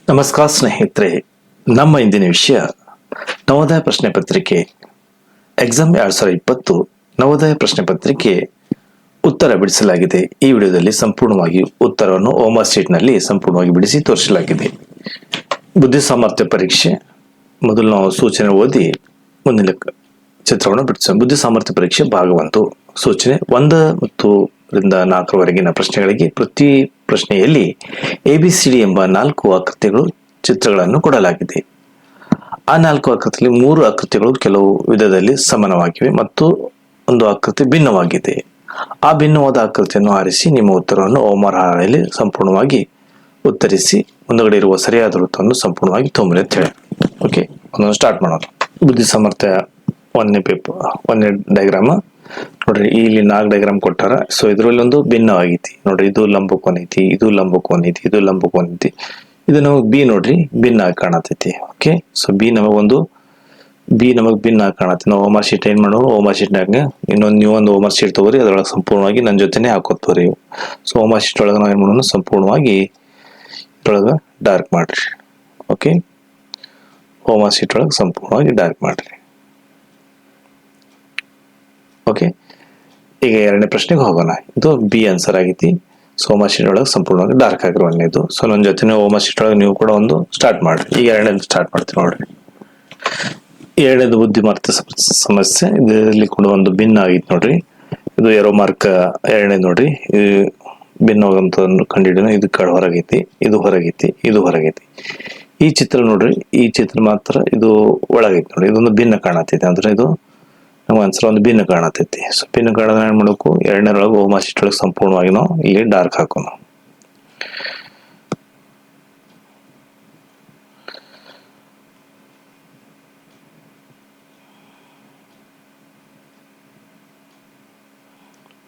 ನಮಸ್ಕಾರ ಸ್ನೇಹಿತರೆ, ನಮ್ಮ ಇಂದಿನ ವಿಷಯ ನವೋದಯ ಪ್ರಶ್ನೆ ಪತ್ರಿಕೆ ಎಕ್ಸಾಮ್ 2020 ನವೋದಯ ಪ್ರಶ್ನೆ ಪತ್ರಿಕೆ ಉತ್ತರ ಬಿಡಿಸಲಾಗಿದೆ. ಈ ವಿಡಿಯೋದಲ್ಲಿ ಸಂಪೂರ್ಣವಾಗಿ ಉತ್ತರವನ್ನು ಹೋಮ್ವರ್ಕ್ ಶೀಟ್ ನಲ್ಲಿ ಸಂಪೂರ್ಣವಾಗಿ ಬಿಡಿಸಿ ತೋರಿಸಲಾಗಿದೆ. ಬುದ್ಧಿ ಸಾಮರ್ಥ್ಯ ಪರೀಕ್ಷೆ ಮೊದಲು ನಾವು ಸೂಚನೆ ಓದಿ ಮುಂದಿನ ಚಿತ್ರವನ್ನು ಬಿಡಿಸೋಣ. ಬುದ್ಧಿ ಸಾಮರ್ಥ್ಯ ಪರೀಕ್ಷೆ ಭಾಗ 1 ಸೂಚನೆ 1 ಮತ್ತು 4 ಪ್ರಶ್ನೆಗಳಿಗೆ ಪ್ರತಿ ಪ್ರಶ್ನೆಯಲ್ಲಿ ABCD ಎಂಬ 4 ಆಕೃತಿಗಳು ಚಿತ್ರಗಳನ್ನು ಕೊಡಲಾಗಿದೆ. ಆ 4 ಆಕೃತಿಯಲ್ಲಿ 3 ಆಕೃತಿಗಳು ಕೆಲವು ವಿಧದಲ್ಲಿ ಸಮಾನವಾಗಿವೆ ಮತ್ತು ಒಂದು ಆಕೃತಿ ಭಿನ್ನವಾಗಿದೆ. ಆ ಭಿನ್ನವಾದ ಆಕೃತಿಯನ್ನು ಆರಿಸಿ ನಿಮ್ಮ ಉತ್ತರವನ್ನು ಹೋಮ್ವರ್ಕ್ ಹಾಳೆಯಲ್ಲಿ ಸಂಪೂರ್ಣವಾಗಿ ಉತ್ತರಿಸಿ ಮುಂದಗಡೆ ಇರುವ ಸರಿಯಾದ ವೃತ್ತವನ್ನು ಸಂಪೂರ್ಣವಾಗಿ ತೊಂಬರಿ ಅಂತ ಹೇಳಿ. ಓಕೆ, ಒಂದೊಂದು ಸ್ಟಾರ್ಟ್ ಮಾಡೋಣ. ಬುದ್ಧಿ ಸಾಮರ್ಥ್ಯ 1ನೇ ಪೇಪರ್ 1ನೇ ಡಯಾಗ್ರಾಮ್ ನೋಡ್ರಿ. ಇಲ್ಲಿ 4 ಡಯಾಗ್ರಾಮ್ ಕೊಟ್ಟಾರ. ಸೊ ಇದರಲ್ಲಿ ಒಂದು ಭಿನ್ನವಾಗೈತಿ ನೋಡ್ರಿ. ಇದು ಲಂಬಕೋನ ಐತಿ, ಇದು ಲಂಬಕೋನ ಐತಿ, ಇದು ಲಂಬಕೋನ ಐತಿ. ಇದು ನಮಗೆ ಬಿ ನೋಡ್ರಿ ಭಿನ್ನ ಕಾಣತೈತಿ. ಓಕೆ, ಸೊ ಬಿ ನಮಗೆ ಭಿನ್ನ ಕಾಣತ್ತೆ. ನಾವು ಹೋಮ್ವರ್ಕ್ ಶೀಟ್ ಏನ್ ಮಾಡೋರು, ಹೋಮ್ವರ್ಕ್ ಶೀಟ್ನಾಗ ನೀವು ಒಂದು ಹೋಮ್ವರ್ಕ್ ಶೀಟ್ ತಗೋರಿ, ಅದ್ರೊಳಗೆ ಸಂಪೂರ್ಣವಾಗಿ ನನ್ನ ಜೊತೆನೆ ಹಾಕೋತೀರಿ. ಸೊ ಹೋಮ್ವರ್ಕ್ ಶೀಟ್ ಒಳಗೆ ನಾವು ಏನ್ ಮಾಡೋಣ, ಸಂಪೂರ್ಣವಾಗಿ ಇದ್ರೊಳಗೆ ಡಾರ್ಕ್ ಮಾಡ್ರಿ. ಓಕೆ, ಹೋಮ್ವರ್ಕ್ ಶೀಟ್ ಒಳಗೆ ಸಂಪೂರ್ಣವಾಗಿ ಡಾರ್ಕ್ ಮಾಡ್ರಿ. ಓಕೆ, ಈಗ 2ನೇ ಪ್ರಶ್ನೆಗೆ ಹೋಗೋಣ. ಇದು ಬಿ ಆನ್ಸರ್ ಆಗೈತಿ. ಸೊ ಹೋಮ್ವರ್ಕ್ ಶೀಟ್ ಒಳಗೆ ಸಂಪೂರ್ಣವಾಗಿ ಡಾರ್ಕ್ ಆಗಿರೋ 1ನೇದು. ಸೊ ನನ್ನ ಜೊತೆ ಹೋಮ್ವರ್ಕ್ ಶೀಟ್ ಒಳಗೆ ನೀವು ಕೂಡ ಒಂದು ಸ್ಟಾರ್ಟ್ ಮಾಡ್ರಿ. ಈಗ 2ನೇದು ಸ್ಟಾರ್ಟ್ ಮಾಡ್ತೀವಿ ನೋಡ್ರಿ. 2ನೇದು ಬುದ್ಧಿಮಾರ್ಥ ಸಮಸ್ಯೆ. ಇದರಲ್ಲಿ ಕೂಡ ಒಂದು ಭಿನ್ನ ಆಗೈತಿ ನೋಡ್ರಿ. ಇದು ಏರೋ ಮಾರ್ಕ್ 2ನೇದು ನೋಡ್ರಿ. ಇದು ಭಿನ್ನವಾಗಂತ ಕಂಡಿಡಿನ. ಇದು ಕಡೆ ಹೊರಗೈತಿ, ಇದು ಹೊರಗೈತಿ, ಇದು ಹೊರಗೈತಿ. ಈ ಚಿತ್ರ ನೋಡ್ರಿ, ಈ ಚಿತ್ರ ಮಾತ್ರ ಇದು ಒಳಗೈತಿ ನೋಡ್ರಿ. ಇದೊಂದು ಭಿನ್ನ ಕಾಣತೈತಿ. ಅಂದ್ರೆ ಇದು ನಮ್ಗೆ ಆನ್ಸರ್ ಒಂದು ಭಿನ್ನ ಕಾಣತೈತಿ. ಸೊ ಭಿನ್ನ ಕಾಣದ ಏನ್ ಮಾಡಬೇಕು, 2ನೇರೊಳಗೆ ಹೋಮ್ವರ್ಕ್ ಶೀಟ್ ಒಳಗೆ ಸಂಪೂರ್ಣವಾಗಿ ನಾವು ಇಲ್ಲಿ ಡಾರ್ಕ್ ಹಾಕೋಣ.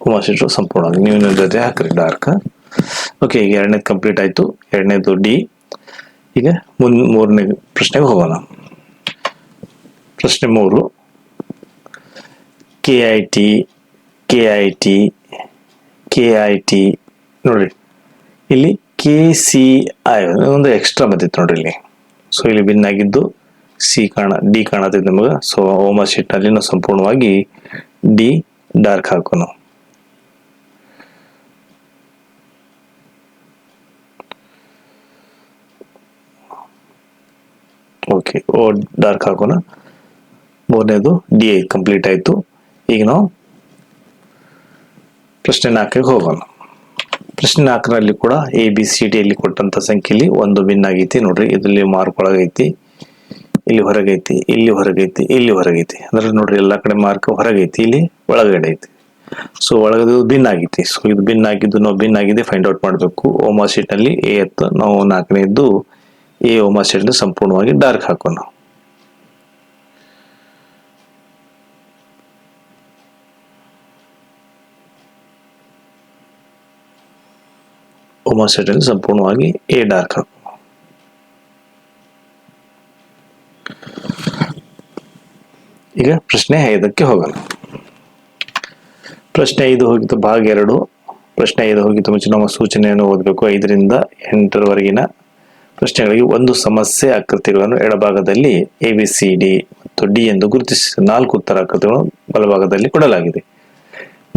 ಹೋಮ್ವರ್ಕ್ ಶೀಟ್ ಸಂಪೂರ್ಣವಾಗಿ ನೀವು ನಿಮ್ಮ ಜೊತೆ ಹಾಕ್ರಿ ಡಾರ್ಕ್. ಓಕೆ, ಈಗ 2ನೇದು ಕಂಪ್ಲೀಟ್ ಆಯ್ತು. 2ನೇದು ಡಿ. ಈಗ 3ನೇ ಪ್ರಶ್ನೆಗೆ ಹೋಗೋಣ. ಪ್ರಶ್ನೆ 3 KIT ನೋಡ್ರಿ. ಇಲ್ಲಿ KCI ಒಂದು ಎಕ್ಸ್ಟ್ರಾ ಬಂದಿತ್ತು ನೋಡ್ರಿ ಇಲ್ಲಿ. ಸೊ ಇಲ್ಲಿ ಭಿನ್ನ ಆಗಿದ್ದು ಡಿ ಕಾಣತೈತಿ ನಮಗೆ. ಸೊ ಹೋಮ್ವರ್ಕ್ ಶೀಟ್ ನಲ್ಲಿ ನಾವು ಸಂಪೂರ್ಣವಾಗಿ ಡಿ ಡಾರ್ಕ್ ಹಾಕೋಣ. ಓಕೆ, ಡಾರ್ಕ್ ಹಾಕೋಣ. 3ನೇದು ಡಿ ಕಂಪ್ಲೀಟ್ ಆಯ್ತು. ಈಗ ನಾವು ಪ್ರಶ್ನೆ 4ಗೆ ಹೋಗೋಣ. ಪ್ರಶ್ನೆ 4ರಲ್ಲಿ ಕೂಡ ABCD ಯಲ್ಲಿ ಕೊಟ್ಟಂತ ಸಂಖ್ಯೆಯಲ್ಲಿ ಒಂದು ಭಿನ್ನ ಆಗೈತಿ ನೋಡ್ರಿ. ಇದರಲ್ಲಿ ಮಾರ್ಕ್ ಒಳಗೈತಿ, ಇಲ್ಲಿ ಹೊರಗೈತಿ, ಇಲ್ಲಿ ಹೊರಗೈತಿ, ಇಲ್ಲಿ ಹೊರಗೈತಿ. ಅಂದ್ರೆ ನೋಡ್ರಿ ಎಲ್ಲಾ ಕಡೆ ಮಾರ್ಕ್ ಹೊರಗೈತಿ, ಇಲ್ಲಿ ಒಳಗಡೆ ಐತಿ. ಸೊ ಒಳಗಡೆ ಭಿನ್ನ ಆಗೈತಿ. ಸೊ ಇದು ಭಿನ್ನ ಆಗಿದ್ದು ನಾವು ಭಿನ್ನ ಆಗಿದೆ ಫೈಂಡ್ ಔಟ್ ಮಾಡಬೇಕು. ಹೋಮ್ವರ್ಕ್ ಶೀಟ್ ನಲ್ಲಿ ನಾವು 4ನೇದ್ದು ಹೋಮ್ವರ್ಕ್ ಶೀಟ್ ನಲ್ಲಿ ಸಂಪೂರ್ಣವಾಗಿ ಡಾರ್ಕ್ ಹಾಕೋಣ. ಹೋಮ್ವರ್ಕ್ ಶೀಟ್ ಅಲ್ಲಿ ಸಂಪೂರ್ಣವಾಗಿ ಡಾರ್ಕ್ ಹಾಕು. ಈಗ ಪ್ರಶ್ನೆ 5ಕ್ಕೆ ಹೋಗೋಣ. ಪ್ರಶ್ನೆ 5 ಹೋಗಿತ್ತು ಭಾಗ 2. ಪ್ರಶ್ನೆ 5 ಹೋಗಿತ್ತು ಮುಂಚೆ ನಾವು ಸೂಚನೆಯನ್ನು ಓದಬೇಕು. 5ರಿಂದ 8ರವರೆಗಿನ ಪ್ರಶ್ನೆಗಳಿಗೆ ಒಂದು ಸಮಸ್ಯೆ ಆಕೃತಿಗಳನ್ನು ಎಡಭಾಗದಲ್ಲಿ ABCD ಮತ್ತು ಡಿ ಎಂದು ಗುರುತಿಸಿ 4 ಉತ್ತರ ಆಕೃತಿಗಳನ್ನು ಬಲಭಾಗದಲ್ಲಿ ಕೊಡಲಾಗಿದೆ.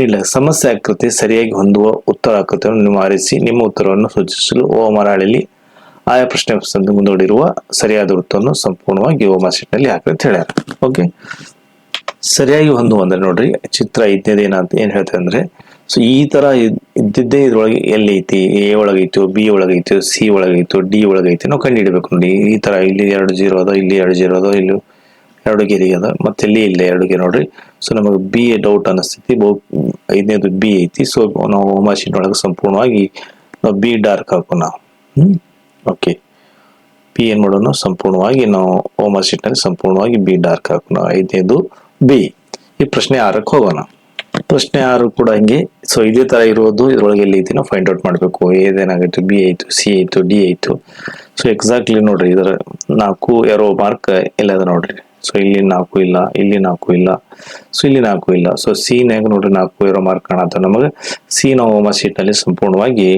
ಇಲ್ಲ, ಸಮಸ್ಯೆ ಆಕೃತಿ ಸರಿಯಾಗಿ ಹೊಂದುವ ಉತ್ತರ ಆಕೃತಿಯನ್ನು ನೀವು ಆರಿಸಿ ನಿಮ್ಮ ಉತ್ತರವನ್ನು ಸೂಚಿಸಲು ಹೋಮ್ವರ್ಕ್ ಹಾಳೆಯಲ್ಲಿ ಆಯಾ ಪ್ರಶ್ನೆ ಮುಂದೂಡಿರುವ ಸರಿಯಾದ ವೃತ್ತವನ್ನು ಸಂಪೂರ್ಣವಾಗಿ ಹೋಮ್ವರ್ಕ್ ಶೀಟ್ ನಲ್ಲಿ ಹಾಕಿ ಅಂತ ಹೇಳ್ಯಾರ. ಓಕೆ, ಸರಿಯಾಗಿ ಹೊಂದುವ ಅಂದ್ರೆ ನೋಡ್ರಿ ಚಿತ್ರ 5ನೇದು ಏನ್ ಹೇಳ್ತೇವೆ ಅಂದ್ರೆ, ಸೊ ಈ ತರ ಇದ್ದಿದ್ದೇ ಇದ್ರೊಳಗೆ ಎಲ್ಲಿ ಐತಿ, A ಒಳಗೈತೋ, B ಒಳಗೈತೋ, C ಒಳಗೈತೋ, D ಒಳಗೈತಿ ನಾವು ಕಂಡು ಹಿಡಿಬೇಕು ನೋಡಿ. ಈ ತರ ಇಲ್ಲಿ 2 0 ಅದ, ಇಲ್ಲಿ 2 0 ಅದ, ಇಲ್ಲಿ 2 ಗೆರೆ ಅದ, ಮತ್ತೆ ಇಲ್ಲಿ 2 ಗೆರೆ ನೋಡ್ರಿ. ಸೊ ನಮಗೆ ಬಿ ಡೌಟ್ ಅನಿಸ್ತೈತಿ. 5ನೇದು ಬಿ ಐತಿ. ಸೊ ನಾವು ಹೋಮ್ವರ್ಕ್ ಶೀಟ್ ಒಳಗೆ ಸಂಪೂರ್ಣವಾಗಿ ನಾವು ಬಿ ಡಾರ್ಕ್ ಹಾಕೋಣ. ಓಕೆ, ಬಿ ಏನ್ ಮಾಡೋಣ, ಸಂಪೂರ್ಣವಾಗಿ ನಾವು ಹೋಮ್ವರ್ಕ್ ಶೀಟ್ ನಲ್ಲಿ ಸಂಪೂರ್ಣವಾಗಿ ಬಿ ಡಾರ್ಕ್ ಹಾಕೋಣ. 5ನೇದು ಬಿ. ಈ ಪ್ರಶ್ನೆ 6ಕ್ಕೆ ಹೋಗೋಣ. ಪ್ರಶ್ನೆ 6 ಕೂಡ ಹಿಂಗೆ. ಸೊ ಇದೇ ತರ ಇರೋದು ಇದ್ರೊಳಗೆ ಎಲ್ಲಿ ಐತಿ ನಾವು ಫೈಂಡ್ ಔಟ್ ಮಾಡ್ಬೇಕು. ಏನಾಗೈತು, ಬಿ ಐತು, ಸಿ ಐತು, ಡಿ ಐತು. ಸೊ ಎಕ್ಸಾಕ್ಟ್ಲಿ ನೋಡ್ರಿ ಇದರ 4 ಏರೋ ಮಾರ್ಕ್ ಎಲ್ಲ ಅದ ನೋಡ್ರಿ. ಸೊ ಇಲ್ಲಿ 4 ಇಲ್ಲ, ಇಲ್ಲಿ 4 ಇಲ್ಲ, ಸೊ ಇಲ್ಲಿ 4 ಇಲ್ಲ. ಸೊ ಸಿ ನಾಗ ನೋಡ್ರಿ 4 ಏರೋ ಮಾರ್ಕ್ ಕಾಣತ್ತ ನಮಗೆ. ಸಿ ನಾವು ಹೋಮ್ವರ್ಕ್ ಶೀಟ್ ನಲ್ಲಿ ಸಂಪೂರ್ಣವಾಗಿ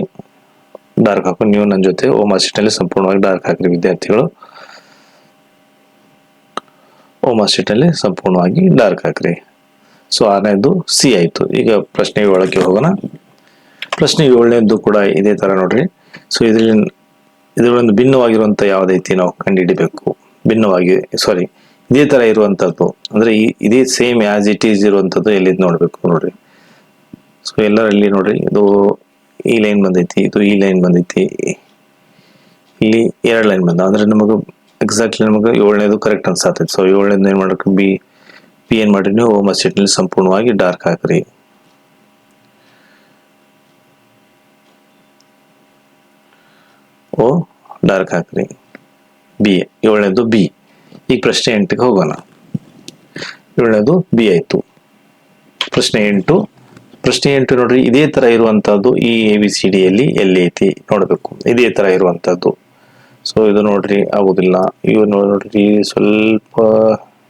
ಡಾರ್ಕ್ ಹಾಕು. ನೀವು ನನ್ನ ಜೊತೆ ಓಮ್ ಶೀಟ್ನಲ್ಲಿ ಸಂಪೂರ್ಣವಾಗಿ ಡಾರ್ಕ್ ಹಾಕ್ರಿ ವಿದ್ಯಾರ್ಥಿಗಳು. ಓಮ್ ಶೀಟ್ನಲ್ಲಿ ಸಂಪೂರ್ಣವಾಗಿ ಡಾರ್ಕ್ ಹಾಕ್ರಿ. ಸೊ 6ನೇದು ಸಿ ಆಯ್ತು. ಈಗ ಪ್ರಶ್ನೆ 7ಕ್ಕೆ ಹೋಗೋಣ. ಪ್ರಶ್ನೆ 7ನೇದು ಕೂಡ ಇದೇ ತರ ನೋಡ್ರಿ. ಸೊ ಇದರೊಂದು ಭಿನ್ನವಾಗಿರುವಂತ ಯಾವ್ದೈತಿ ನಾವು ಕಂಡುಹಿಡಿಬೇಕು. ಇದೇ ತರ ಇರುವಂತದ್ದು ಅಂದ್ರೆ ಇದೇ ಸೇಮ್ ಆಸ್ ಇಟ್ ಈಸ್ ಇರುವಂತದ್ದು ಎಲ್ಲಿದ್ ನೋಡ್ಬೇಕು ನೋಡ್ರಿ. ಸೊ ಎಲ್ಲರಲ್ಲಿ ನೋಡ್ರಿ, ಇದು ಈ ಲೈನ್ ಬಂದೈತಿ, ಇದು ಈ ಲೈನ್ ಬಂದೈತಿ, ಇಲ್ಲಿ 2 ಲೈನ್ ಬಂದ ಅಂದ್ರೆ ನಮಗೆ ಎಕ್ಸಾಕ್ಟ್ಲಿ ನಮಗೆ 7ನೇದು ಕರೆಕ್ಟ್ ಅನ್ಸಾತೈತಿ. ಸೊ 7ನೇದು ಏನ್ ಮಾಡಬೇಕು, ಬಿ ಏನ್ ಮಾಡ್ರಿ ನೀವು ಓಮ್ ಶೀಟ್ನಲ್ಲಿ ಸಂಪೂರ್ಣವಾಗಿ ಡಾರ್ಕ್ ಹಾಕ್ರಿ. ಓ ಡಾರ್ಕ್ ಹಾಕ್ರಿ. ಬಿ 7ನೇದು ಬಿ. ಈಗ ಪ್ರಶ್ನೆ 8ಕ್ಕೆ ಹೋಗೋಣ. 7ನೇದು ಬಿ ಆಯ್ತು. ಪ್ರಶ್ನೆ 8 ನೋಡ್ರಿ, ಇದೇ ತರ ಇರುವಂತಹದ್ದು ಈ ABCD ಯಲ್ಲಿ ಎಲ್ಲಿ ಐತಿ ನೋಡ್ಬೇಕು. ಇದೇ ತರ ಇರುವಂತಹದ್ದು. ಸೊ ಇದು ನೋಡ್ರಿ ಆಗುದಿಲ್ಲ. ಇವ್ ನೋಡ್ರಿ ಸ್ವಲ್ಪ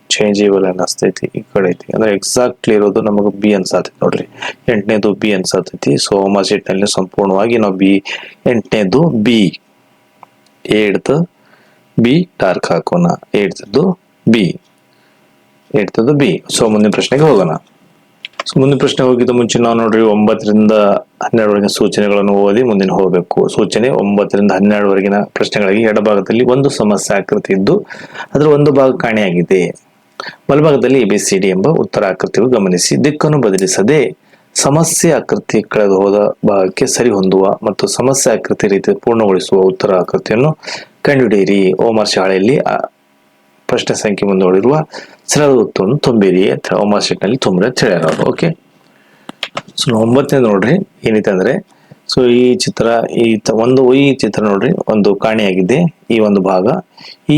ಚೇಂಜೇಬಲ್ ಅನಿಸ್ತೈತಿ. ಈ ಕಡೆ ಐತಿ ಅಂದ್ರೆ ಎಕ್ಸಾಕ್ಟ್ಲಿ ಇರೋದು ನಮಗೆ ಬಿ ಅನ್ಸಾತೈತಿ ನೋಡ್ರಿ. 8ನೇದು ಬಿ ಅನ್ಸಾತೈತಿ. ಸೊ ಓಮ್ ಶೀಟ್ನಲ್ಲಿ ಸಂಪೂರ್ಣವಾಗಿ ನಾವು 8ನೇದು ಬಿ 8th ಬಿ ಡಾರ್ಕ್ ಹಾಕೋಣ. 8th B. ಸೊ ಮುಂದಿನ ಪ್ರಶ್ನೆಗೆ ಹೋಗೋಣ. ಸೊ ಮುಂದಿನ ಪ್ರಶ್ನೆ ಹೋಗಿದ್ದ ಮುಂಚೆ ನಾವು ನೋಡ್ರಿ 9 ರಿಂದ 12 ಸೂಚನೆಗಳನ್ನು ಓದಿ ಮುಂದಿನ ಹೋಗಬೇಕು. ಸೂಚನೆ 9 ರಿಂದ 12 ಪ್ರಶ್ನೆಗಳಿಗೆ ಎಡಭಾಗದಲ್ಲಿ ಒಂದು ಸಮಸ್ಯೆ ಆಕೃತಿ ಇದ್ದು ಅದರ ಒಂದು ಭಾಗ ಕಾಣೆಯಾಗಿದೆ. ಬಲಭಾಗದಲ್ಲಿ ABCD ಎಂಬ ಉತ್ತರ ಆಕೃತಿಗಳು ಗಮನಿಸಿ. ದಿಕ್ಕನ್ನು ಬದಲಿಸದೆ ಸಮಸ್ಯೆ ಆಕೃತಿ ಕಳೆದು ಹೋದ ಭಾಗಕ್ಕೆ ಸರಿ ಹೊಂದುವ ಮತ್ತು ಸಮಸ್ಯೆ ಆಕೃತಿ ರೀತಿ ಪೂರ್ಣಗೊಳಿಸುವ ಉತ್ತರ ಆಕೃತಿಯನ್ನು ಕಂಡುಹಿಡಿಯಿರಿ. ಓಮ್ ಶಾಲೆಯಲ್ಲಿ ಪ್ರಶ್ನೆ ಸಂಖ್ಯೆ ಮುಂದೂಡಿರುವ ಸರಳ ಉತ್ತರವನ್ನು ತುಂಬಿರಿ ಅಂತ ಓಮ್ ಶೀಟ್ನಲ್ಲಿ ತುಂಬ್ರಿ ಅಂತ ಹೇಳ್ಯಾರ ಅವರು. ಓಕೆ. ಸೊ 9ನೇ ನೋಡ್ರಿ ಏನೈತೆ ಅಂದ್ರೆ, ಸೊ ಈ ಚಿತ್ರ ಈ ಚಿತ್ರ ನೋಡ್ರಿ ಒಂದು ಕಾಣೆಯಾಗಿದೆ. ಈ ಒಂದು ಭಾಗ ಈ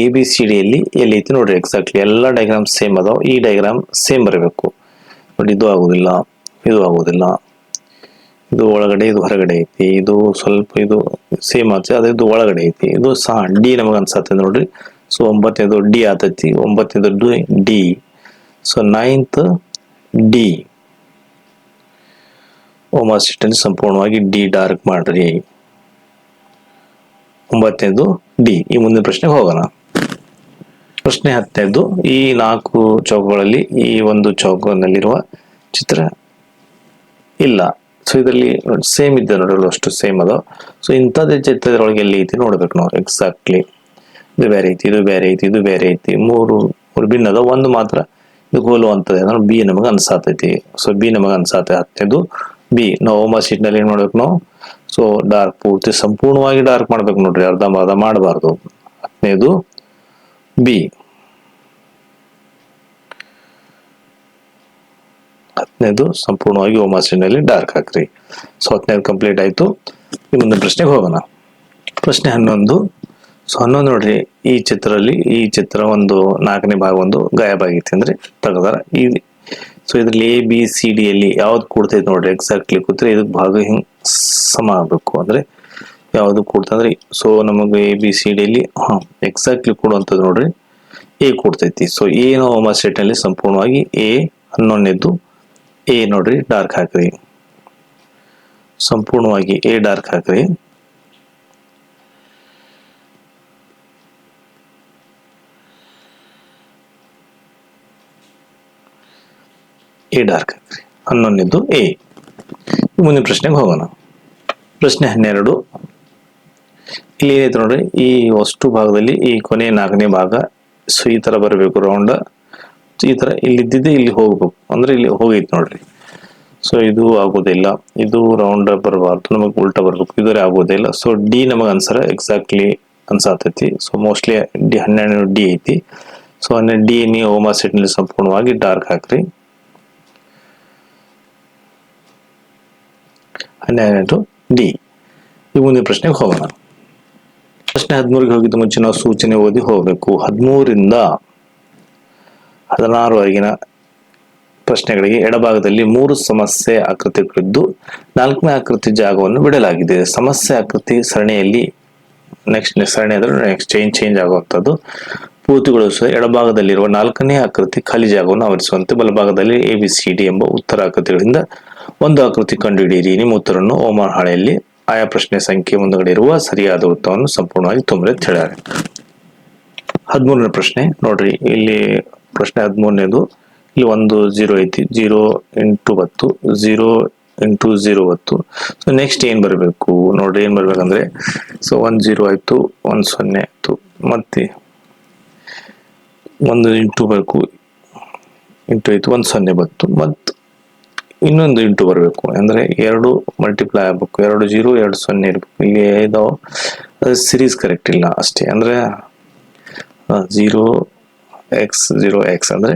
ABCD ಯಲ್ಲಿ ಎಲ್ಲಿ ಐತಿ ನೋಡ್ರಿ. ಎಕ್ಸಾಕ್ಟ್ಲಿ ಎಲ್ಲ ಡಯಾಗ್ರಾಮ್ ಸೇಮ್ ಅದಾವ. ಈ ಡಯಾಗ್ರಾಮ್ ಸೇಮ್ ಬರಬೇಕು ನೋಡಿ. ಇದು ಆಗುದಿಲ್ಲ, ಇದು ಒಳಗಡೆ, ಇದು ಹೊರಗಡೆ ಐತಿ. ಇದು ಸ್ವಲ್ಪ ಇದು ಸೇಮ್ ಆಯ್ತು, ಅದೇ ಇದು ಒಳಗಡೆ ಐತಿ. ಇದು ಸಹ ಡಿ ನಮಗ ಅನ್ಸತ್ತೆ ನೋಡ್ರಿ. ಸೊ 9ನೇದು ಡಿ ಆತೈತಿ. 9ನೇದು ಡಿ. So 9th D. ಓಮ್ ಶೀಟ್ನಲ್ಲಿ ಸಂಪೂರ್ಣವಾಗಿ ಡಿ ಡಾರ್ಕ್ ಮಾಡ್ರಿ. 9ನೇದು ಡಿ. ಈ ಮುಂದಿನ ಪ್ರಶ್ನೆಗೆ ಹೋಗೋಣ. ಪ್ರಶ್ನೆ 10ನೇದು, ಈ 4 ಚೌಕಗಳಲ್ಲಿ ಈ ಒಂದು ಚೌಕನಲ್ಲಿರುವ ಚಿತ್ರ ಇಲ್ಲ. ಸೊ ಇದರಲ್ಲಿ ಸೇಮ್ ಇದೆ ನೋಡಲು ಅಷ್ಟು ಸೇಮ್ ಅದ. ಸೊ ಇಂಥದ್ದೇ ಚಿತ್ರದೊಳಗೆ ಎಲ್ಲಿ ಐತಿ ನೋಡ್ಬೇಕು ನಾವು. ಎಕ್ಸಾಕ್ಟ್ಲಿ ಇದು ಬೇರೆ ಐತಿ, ಇದು ಬೇರೆ ಐತಿ, ಇದು ಬೇರೆ ಐತಿ. ಮೂರು ಭಿನ್ನ ಅದ. ಒಂದು ಮಾತ್ರ ಇದು ಹೋಲುವಂಥದ್ದು ಅಂದ್ರೆ ಬಿ ನಮಗೆ ಅನ್ಸಾತೈತಿ. ಸೊ ಬಿ ನಮಗೆ ಅನ್ಸಾತೈತಿ. 10ನೇದು ಬಿ. ನಾವು ಓಮ್ ಶೀಟ್ನಲ್ಲಿ ಏನ್ ಮಾಡ್ಬೇಕು ನಾವು, ಸೊ ಡಾರ್ಕ್ ಪೂರ್ತಿ ಸಂಪೂರ್ಣವಾಗಿ ಡಾರ್ಕ್ ಮಾಡ್ಬೇಕು ನೋಡ್ರಿ. ಅರ್ಧ ಮಾಡಬಾರ್ದು. 10ನೇದು ಬಿ. 10ನೇದು ಸಂಪೂರ್ಣವಾಗಿ ಓಮ್ ಶೀಟ್ನಲ್ಲಿ ಡಾರ್ಕ್ ಹಾಕ್ರಿ. ಸೊ 10ನೇದು ಕಂಪ್ಲೀಟ್ ಆಯ್ತು. ಈ ಮುಂದಿನ ಪ್ರಶ್ನೆಗೆ ಹೋಗೋಣ. ಪ್ರಶ್ನೆ 11. ಸೊ 11 ನೋಡ್ರಿ, ಈ ಚಿತ್ರ ಒಂದು 4ನೇ ಭಾಗ ಒಂದು ಗಾಯಬ ಆಗೈತಿ ಅಂದ್ರೆ ತೆಗದಾರ. ಸೊ ಇದ್ರಲ್ಲಿ ABCD ಯಲ್ಲಿ ಯಾವ್ದು ಕೂಡ್ತೈತಿ ನೋಡ್ರಿ. ಎಕ್ಸಾಕ್ಟ್ಲಿ ಕೂತ್ರೆ ಇದಕ್ ಭಾಗ ಹಿಂಗ್ ಸಮ ಆಗ್ಬೇಕು. ಅಂದ್ರೆ ಯಾವ್ದು ಕೂಡ್ತಂದ್ರೆ, ಸೊ ನಮಗೆ ABCD ಯಲ್ಲಿ ಎಕ್ಸಾಕ್ಟ್ಲಿ ಕೂಡುವಂಥದ್ದು ನೋಡ್ರಿ ಎ ಕೂಡ್ತೈತಿ. ಸೊ ಏನು ಓಮ್ ಶೀಟ್ನಲ್ಲಿ ಸಂಪೂರ್ಣವಾಗಿ ಎ. 11ನೇದು ಎ ನೋಡ್ರಿ ಡಾರ್ಕ್ ಹಾಕ್ರಿ. ಸಂಪೂರ್ಣವಾಗಿ ಎ ಡಾರ್ಕ್ ಹಾಕ್ರಿ. ಎ ಡಾರ್ಕ್ ಹಾಕ್ರಿ. 11ನೇದು ಎ. ಮುಂದಿನ ಪ್ರಶ್ನೆಗೆ ಹೋಗೋಣ. ಪ್ರಶ್ನೆ 12. ಇಲ್ಲಿ ಏನೈತೆ ನೋಡ್ರಿ, ಈ ಅಷ್ಟು ಭಾಗದಲ್ಲಿ ಈ ಕೊನೆ 4ನೇ ಭಾಗ ಸೊ ಈ ತರ ಬರಬೇಕು ರೌಂಡ್. ಈ ತರ ಇಲ್ಲಿದ್ದಿದ್ದೆ ಇಲ್ಲಿ ಹೋಗ್ಬೇಕು ಅಂದ್ರೆ ಇಲ್ಲಿ ಹೋಗೈತಿ ನೋಡ್ರಿ. ಸೊ ಇದು ಆಗೋದಿಲ್ಲ. ಇದು ರೌಂಡ್ ಬರಬಾರ್ದು, ನಮಗೆ ಉಲ್ಟಾ ಬರ್ಬೇಕು. ಇದರ ಆಗೋದಿಲ್ಲ. ಸೊ ಡಿ ನಮಗೆ ಆನ್ಸರ್ ಎಕ್ಸಾಕ್ಟ್ಲಿ ಅನ್ಸಾತೈತಿ. ಸೊ ಮೋಸ್ಟ್ಲಿ ಡಿ 12 ಡಿ ಐತಿ. ಸೊ 12 ಡಿ ನೀವು ಓಮ್ ಶೀಟ್ನಲ್ಲಿ ಸಂಪೂರ್ಣವಾಗಿ ಡಾರ್ಕ್ ಹಾಕ್ರಿ. 12 ಡಿ. ಈ ಮುಂದಿನ ಪ್ರಶ್ನೆಗೆ ಹೋಗೋಣ. ಪ್ರಶ್ನೆ 13ಗೆ ಹೋಗಿದ್ದ ಮುಂಚೆ ನಾವು ಸೂಚನೆ ಓದಿ ಹೋಗ್ಬೇಕು. 13 ರಿಂದ 16 ಪ್ರಶ್ನೆಗಳಿಗೆ ಎಡಭಾಗದಲ್ಲಿ 3 ಸಮಸ್ಯೆ ಆಕೃತಿಗಳಿದ್ದು 4ನೇ ಆಕೃತಿ ಜಾಗವನ್ನು ಬಿಡಲಾಗಿದೆ. ಸಮಸ್ಯೆ ಆಕೃತಿ ಸರಣಿಯಲ್ಲಿ ನೆಕ್ಸ್ಟ್ ಸರಣಿ ಅಂದ್ರೆ ನೆಕ್ಸ್ಟ್ ಚೇಂಜ್ ಆಗುವಂಥದ್ದು ಪೂರ್ತಿಗೊಳಿಸುವ ಎಡಭಾಗದಲ್ಲಿರುವ 4ನೇ ಆಕೃತಿ ಖಾಲಿ ಜಾಗವನ್ನು ಆವರಿಸುವಂತೆ ಬಲಭಾಗದಲ್ಲಿ ABCD ಎಂಬ ಉತ್ತರ ಆಕೃತಿಗಳಿಂದ ಒಂದು ಆಕೃತಿ ಕಂಡುಹಿಡಿಯಿರಿ. ನಿಮ್ಮ ಉತ್ತರವನ್ನು ಓಮ್ ಹಾಳೆಯಲ್ಲಿ ಆಯಾ ಪ್ರಶ್ನೆ ಸಂಖ್ಯೆ ಮುಂದುಗಡೆ ಇರುವ ಸರಿಯಾದ ಉತ್ತರವನ್ನು ಸಂಪೂರ್ಣವಾಗಿ ತುಂಬ್ರಿ ಅಂತ ಹೇಳ್ಯಾರ. 13ನೇ ಪ್ರಶ್ನೆ ನೋಡ್ರಿ, ಇಲ್ಲಿ ಪ್ರಶ್ನೆ 13ನೇದು. ಇಲ್ಲಿ 1 0 ಐತಿ, 0 ಇಂಟು 10, 0 ಇಂಟು 0 10. ಸೊ ನೆಕ್ಸ್ಟ್ ಏನ್ ಬರಬೇಕು ನೋಡ್ರಿ, ಏನ್ ಬರ್ಬೇಕಂದ್ರೆ, ಸೊ 1 0 ಆಯ್ತು, 1 0 ಆಯ್ತು, ಮತ್ತೆ 1 ಇಂಟು ಬೇಕು, ಇಂಟು ಆಯ್ತು, 1 0 ಬಂತು, ಮತ್ತು ಇನ್ನೊಂದು ಇಂಟು ಬರಬೇಕು, ಅಂದ್ರೆ 2 ಮಲ್ಟಿಪ್ಲೈ ಆಗ್ಬೇಕು, 2 0 2 0 ಇರ್ಬೇಕು. ಇಲ್ಲಿ ಇದಾವ, ಸಿರೀಸ್ ಕರೆಕ್ಟ್ ಇಲ್ಲ ಅಷ್ಟೇ, ಅಂದ್ರೆ 0x ಅಂದ್ರೆ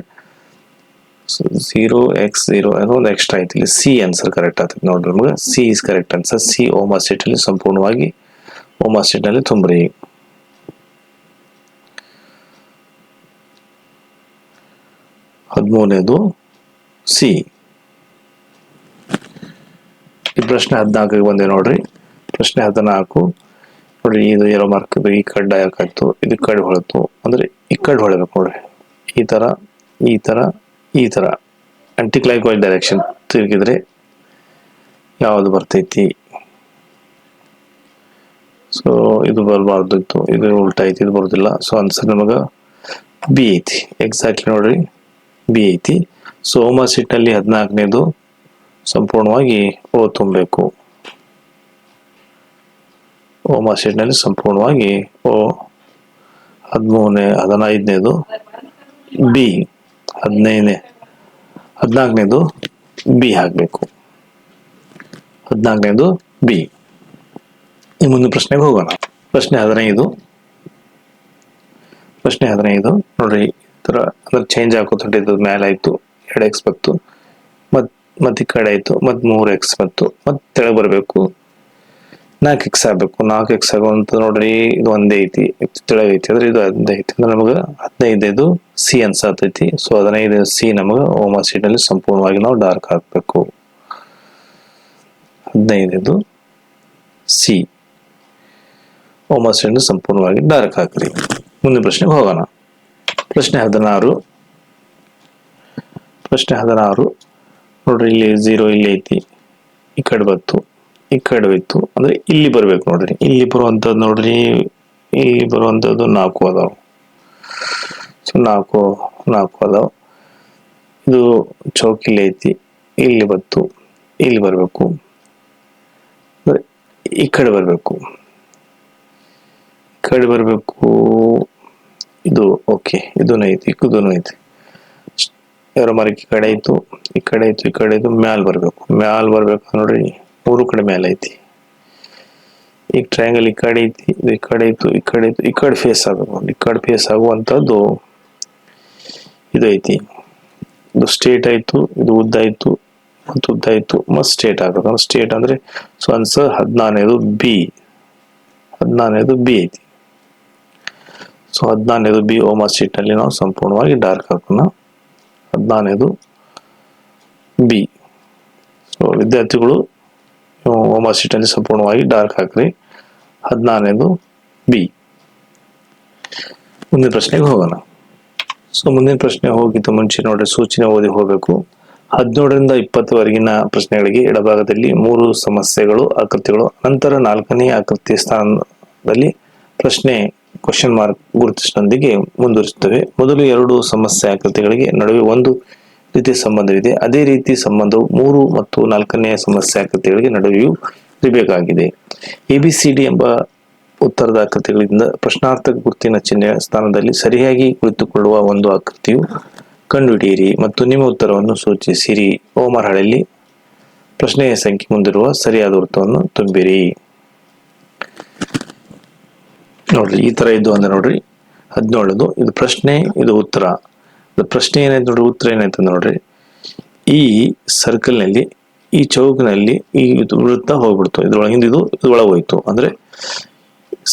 0x0 ಒಂದು ಎಕ್ಸ್ಟ್ರಾ ಐತಿ, ಇಲ್ಲಿ ಸಿ ಆನ್ಸರ್ ಕರೆಕ್ಟ್ ಆಗ್ತದೆ ನೋಡ್ರಿ. ನಮ್ಗೆ C is correct answer. C ಓಮಾ ಸೀಟ್ ಅಲ್ಲಿ ಸಂಪೂರ್ಣವಾಗಿ ಓಮಾ ಸೀಟ್ ನಲ್ಲಿ ತುಂಬ್ರಿ. 13ನೇದು ಸಿ. ಈ ಪ್ರಶ್ನೆ 14ಗೆ ಬಂದೆ ನೋಡ್ರಿ. ಪ್ರಶ್ನೆ 14 ನೋಡ್ರಿ, ಇದು ಏರೋ ಮಾರ್ಕ್, ಇದು ಈ ಕಡೆ ಹಾಕಾಯ್ತು, ಇದು ಕಡೆ ಹೊಳತು, ಅಂದ್ರೆ ಈ ಕಡೆ ಹೊಳಬೇಕು ನೋಡ್ರಿ. ಈ ತರ ಈ ತರ ಈ ತರ ಆಂಟಿ ಕ್ಲಾಕ್ ವೈಸ್ ಡೈರೆಕ್ಷನ್ ತಿರುಗಿದ್ರೆ ಯಾವ್ದು ಬರ್ತೈತಿ? ಸೊ ಇದು ಬರಬಾರ್ದು ಇತ್ತು, ಇದು ಉಲ್ಟಾ ಐತಿ, ಇದು ಬರುದಿಲ್ಲ. ಸೊ ಆನ್ಸರ್ ನಮಗ ಬಿ ಐತಿ. ಎಕ್ಸಾಕ್ಟ್ಲಿ ನೋಡ್ರಿ, ಬಿ ಐತಿ. ಸೊ ಓಮಾ ಸೀಟ್ ನಲ್ಲಿ 14ನೇದು ಸಂಪೂರ್ಣವಾಗಿ ಓ ತುಂಬಬೇಕು. ಓಮಾ ಸೀಟ್ ನಲ್ಲಿ ಸಂಪೂರ್ಣವಾಗಿ ಓ. 15ನೇದು ಬಿ, 14ನೇದು ಬಿ ಹಾಕ್ಬೇಕು. 14ನೇದು ಬಿ. ಈ ಮುಂದಿನ ಪ್ರಶ್ನೆಗೆ ಹೋಗೋಣ. ಪ್ರಶ್ನೆ 15 ನೋಡ್ರಿ, ತರ ಅಂದ್ರೆ ಚೇಂಜ್ ಹಾಕೋತೊಂಡಿದ್ದು, ಮೇಲೆ ಆಯ್ತು 2x ಬಂತು, ಮತ್ತೆ ಈ ಕಡೆ ಆಯ್ತು, ಮತ್ 3x ಬಂತು, ಮತ್ತೆ ತೆಳಗೆ ಬರಬೇಕು 4x ಆಗ್ಬೇಕು. 4x ಆಗುವಂತ ನೋಡ್ರಿ, ಇದು ಒಂದೇ ಐತಿ, ತೆಳಗೆ ಐತಿ, ಅಂದ್ರೆ ಇದು 15 ಐತಿ, ಅಂದ್ರೆ ನಮಗ 15 ಸಿ ಅನ್ಸತೈತಿ. ಸೊ 15 ಸಿ ನಮಗ ಓಮಾ ಸೀಟ್ ನಲ್ಲಿ ಸಂಪೂರ್ಣವಾಗಿ ನಾವು ಡಾರ್ಕ್ ಹಾಕ್ಬೇಕು. 15 ಸಿ ಓಮಾ ಸೀಟ್ ಸಂಪೂರ್ಣವಾಗಿ ಡಾರ್ಕ್ ಹಾಕ್ರಿ. ಮುಂದಿನ ಪ್ರಶ್ನೆಗೆ ಹೋಗೋಣ. ಪ್ರಶ್ನೆ 16 ನೋಡ್ರಿ, ಇಲ್ಲಿ 0 ಇಲ್ಲಿ ಐತಿ, ಈ ಕಡೆ ಬಂತು, ಈ ಕಡೆ ಹೋಯ್ತು, ಅಂದ್ರೆ ಇಲ್ಲಿ ಬರ್ಬೇಕು ನೋಡ್ರಿ. ಇಲ್ಲಿ ಬರುವಂತದ್ದು ನೋಡ್ರಿ, ಇಲ್ಲಿ ಬರುವಂತದ್ದು 4 ಅದಾವ. ಸೊ 4 ಅದಾವ. ಇದು ಚೌಕ್ ಇಲ್ಲಿ ಐತಿ, ಇಲ್ಲಿ ಬಂತು, ಇಲ್ಲಿ ಬರ್ಬೇಕು, ಈ ಕಡೆ ಬರ್ಬೇಕು, ಇದು ಓಕೆ, ಇದೂನು ಐತಿ, ಇದೂನು ಐತಿ. ಯಾರೋ ಮರಕ್ಕೆ ಈ ಕಡೆ ಆಯ್ತು, ಈ ಕಡೆ ಆಯ್ತು, ಈ ಕಡೆ ಆಯ್ತು, ಮ್ಯಾಲ್ ಬರ್ಬೇಕು ನೋಡ್ರಿ, 3 ಕಡೆ ಮ್ಯಾಲ ಐತಿ. ಈಗ ಟ್ರಯಾಂಗಲ್ ಈ ಕಡೆ ಐತಿ, ಇದು ಈ ಕಡೆ ಆಯ್ತು, ಈ ಕಡೆ ಆಯ್ತು, ಈ ಕಡೆ ಫೇಸ್ ಆಗಬೇಕು. ಈ ಕಡೆ ಫೇಸ್ ಆಗುವಂತದ್ದು ಇದು ಐತಿ. ಇದು ಸ್ಟ್ರೇಟ್ ಆಯ್ತು, ಇದು ಉದ್ದ ಆಯ್ತು, ಮತ್ತು ಉದ್ದ ಆಯ್ತು, ಮತ್ತೆ ಸ್ಟ್ರೇಟ್ ಆಗ್ಬೇಕು. ಸ್ಟ್ರೇಟ್ ಅಂದ್ರೆ ಸೊ ಆನ್ಸರ್ 14ನೇದು ಬಿ. 14ನೇದು ಬಿ ಐತಿ. ಸೊ 14ನೇದು ಬಿ ಓಮಾ ಸೀಟ್ ನಲ್ಲಿ ನಾವು ಸಂಪೂರ್ಣವಾಗಿ ಡಾರ್ಕ್ ಹಾಕೋಣ. 14ನೇದು ಬಿ. ಸೊ ವಿದ್ಯಾರ್ಥಿಗಳು ಓಮಾ ಸೀಟ್ ನಲ್ಲಿ ಸಂಪೂರ್ಣವಾಗಿ ಡಾರ್ಕ್ ಹಾಕ್ರಿ. 14ನೇದು ಬಿ. ಮುಂದಿನ ಪ್ರಶ್ನೆಗೆ ಹೋಗೋಣ. ಸೊ ಮುಂದಿನ ಪ್ರಶ್ನೆ ಹೋಗಿದ್ದು ಮುಂಚೆ ನೋಡ್ರಿ, ಸೂಚನೆ ಓದಿ ಹೋಗ್ಬೇಕು. 17ರಿಂದ 20ವರೆಗಿನ ಪ್ರಶ್ನೆಗಳಿಗೆ ಎಡಭಾಗದಲ್ಲಿ 3 ಸಮಸ್ಯೆಗಳು, ಆಕೃತಿಗಳು, ನಂತರ 4ನೇ ಆಕೃತಿಯ ಸ್ಥಾನದಲ್ಲಿ ಪ್ರಶ್ನೆ ಕ್ವಶನ್ ಮಾರ್ಕ್ ಗುರುತಿಸಿನೊಂದಿಗೆ ಮುಂದುವರಿಸುತ್ತವೆ. ಮೊದಲು 2 ಸಮಸ್ಯೆ ಆಕೃತಿಗಳಿಗೆ ನಡುವೆ ಒಂದು ರೀತಿಯ ಸಂಬಂಧವಿದೆ. ಅದೇ ರೀತಿ ಸಂಬಂಧವು 3 ಮತ್ತು 4ನೇ ಸಮಸ್ಯೆ ಆಕೃತಿಗಳಿಗೆ ನಡುವೆಯೂ ಇರಬೇಕಾಗಿದೆ. ABCD ಎಂಬ ಉತ್ತರದ ಆಕೃತಿಗಳಿಂದ ಪ್ರಶ್ನಾರ್ಥಕ ಗುರುತಿನ ಚಿಹ್ನೆಯ ಸ್ಥಾನದಲ್ಲಿ ಸರಿಯಾಗಿ ಕುಳಿತುಕೊಳ್ಳುವ ಒಂದು ಆಕೃತಿಯು ಕಂಡುಹಿಡಿಯಿರಿ ಮತ್ತು ನಿಮ್ಮ ಉತ್ತರವನ್ನು ಸೂಚಿಸಿರಿ. ಓಮರಹಳ್ಳಿ ಪ್ರಶ್ನೆಯ ಸಂಖ್ಯೆ ಮುಂದಿರುವ ಸರಿಯಾದ ಉತ್ತರವನ್ನು ತುಂಬಿರಿ. ನೋಡ್ರಿ, ಈ ತರ ಇದ್ದು ಅಂದ್ರೆ ನೋಡ್ರಿ, 17 ಇದು ಪ್ರಶ್ನೆ, ಇದು ಉತ್ತರ. ಪ್ರಶ್ನೆ ಏನಾಯ್ತು ನೋಡ್ರಿ, ಉತ್ತರ ಏನಾಯ್ತು ನೋಡ್ರಿ, ಈ ಸರ್ಕಲ್ ನಲ್ಲಿ, ಈ ಚೌಕ್ನಲ್ಲಿ ಈ ವೃತ್ತ ಹೋಗ್ಬಿಡ್ತು, ಇದ್ರೊಳಗಿಂದ ಇದು ಒಳಗೆ ಹೋಯ್ತು, ಅಂದ್ರೆ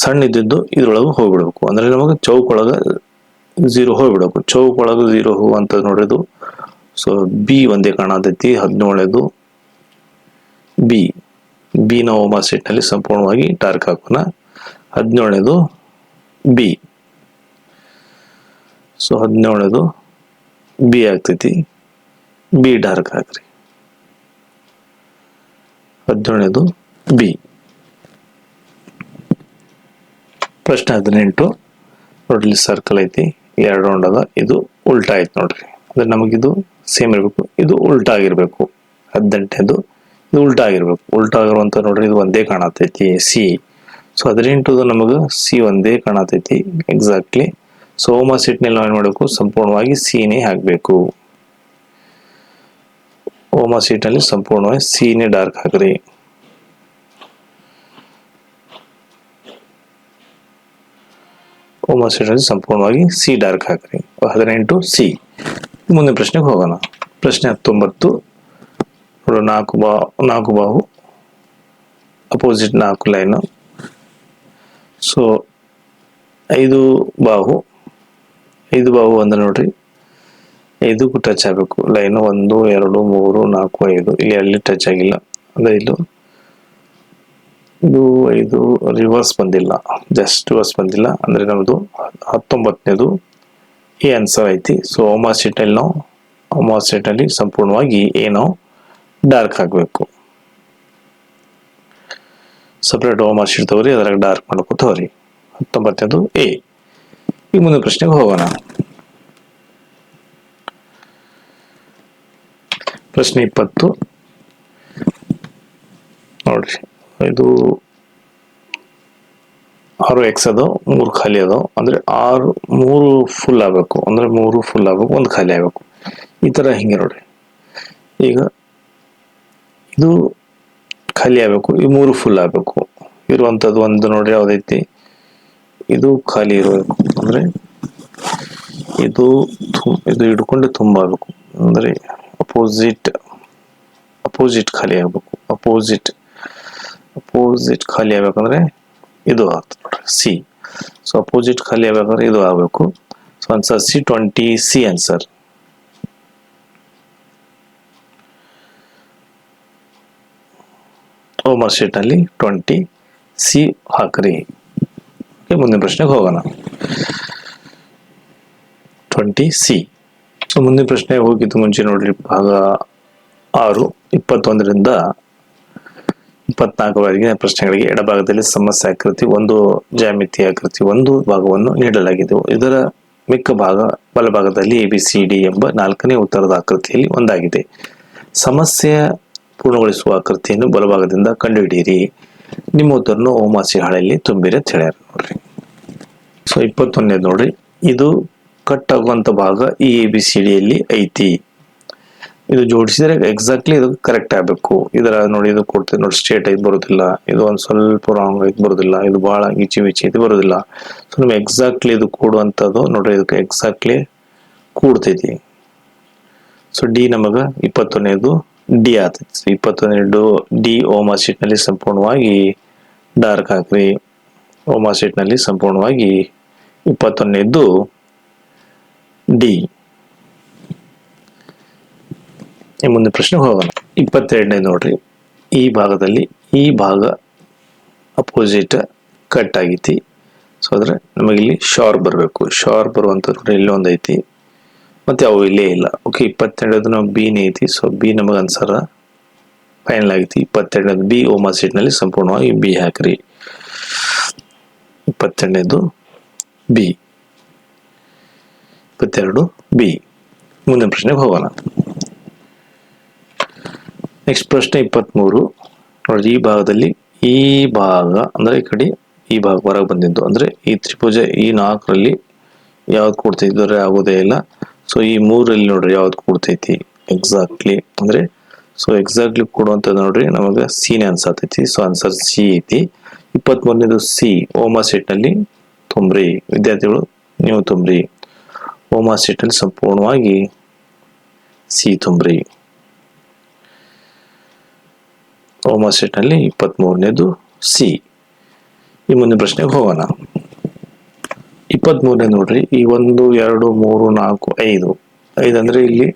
ಸಣ್ಣ ಇದ್ದಿದ್ದು ಇದ್ರೊಳಗೆ ಹೋಗ್ಬಿಡ್ಬೇಕು. ಅಂದ್ರೆ ನಮಗೆ ಚೌಕ್ ಒಳಗ 0 ಹೋಗ್ಬಿಡ್ಬೇಕು. ಚೌಕ್ ಒಳಗ 0 ಹೋಗುವಂತದ್ದು ನೋಡ್ರಿ ಇದು. ಸೊ ಬಿ ಒಂದೇ ಕಾಣತೈತಿ. 17ನೇದು ಬಿ. ಬಿ ನ ಓಮಾ ಸೀಟ್ ನಲ್ಲಿ ಸಂಪೂರ್ಣವಾಗಿ ಡಾರ್ಕ್ ಹಾಕೋಣ. 17ನೇದು ಬಿ. ಸೊ 17ನೇದು ಬಿ ಆಗ್ತೈತಿ. ಬಿ ಡಾರ್ಕ್ ಹಾಕ್ರಿ. 17ನೇದು ಬಿ. ಪ್ರಶ್ನೆ 18 ನೋಡ್ರಿ, ಇಲ್ಲಿ ಸರ್ಕಲ್ ಐತಿ, 2 ರೌಂಡ್ ಅದ, ಇದು ಉಲ್ಟಾ ಐತಿ ನೋಡ್ರಿ. ಅಂದ್ರೆ ನಮಗಿದು ಸೇಮ್ ಇರಬೇಕು, ಇದು ಉಲ್ಟಾ ಆಗಿರ್ಬೇಕು. 18ದು ಇದು ಉಲ್ಟಾ ಆಗಿರ್ಬೇಕು. ಉಲ್ಟಾ ಆಗಿರುವಂತ ನೋಡ್ರಿ, ಇದು ಒಂದೇ ಕಾಣತೈತಿ ಸಿ. ಸೊ 18ದು ನಮಗೆ ಸಿ ಒಂದೇ ಕಾಣತೈತಿ ಎಕ್ಸಾಕ್ಟ್ಲಿ. ಸೊ ಓಮಾ ಸೀಟ್ನಲ್ಲಿ ನಾವು ಏನ್ ಮಾಡಬೇಕು, ಸಂಪೂರ್ಣವಾಗಿ ಸಿನೇ ಹಾಕಬೇಕು. ಓಮಾ ಸೀಟ್ನಲ್ಲಿ ಸಂಪೂರ್ಣವಾಗಿ ಸಿನೇ ಡಾರ್ಕ್ ಹಾಕ್ರಿ. ಓಮಾ ಸೀಟ್ನಲ್ಲಿ ಸಂಪೂರ್ಣವಾಗಿ ಸಿ ಡಾರ್ಕ್ ಹಾಕ್ರಿ. 18 ಸಿ. ಮುಂದಿನ ಪ್ರಶ್ನೆಗೆ ಹೋಗೋಣ. ಪ್ರಶ್ನೆ 19 ನಾಲ್ಕು ಬಾಹು ಅಪೋಸಿಟ್ 4 ಲೈನ್. ಸೊ 5 ಬಾಹು ಅಂದ್ರೆ ನೋಡ್ರಿ, 5ಕ್ಕೂ ಟಚ್ ಆಗಬೇಕು ಲೈನ್. 1 2 3 4 5 ಇಲ್ಲಿ ಅಲ್ಲಿ ಟಚ್ ಆಗಿಲ್ಲ. ಅಂದ್ರೆ ಇದು 5 ರಿವರ್ಸ್ ಬಂದಿಲ್ಲ, ಜಸ್ಟ್ ರಿವರ್ಸ್ ಬಂದಿಲ್ಲ. ಅಂದ್ರೆ ನಮ್ದು 19ನೇದು ಈ ಆನ್ಸರ್ ಐತಿ. ಸೊ ಓಮಾ ಸೀಟ್ನಲ್ಲಿ ಸಂಪೂರ್ಣವಾಗಿ ಏನೋ ಡಾರ್ಕ್ ಹಾಕಬೇಕು. ಸಪ್ರೇಟ್ ಓಮಾ ಶೀಟ್ ತಗೋರಿ, ಅದ್ರಾಗ ಡಾರ್ಕ್ ಮಾಡ್ಕೊತ ಹೋಗ್ರಿ. 19ನೇದು ಎ. ಈ ಮುಂದಿನ ಪ್ರಶ್ನೆಗೆ ಹೋಗೋಣ. ಪ್ರಶ್ನೆ 20 ನೋಡ್ರಿ, ಇದು 6 ಎಕ್ಸ್ ಅದಾವ, 3 ಖಾಲಿ ಅದಾವ. ಅಂದ್ರೆ 3 ಫುಲ್ ಆಗ್ಬೇಕು, ಅಂದ್ರೆ 3 ಫುಲ್ ಆಗ್ಬೇಕು, 1 ಖಾಲಿ ಆಗ್ಬೇಕು. ಈ ತರ ಹಿಂಗೆ ನೋಡ್ರಿ. ಈಗ ಇದು ಖಾಲಿ ಆಗ್ಬೇಕು, ಈ 3 ಫುಲ್ ಆಗ್ಬೇಕು. ಇರುವಂತದ್ದು ಒಂದು ನೋಡ್ರಿ ಯಾವ್ದೈತಿ, ಇದು ಖಾಲಿ ಇರಬೇಕು. ಅಂದ್ರೆ ಇದು ಹಿಡ್ಕೊಂಡು ತುಂಬ ಆಗ್ಬೇಕು. ಅಂದ್ರೆ ಅಪೋಸಿಟ್ ಖಾಲಿ ಆಗ್ಬೇಕು. ಅಪೋಸಿಟ್ ಖಾಲಿ ಆಗ್ಬೇಕಂದ್ರೆ ಇದು ಆಗ್ತದೆ ನೋಡ್ರಿ, ಸಿ. ಸೊ ಅಪೋಸಿಟ್ ಖಾಲಿ ಆಗ್ಬೇಕಂದ್ರೆ ಇದು ಆಗ್ಬೇಕು. So answer C, 20 C answer. ಓಮಾ ಶೀಟ್ ನಲ್ಲಿ 20 ಸಿ ಹಾಕ್ರಿ. ಮುಂದಿನ ಪ್ರಶ್ನೆಗೆ ಹೋಗೋಣ. 20 ಸಿ. ಮುಂದಿನ ಪ್ರಶ್ನೆ ಹೋಗಿದ್ದು ಮುಂಚೆ ನೋಡ್ರಿ, ಭಾಗ 6 21ರಿಂದ 24ವರೆಗಿನ ಪ್ರಶ್ನೆಗಳಿಗೆ ಎಡಭಾಗದಲ್ಲಿ ಸಮಸ್ಯೆ ಆಕೃತಿ, ಒಂದು ಜ್ಯಾಮಿತಿ ಆಕೃತಿ, ಒಂದು ಭಾಗವನ್ನು ನೀಡಲಾಗಿದೆ. ಇದರ ಮಿಕ್ಕ ಭಾಗ ಬಲಭಾಗದಲ್ಲಿ ABCD ಎಂಬ 4ನೇ ಉತ್ತರದ ಆಕೃತಿಯಲ್ಲಿ ಒಂದಾಗಿದೆ. ಸಮಸ್ಯೆಯ ಪೂರ್ಣಗೊಳಿಸುವ ಆಕೃತಿಯನ್ನು ಬಲಭಾಗದಿಂದ ಕಂಡುಹಿಡಿಯಿರಿ. ನಿಮ್ಮ ಉತ್ತರವನ್ನು ಓಮಾಸಿ ಹಾಳೆಯಲ್ಲಿ ತುಂಬಿರಿ ಅಂತ ಹೇಳ್ಯಾರ ನೋಡ್ರಿ. ಸೊ 21ನೇದು ನೋಡ್ರಿ, ಇದು ಕಟ್ ಆಗುವಂತ ಭಾಗ ಈ ABCD ಯಲ್ಲಿ ಐತಿ. ಇದು ಜೋಡಿಸಿದ್ರೆ ಎಕ್ಸಾಕ್ಟ್ಲಿ ಇದು ಕರೆಕ್ಟ್ ಆಗ್ಬೇಕು. ಇದರ ನೋಡಿ, ಇದು ಕೊಡ್ತೇವೆ ನೋಡಿ, ಸ್ಟ್ರೇಟ್ ಐತಿ ಬರೋದಿಲ್ಲ, ಇದು ಒಂದ್ ಸ್ವಲ್ಪ ರಾಂಗ್ ಐತಿ ಬರೋದಿಲ್ಲ, ಇದು ಬಹಳ ಈಚಿ ಐತಿ ಬರೋದಿಲ್ಲ. ಸೊ ನಮ್ಗೆ ಎಕ್ಸಾಕ್ಟ್ಲಿ ಇದು ಕೂಡುವಂತದ್ದು ನೋಡ್ರಿ, ಇದಕ್ಕೆ ಎಕ್ಸಾಕ್ಟ್ಲಿ ಕೂಡ್ತೈತಿ. ಸೊ ಡಿ ನಮಗ 21ನೇದು ಡಿ ಆಗ್ತೈತಿ. 21ನೇದು ಡಿ ಓಮಾ ಶೀಟ್ ನಲ್ಲಿ ಸಂಪೂರ್ಣವಾಗಿ ಡಾರ್ಕ್ ಹಾಕ್ರಿ. ಓಮಾ ಶೀಟ್ ನಲ್ಲಿ ಸಂಪೂರ್ಣವಾಗಿ 21ನೇದು ಡಿ. ಮುಂದಿನ ಪ್ರಶ್ನೆ ಹೋಗೋಣ. 22ನೇದು ನೋಡ್ರಿ, ಈ ಭಾಗದಲ್ಲಿ ಈ ಭಾಗ ಅಪೋಸಿಟ್ ಕಟ್ ಆಗೈತಿ. ಸೊ ಆದ್ರೆ ನಮಗಿಲ್ಲಿ ಶಾರ್ ಬರಬೇಕು. ಶಾರ್ ಬರುವಂತ ನೋಡ್ರಿ, ಇಲ್ಲಿ ಒಂದ್ ಐತಿ, ಮತ್ತೆ ಅವು ಇಲ್ಲೇ ಇಲ್ಲ. ಓಕೆ, 22ನೇದು ನಾವು ಬಿನೇ ಐತಿ. ಸೊ ಬಿ ನಮಗ ಆನ್ಸರ್ ಫೈನಲ್ ಆಗೈತಿ. 22ನೇದು ಬಿ ಓಮಾ ಶೀಟ್ ನಲ್ಲಿ ಸಂಪೂರ್ಣವಾಗಿ ಬಿ ಹಾಕ್ರಿ. 22ನೇದು ಬಿ, 22 ಬಿ. ಮುಂದಿನ ಪ್ರಶ್ನೆಗೆ ಹೋಗೋಣ. ನೆಕ್ಸ್ಟ್ ಪ್ರಶ್ನೆ 23 ನೋಡಿ, ಈ ಭಾಗದಲ್ಲಿ ಈ ಭಾಗ ಅಂದ್ರೆ ಈ ಕಡೆ ಈ ಭಾಗ ಹೊರಗೆ ಬಂದಿದ್ದು, ಅಂದ್ರೆ ಈ ತ್ರಿಭುಜ ಈ 4ರಲ್ಲಿ ಯಾವ್ದು ಕೂಡ್ತಿದ್ರೆ ಆಗೋದೇ ಇಲ್ಲ. ಸೊ ಈ 3ರಲ್ಲಿ ನೋಡ್ರಿ ಯಾವ್ದು ಕೂಡ್ತೈತಿ ಎಕ್ಸಾಕ್ಟ್ಲಿ. ಅಂದ್ರೆ ಸೊ ಎಕ್ಸಾಕ್ಟ್ಲಿ ಕೂಡುವಂತ ನೋಡ್ರಿ, ನಮಗ ಸಿನೇ ಅನ್ಸತೈತಿ. ಸೊ ಆನ್ಸರ್ ಸಿ ಐತಿ. 23ನೇದು ಸಿ ಓಮಾ ಶೀಟ್ ನಲ್ಲಿ ತುಂಬ್ರಿ. ವಿದ್ಯಾರ್ಥಿಗಳು ನೀವು ತುಂಬ್ರಿ. ಓಮಾ ಶೀಟ್ ನಲ್ಲಿ ಸಂಪೂರ್ಣವಾಗಿ ಸಿ ತುಂಬ್ರಿ. ಓಮಾ ಶೀಟ್ ನಲ್ಲಿ 23ನೇದು ಸಿ. ಈ ಮುಂದಿನ ಪ್ರಶ್ನೆಗೆ ಹೋಗೋಣ. 23ನೇ ನೋಡ್ರಿ, ಈ 1 2 3 4 5 ಅಂದ್ರೆ ಇಲ್ಲಿ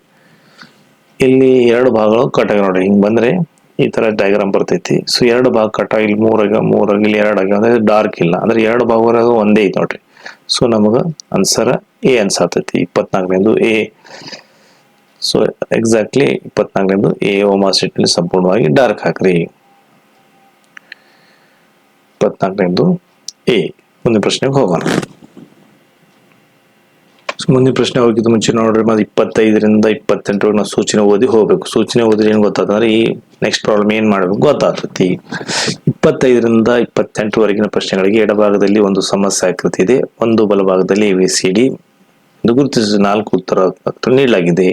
2 ಭಾಗಗಳು ಕಟ್ ಆಗಿ ನೋಡ್ರಿ, ಹಿಂಗ್ ಬಂದ್ರೆ ಈ ತರ ಡಯಾಗ್ರಾಮ್ ಬರ್ತೈತಿ. ಸೊ 2 ಭಾಗ ಕಟ್ ಆಗಿ ಇಲ್ಲಿ 3 ಇಲ್ಲಿ 2 ಆಗಿ, ಅಂದ್ರೆ ಡಾರ್ಕ್ ಇಲ್ಲ, ಅಂದ್ರೆ 2 ಭಾಗ ಒಂದೇ ಐತಿ ನೋಡ್ರಿ. ಸೊ ನಮಗ ಆನ್ಸರ್ ಎ ಅನ್ಸತೈತಿ. 24ನೇದು ಎ. ಸೊ ಎಕ್ಸಾಕ್ಟ್ಲಿ 24ನೇದು ಎ ಓಮಾ ಶೀಟ್ ನಲ್ಲಿ ಸಂಪೂರ್ಣವಾಗಿ ಡಾರ್ಕ್ ಹಾಕ್ರಿ. 24ನೇದು ಎ. ಮುಂದಿನ ಪ್ರಶ್ನೆಗೆ ಹೋಗೋಣ. ಮುಂದಿನ ಪ್ರಶ್ನೆ ಹೋಗಿದ್ದು ಮುಂಚೆ ನೋಡ್ರಿ, ಮತ್ತೆ 25ರಿಂದ 28 ನಾವು ಸೂಚನೆ ಓದಿ ಹೋಗ್ಬೇಕು. ಸೂಚನೆ ಓದಿದ್ರೆ ಏನ್ ಗೊತ್ತಾತಂದ್ರೆ ಈ ನೆಕ್ಸ್ಟ್ ಪ್ರಾಬ್ಲಮ್ ಏನ್ ಮಾಡ್ಬೇಕು ಗೊತ್ತಾಗ್ತತಿ. 25ರಿಂದ 28ವರೆಗಿನ ಪ್ರಶ್ನೆಗಳಿಗೆ ಎಡಭಾಗದಲ್ಲಿ ಒಂದು ಸಮಸ್ಯೆ ಆಕೃತಿ ಇದೆ, ಒಂದು ಬಲಭಾಗದಲ್ಲಿ ABCD ಗುರುತಿಸಿದ 4 ಉತ್ತರ ನೀಡಲಾಗಿದೆ.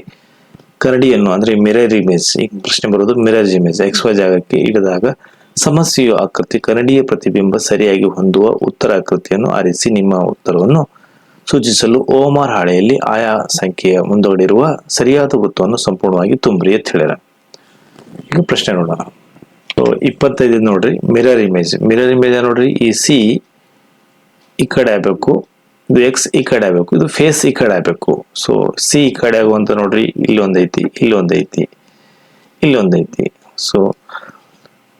ಕರಡಿಯನ್ನು ಅಂದ್ರೆ ಮಿರರ್ ಇಮೇಜ್, ಈ ಪ್ರಶ್ನೆ ಬರೋದು ಮಿರರ್ ಇಮೇಜ್ XY ಜಾಗಕ್ಕೆ ಇಡಿದಾಗ ಸಮಸ್ಯೆಯ ಆಕೃತಿ ಕರಡಿಯ ಪ್ರತಿಬಿಂಬ ಸರಿಯಾಗಿ ಹೊಂದುವ ಉತ್ತರ ಆಕೃತಿಯನ್ನು ಆರಿಸಿ ನಿಮ್ಮ ಉತ್ತರವನ್ನು ಸೂಚಿಸಲು ಓಮಾರ್ ಹಾಳೆಯಲ್ಲಿ ಆಯಾ ಸಂಖ್ಯೆಯ ಮುಂದೊಡಿರುವ ಸರಿಯಾದ ವೃತ್ತವನ್ನು ಸಂಪೂರ್ಣವಾಗಿ ತುಂಬ್ರಿ ಅಂತ ಹೇಳ್ಯಾರ. ಈಗ ಪ್ರಶ್ನೆ ನೋಡೋಣ. 25 ನೋಡ್ರಿ, ಮಿರರ್ ಇಮೇಜ್ ನೋಡ್ರಿ, ಈ ಸಿ ಈ ಕಡೆ ಆಗ್ಬೇಕು, ಇದು ಎಕ್ಸ್ ಈ ಕಡೆ ಆಗ್ಬೇಕು, ಇದು ಫೇಸ್ ಈ ಕಡೆ ಆಗ್ಬೇಕು. ಸೊ ಸಿ ಈ ಕಡೆ ಆಗುವಂತ ನೋಡ್ರಿ, ಇಲ್ಲೊಂದೈತಿ, ಇಲ್ಲೊಂದೈತಿ, ಇಲ್ಲೊಂದೈತಿ. ಸೊ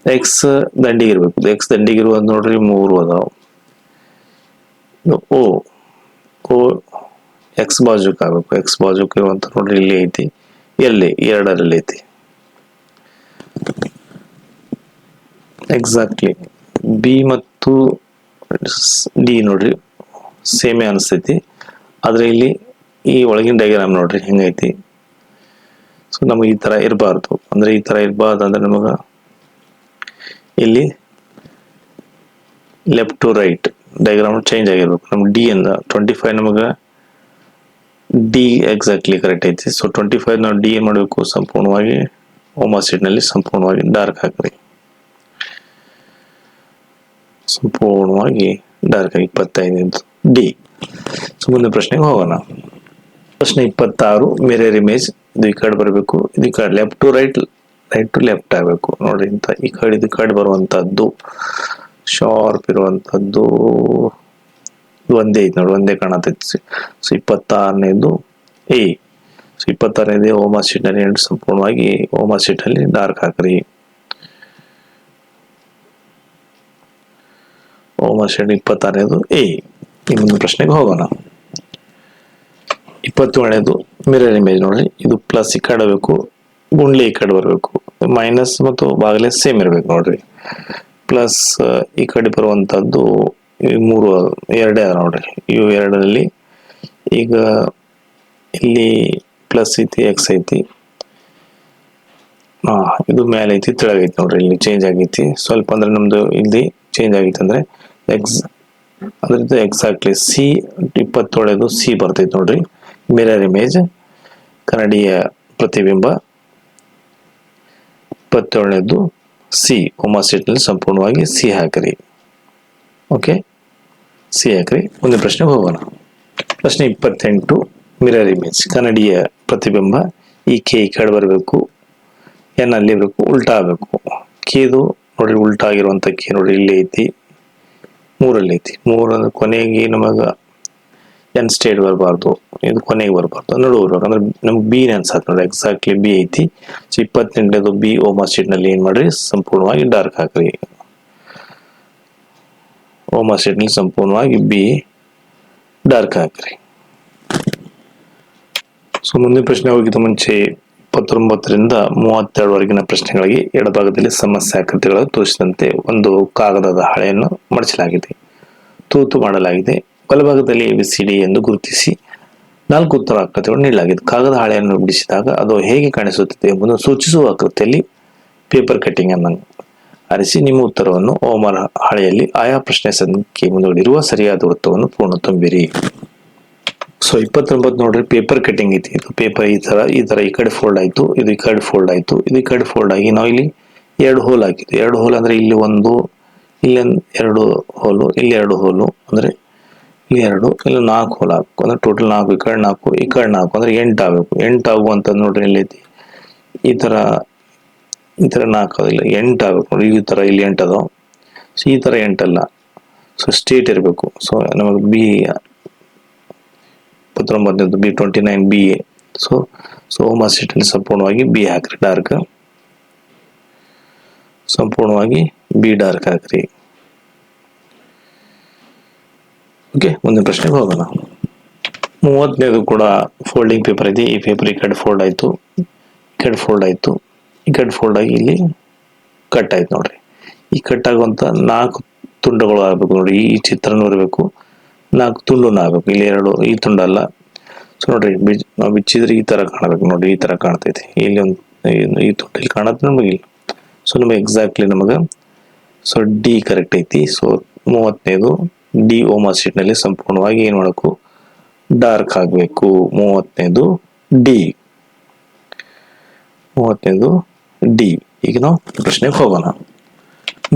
ಎಕ್ಸ್ ದಂಡಿಗೆ ಇರ್ಬೇಕು, ಎಕ್ಸ್ ದಂಡಿಗೆ ಇರುವಂತ ನೋಡ್ರಿ 3 ಅದಾವ. ಓ ಓ ಎಕ್ಸ್ ಬಾಜುಕ್ ಆಗ್ಬೇಕು, ಎಕ್ಸ್ ಬಾಜುಕ್ ಇರುವಂತ ನೋಡ್ರಿ ಇಲ್ಲಿ ಐತಿ, ಎಲ್ಲಿ 2ರಲ್ಲಿ ಐತಿ. ಎಕ್ಸಾಕ್ಟ್ಲಿ ಬಿ ಮತ್ತು ಡಿ ನೋಡ್ರಿ ಸೇಮೇ ಅನಿಸ್ತೈತಿ, ಆದ್ರೆ ಇಲ್ಲಿ ಈ ಒಳಗಿನ ಡಯಾಗ್ರಾಮ್ ನೋಡ್ರಿ ಹೆಂಗೈತಿ. ಸೊ ನಮಗೆ ಈ ತರ ಇರಬಾರ್ದು, ಅಂದ್ರೆ ಈ ತರ ಇರಬಾರ್ದು ಅಂದ್ರೆ ನಮಗ ಇಲ್ಲಿ left to right diagram change ಆಗಿರ್ಬೇಕು. ನಮ್ಗೆ ಡಿ ಅಂದ 25 ನಮಗ ಡಿ ಎಕ್ಸಾಕ್ಟ್ಲಿ ಕರೆಕ್ಟ್ ಐತಿ. ಸೊ 25 ನಾವು ಡಿ ಏನ್ ಮಾಡಬೇಕು, ಸಂಪೂರ್ಣವಾಗಿ ಓಮಾಸಿಡ್ ನಲ್ಲಿ ಸಂಪೂರ್ಣವಾಗಿ ಡಾರ್ಕ್ ಹಾಕ್ರಿ, ಸಂಪೂರ್ಣವಾಗಿ ಡಾರ್ಕ್ ಆಗಿ 25 ಡಿ. ಸೊ ಮುಂದಿನ ಪ್ರಶ್ನೆಗೆ ಹೋಗೋಣ. ಪ್ರಶ್ನೆ 26 ಮಿರರ್ ಇಮೇಜ್, ಇದು ಈ ಕಡೆ ಬರಬೇಕು, ಇದು ಈ ಕಡೆ left to right, right to left ಆಗಬೇಕು ನೋಡ್ರಿ. ಇಂತ ಈ ಕಡೆ ಇದು ಕಡೆ ಬರುವಂತದ್ದು ಶಾರ್ಪ್ ಇರುವಂತದ್ದು ಒಂದೇ ಐತಿ ನೋಡಿ, ಒಂದೇ ಕಾಣತೈತಿ. ಸೊ 26ನೇದು ಎ. ಸೊ 26ನೇದು ಓಮಾಸಿಡ್ ನಲ್ಲಿ ಸಂಪೂರ್ಣವಾಗಿ ಓಮಾಸಿಡ್ ನಲ್ಲಿ ಡಾರ್ಕ್ ಹಾಕ್ರಿ. ಓಮಾಸಿಡ್ 26ನೇದು ಎ. ಇನ್ನೊಂದು ಪ್ರಶ್ನೆಗೆ ಹೋಗೋಣ. 27ನೇದು ಮಿರರ್ ಇಮೇಜ್ ನೋಡ್ರಿ, ಇದು ಪ್ಲಸ್ ಈ ಕಡೆ ಬೇಕು, ಗುಂಡ್ಲೆ ಈ ಕಡೆ ಬರಬೇಕು, ಮೈನಸ್ ಮತ್ತು ಬಾಗಲೆ ಸೇಮ್ ಇರ್ಬೇಕು ನೋಡ್ರಿ. ಪ್ಲಸ್ ಈ ಕಡೆ ಬರುವಂತದ್ದು 2 ನೋಡ್ರಿ, ಇವು 2ರಲ್ಲಿ ಈಗ ಇಲ್ಲಿ ಪ್ಲಸ್ ಐತಿ, ಎಕ್ಸ್ ಐತಿ, ಇದು ಮೇಲೆ ಐತಿ, ತೆಳಗೈತಿ ನೋಡ್ರಿ, ಇಲ್ಲಿ ಚೇಂಜ್ ಆಗೈತಿ ಸ್ವಲ್ಪ. ಅಂದ್ರೆ ನಮ್ದು ಇಲ್ಲಿ ಚೇಂಜ್ ಆಗೈತಿ ಅಂದ್ರೆ ಅದ್ರದ್ದು ಎಕ್ಸಾಕ್ಟ್ಲಿ ಸಿ 27ನೇದು ಸಿ ಬರ್ತೈತಿ ನೋಡ್ರಿ. ಮಿರರ್ ಇಮೇಜ್ ಕನ್ನಡಿಯ ಪ್ರತಿಬಿಂಬ 27ನೇದು ಸಿ, ಓಮಾಸಿಡ್ ನಲ್ಲಿ ಸಂಪೂರ್ಣವಾಗಿ ಸಿ ಹಾಕ್ರಿ. ಓಕೆ, ಸಿ ಹಾಕ್ರಿ. ಮುಂದಿನ ಪ್ರಶ್ನೆಗೆ ಹೋಗೋಣ. ಪ್ರಶ್ನೆ 28 ಮಿರರ್ ಇಮೇಜ್ ಕನ್ನಡಿಯ ಪ್ರತಿಬಿಂಬ ಈ ಕೆ ಈ ಕಡೆ ಬರಬೇಕು, ಎನ್ ಅಲ್ಲಿ ಇರಬೇಕು, ಉಲ್ಟಾ ಆಗಬೇಕು. ಕೆದು ನೋಡ್ರಿ ಉಲ್ಟಾ ಆಗಿರುವಂತ ಕೆ ನೋಡ್ರಿ ಇಲ್ಲಿ ಐತಿ, 3ರಲ್ಲಿ ಐತಿ. 3 ಅಂದ್ರೆ ಕೊನೆಗೆ ನಮಗ ಎನ್ ಸ್ಟೇಟ್ ಬರಬಾರ್ದು, ಇದು ಕೊನೆಗೆ ಬರಬಾರ್ದು, ನಡು ಬರ್ಬೇಕು. ಅಂದ್ರೆ ನಮ್ಗೆ ಬಿ ಅನ್ಸತ್ ನೋಡಿ, ಎಕ್ಸಾಕ್ಟ್ಲಿ ಬಿ ಐತಿ. ಸೊ 28ನೇದು ಬಿ ಓಮಾಸಿಡ್ ನಲ್ಲಿ ಏನ್ ಮಾಡ್ರಿ, ಸಂಪೂರ್ಣವಾಗಿ ಡಾರ್ಕ್ ಹಾಕ್ರಿ. ಓಮಾಸಿಡ್ ನಲ್ಲಿ ಸಂಪೂರ್ಣವಾಗಿ ಬಿ ಡಾರ್ಕ್ ಹಾಕ್ರಿ. ಸೊ ಮುಂದಿನ ಪ್ರಶ್ನೆ ಹೋಗಿದ್ದ ಮುಂಚೆ 29ರಿಂದ 32ವರೆಗಿನ ಪ್ರಶ್ನೆಗಳಿಗೆ ಎಡಭಾಗದಲ್ಲಿ ಸಮಸ್ಯೆ ಆಕೃತಿಗಳು ತೋರಿಸಿದಂತೆ ಒಂದು ಕಾಗದದ ಹಾಳೆಯನ್ನು ಮಡಚಲಾಗಿದೆ, ತೂತು ಮಾಡಲಾಗಿದೆ. ಬಲಭಾಗದಲ್ಲಿ ABCD ಎಂದು ಗುರುತಿಸಿ 4 ಉತ್ತರ ಆಕೃತಿಗಳು ನೀಡಲಾಗಿದೆ. ಕಾಗದ ಹಾಳೆಯನ್ನು ಬಿಡಿಸಿದಾಗ ಅದು ಹೇಗೆ ಕಾಣಿಸುತ್ತದೆ ಎಂಬುದನ್ನು ಸೂಚಿಸುವ ಆಕೃತಿಯಲ್ಲಿ ಪೇಪರ್ ಕಟ್ಟಿಂಗ್ ಅನ್ನು ಆರಿಸಿ ನಿಮ್ಮ ಉತ್ತರವನ್ನು ಓಮಾರ್ ಹಾಳೆಯಲ್ಲಿ ಆಯಾ ಪ್ರಶ್ನೆ ಸಂಖ್ಯೆ ಮುಂದೂಡಿರುವ ಸರಿಯಾದ ವೃತ್ತವನ್ನು ಪೂರ್ಣ ತುಂಬಿರಿ. ಸೊ 29 ನೋಡ್ರಿ, ಪೇಪರ್ ಕಟ್ಟಿಂಗ್ ಐತಿ. ಇದು ಪೇಪರ್ ಈ ತರ ಈ ಕಡೆ ಫೋಲ್ಡ್ ಆಯ್ತು, ಇದು ಈ ಕಡೆ ಫೋಲ್ಡ್ ಆಯ್ತು, ಇದು ಈ ಕಡೆ ಫೋಲ್ಡ್ ಆಗಿ ನಾವು ಇಲ್ಲಿ 2 ಹೋಲ್ ಹಾಕಿದ್ವಿ. 2 ಹೋಲ್ ಅಂದ್ರೆ ಇಲ್ಲಿ ಒಂದು, ಇಲ್ಲಿ 2 ಹೋಲು, ಇಲ್ಲಿ 2 ಹೋಲು, ಅಂದ್ರೆ ಇಲ್ಲಿ 2, ಇಲ್ಲಿ 4 ಹೋಲ್ ಹಾಕು. ಅಂದ್ರೆ ಟೋಟಲ್ 4, ಈ ಕಡೆ 4, ಈ ಕಡೆ 4 ಅಂದ್ರೆ 8 ಆಗ್ಬೇಕು. 8 ಆಗುವಂತ ನೋಡ್ರಿ ಇಲ್ಲಿ ಐತಿ, ಈ ತರ 4 ಇಲ್ಲ 8 ಆಗ್ಬೇಕು ನೋಡಿ. ಈ ತರ ಇಲ್ಲಿ 8 ಅದಾವ. ಸೊ ಈ ತರ 8 ಅಲ್ಲ, ಸೊ ಸ್ಟ್ರೇಟ್ ಇರಬೇಕು. ಸೊ ನಮಗೆ ಬಿ 29 ಬಿ 29 ಬಿ. ಸೊ ಓಮಾಸಿಡ್ ನಲ್ಲಿ ಸಂಪೂರ್ಣವಾಗಿ ಬಿ ಹಾಕ್ರಿ, ಡಾರ್ಕ್ ಸಂಪೂರ್ಣವಾಗಿ ಬಿ ಡಾರ್ಕ್ ಹಾಕ್ರಿ. ಓಕೆ, ಮುಂದಿನ ಪ್ರಶ್ನೆಗೆ ಹೋಗೋಣ. 30ನೇದು ಕೂಡ ಫೋಲ್ಡಿಂಗ್ ಪೇಪರ್ ಇದೆ. ಈ ಪೇಪರ್ ಈ ಕಡೆ ಫೋಲ್ಡ್ ಆಯ್ತು, ಈ ಕಡೆ ಫೋಲ್ಡ್ ಆಯ್ತು, ಈ ಕಡೆ ಫೋಲ್ಡ್ ಆಗಿ ಇಲ್ಲಿ ಕಟ್ ಆಯ್ತು ನೋಡ್ರಿ. ಈ ಕಟ್ ಆಗುವಂತ 4 ತುಂಡುಗಳು ಆಗಬೇಕು ನೋಡಿ. ಈ ಚಿತ್ರನೂ ಇರಬೇಕು, 4 ತುಂಡು ಆಗಬೇಕು. ಇಲ್ಲಿ 2 ಈ ತುಂಡಲ್ಲ. ಸೊ ನೋಡ್ರಿ, ನಾವು ಬಿಚ್ಚಿದ್ರೆ ಈ ತರ ಕಾಣಬೇಕು ನೋಡಿ, ಈ ತರ ಕಾಣ್ತೈತಿ. ಇಲ್ಲಿ ಒಂದು ಈ ತುಂಡು ಇಲ್ಲಿ ಕಾಣತ್ತೆ ನಮಗೆ. ಸೊ ನಮಗೆ ಎಕ್ಸಾಕ್ಟ್ಲಿ ನಮಗೆ ಸೊ ಡಿ ಕರೆಕ್ಟ್ ಐತಿ. ಸೊ 30ನೇದು ಡಿ ಓಮಾ ಶೀಟ್ ನಲ್ಲಿ ಸಂಪೂರ್ಣವಾಗಿ ಏನ್ ಮಾಡಬೇಕು, ಡಾರ್ಕ್ ಆಗಬೇಕು. 30ನೇದು ಡಿ. ಈಗ ನಾವು ಪ್ರಶ್ನೆಗೆ ಹೋಗೋಣ.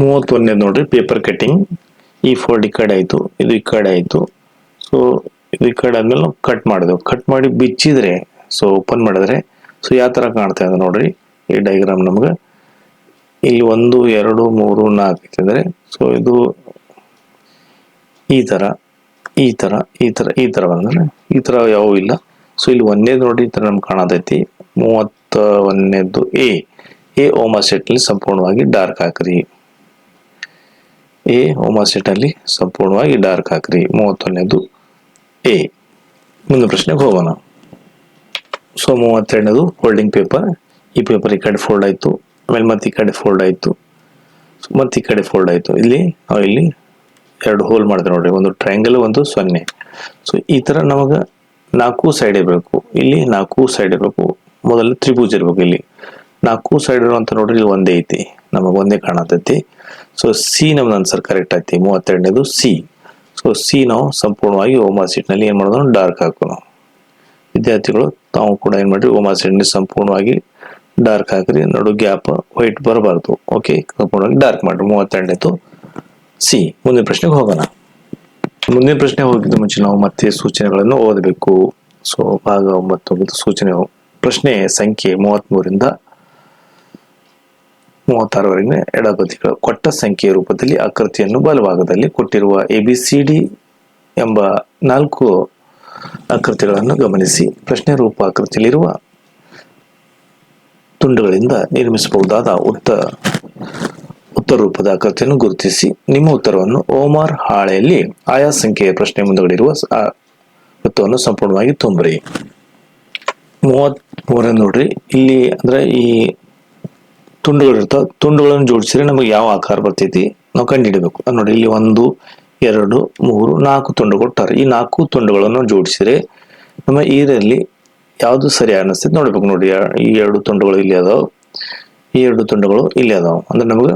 31ನೇದು ನೋಡ್ರಿ, ಪೇಪರ್ ಕಟಿಂಗ್. ಈ ಫೋಲ್ಡ್ ಈ ಕಡೆ ಆಯ್ತು, ಇದು ಈ ಕಡೆ ಆಯ್ತು. ಸೊ ಇದು ಈ ಕಡೆ ಆದ್ಮೇಲೆ ನಾವು ಕಟ್ ಮಾಡಿದೆವು. ಕಟ್ ಮಾಡಿ ಬಿಚ್ಚಿದ್ರೆ, ಸೊ ಓಪನ್ ಮಾಡಿದ್ರೆ ಸೊ ಯಾವ ತರ ಕಾಣ್ತಾ ಇದೆ ನೋಡ್ರಿ. ಈ ಡಯಾಗ್ರಾಮ್ ನಮ್ಗೆ ಇಲ್ಲಿ 1 2 3 4 ಐತಿದ್ರೆ, ಸೊ ಇದು ಈ ತರ ಬಂದ್ರೆ ಈ ತರ ಯಾವ ಇಲ್ಲ. ಸೊ ಇಲ್ಲಿ 1ನೇದು ನೋಡಿ, ಈ ತರ ನಮ್ಗೆ ಕಾಣತೈತಿ. 31ನೇದು ಎ ಓಮಾ ಸೆಟ್ ಅಲ್ಲಿ ಸಂಪೂರ್ಣವಾಗಿ ಡಾರ್ಕ್ ಹಾಕ್ರಿ. ಎ ಓಮಾ ಸೆಟ್ ಅಲ್ಲಿ ಸಂಪೂರ್ಣವಾಗಿ ಡಾರ್ಕ್ ಹಾಕ್ರಿ. 31ನೇದು ಎ. ಮುಂದಿನ ಪ್ರಶ್ನೆಗೆ ಹೋಗೋಣ. ಸೊ 32ನೇದು ಫೋಲ್ಡಿಂಗ್ ಪೇಪರ್. ಈ ಪೇಪರ್ ಈ ಕಡೆ ಫೋಲ್ಡ್ ಆಯ್ತು, ಆಮೇಲೆ ಮತ್ತೆ ಈ ಕಡೆ ಫೋಲ್ಡ್ ಆಯ್ತು, ಮತ್ತೆ ಈ ಕಡೆ ಫೋಲ್ಡ್ ಆಯ್ತು. ಇಲ್ಲಿ 2 ಹೋಲ್ ಮಾಡಿದ್ರೆ ನೋಡ್ರಿ, ಒಂದು ಟ್ರಯಾಂಗಲ್, ಒಂದು 0. ಸೊ ಈ ತರ ನಮಗ 4 ಸೈಡ್ ಇರಬೇಕು. ಇಲ್ಲಿ 4 ಸೈಡ್ ಇರಬೇಕು. ಮೊದಲು ತ್ರಿಭುಜ ಇರ್ಬೇಕು. ಇಲ್ಲಿ 4 ಸೈಡ್ ಇರುವಂತ ನೋಡ್ರಿ, ಇಲ್ಲಿ ಒಂದೇ ಐತಿ, ನಮಗ್ ಒಂದೇ ಕಾಣತೈತಿ. ಸೊ ಸಿ ನಮ್ದು ಆನ್ಸರ್ ಕರೆಕ್ಟ್ ಐತಿ. 32ನೇದು ಸಿ. ಸೊ ಸಿ ನಾವು ಸಂಪೂರ್ಣವಾಗಿ ಓಮಾ ಸೀಟ್ ನಲ್ಲಿ ಏನ್ ಮಾಡೋದು, ಡಾರ್ಕ್ ಹಾಕೋಣ. ವಿದ್ಯಾರ್ಥಿಗಳು ತಾವು ಕೂಡ ಏನ್ ಮಾಡ್ರಿ, ಓಮಾ ಸೀಟ್ ನಲ್ಲಿ ಸಂಪೂರ್ಣವಾಗಿ ಡಾರ್ಕ್ ಹಾಕ್ರಿ. ನೋಡು ಗ್ಯಾಪ್ ವೈಟ್ ಬರಬಾರ್ದು. ಓಕೆ, ಸಂಪೂರ್ಣವಾಗಿ ಡಾರ್ಕ್ ಮಾಡ್ರಿ. 32ನೇದು ಸಿ. ಮುಂದಿನ ಪ್ರಶ್ನೆಗೆ ಹೋಗೋಣ. ಮುಂದಿನ ಪ್ರಶ್ನೆ ಹೋಗಿದ್ದು ಮುಂಚೆ ನಾವು ಮತ್ತೆ ಸೂಚನೆಗಳನ್ನು ಓದಬೇಕು. ಸೊ ಭಾಗ 9 ಸೂಚನೆ. ಪ್ರಶ್ನೆ ಸಂಖ್ಯೆ 33ರಿಂದ 36ವರೆಗಿನ ಎಡಬದಿಗಳು. ಕೊಟ್ಟ ಸಂಖ್ಯೆಯ ರೂಪದಲ್ಲಿ ಆಕೃತಿಯನ್ನು ಬಲಭಾಗದಲ್ಲಿ ಕೊಟ್ಟಿರುವ ABCD ಎಂಬ 4 ಆಕೃತಿಗಳನ್ನು ಗಮನಿಸಿ. ಪ್ರಶ್ನೆ ರೂಪ ಆಕೃತಿಯಲ್ಲಿರುವ ತುಂಡುಗಳಿಂದ ನಿರ್ಮಿಸಬಹುದಾದ ಉತ್ತರ ರೂಪದ ಆಕೃತಿಯನ್ನು ಗುರುತಿಸಿ. ನಿಮ್ಮ ಉತ್ತರವನ್ನು ಓಮರ್ ಹಾಳೆಯಲ್ಲಿ ಆಯಾ ಸಂಖ್ಯೆಯ ಪ್ರಶ್ನೆ ಮುಂದುಗಡೆ ವೃತ್ತವನ್ನು ಸಂಪೂರ್ಣವಾಗಿ ತುಂಬ್ರಿ. 33 ನೋಡ್ರಿ, ಇಲ್ಲಿ ಅಂದ್ರೆ ಈ ತುಂಡುಗಳು ಇರ್ತಾವ. ತುಂಡುಗಳನ್ನು ಜೋಡಿಸಿದ್ರೆ ನಮಗೆ ಯಾವ ಆಕಾರ ಬರ್ತೈತಿ ನಾವು ಕಂಡು ಹಿಡಬೇಕು. ನೋಡಿ, ಇಲ್ಲಿ 1 2 3 4 ತುಂಡು ಕೊಟ್ಟಾರೆ. ಈ 4 ತುಂಡುಗಳನ್ನು ಜೋಡಿಸಿದ್ರೆ ನಮ್ಮ ಇದರಲ್ಲಿ ಯಾವ್ದು ಸರಿ ಅನ್ನಿಸ್ತೈತಿ ನೋಡ್ಬೇಕು. ನೋಡಿ, ಈ 2 ತುಂಡುಗಳು ಇಲ್ಲಿ ಅದಾವ, ಈ 2 ತುಂಡುಗಳು ಇಲ್ಲಿ ಅದಾವ. ಅಂದ್ರೆ ನಮಗೆ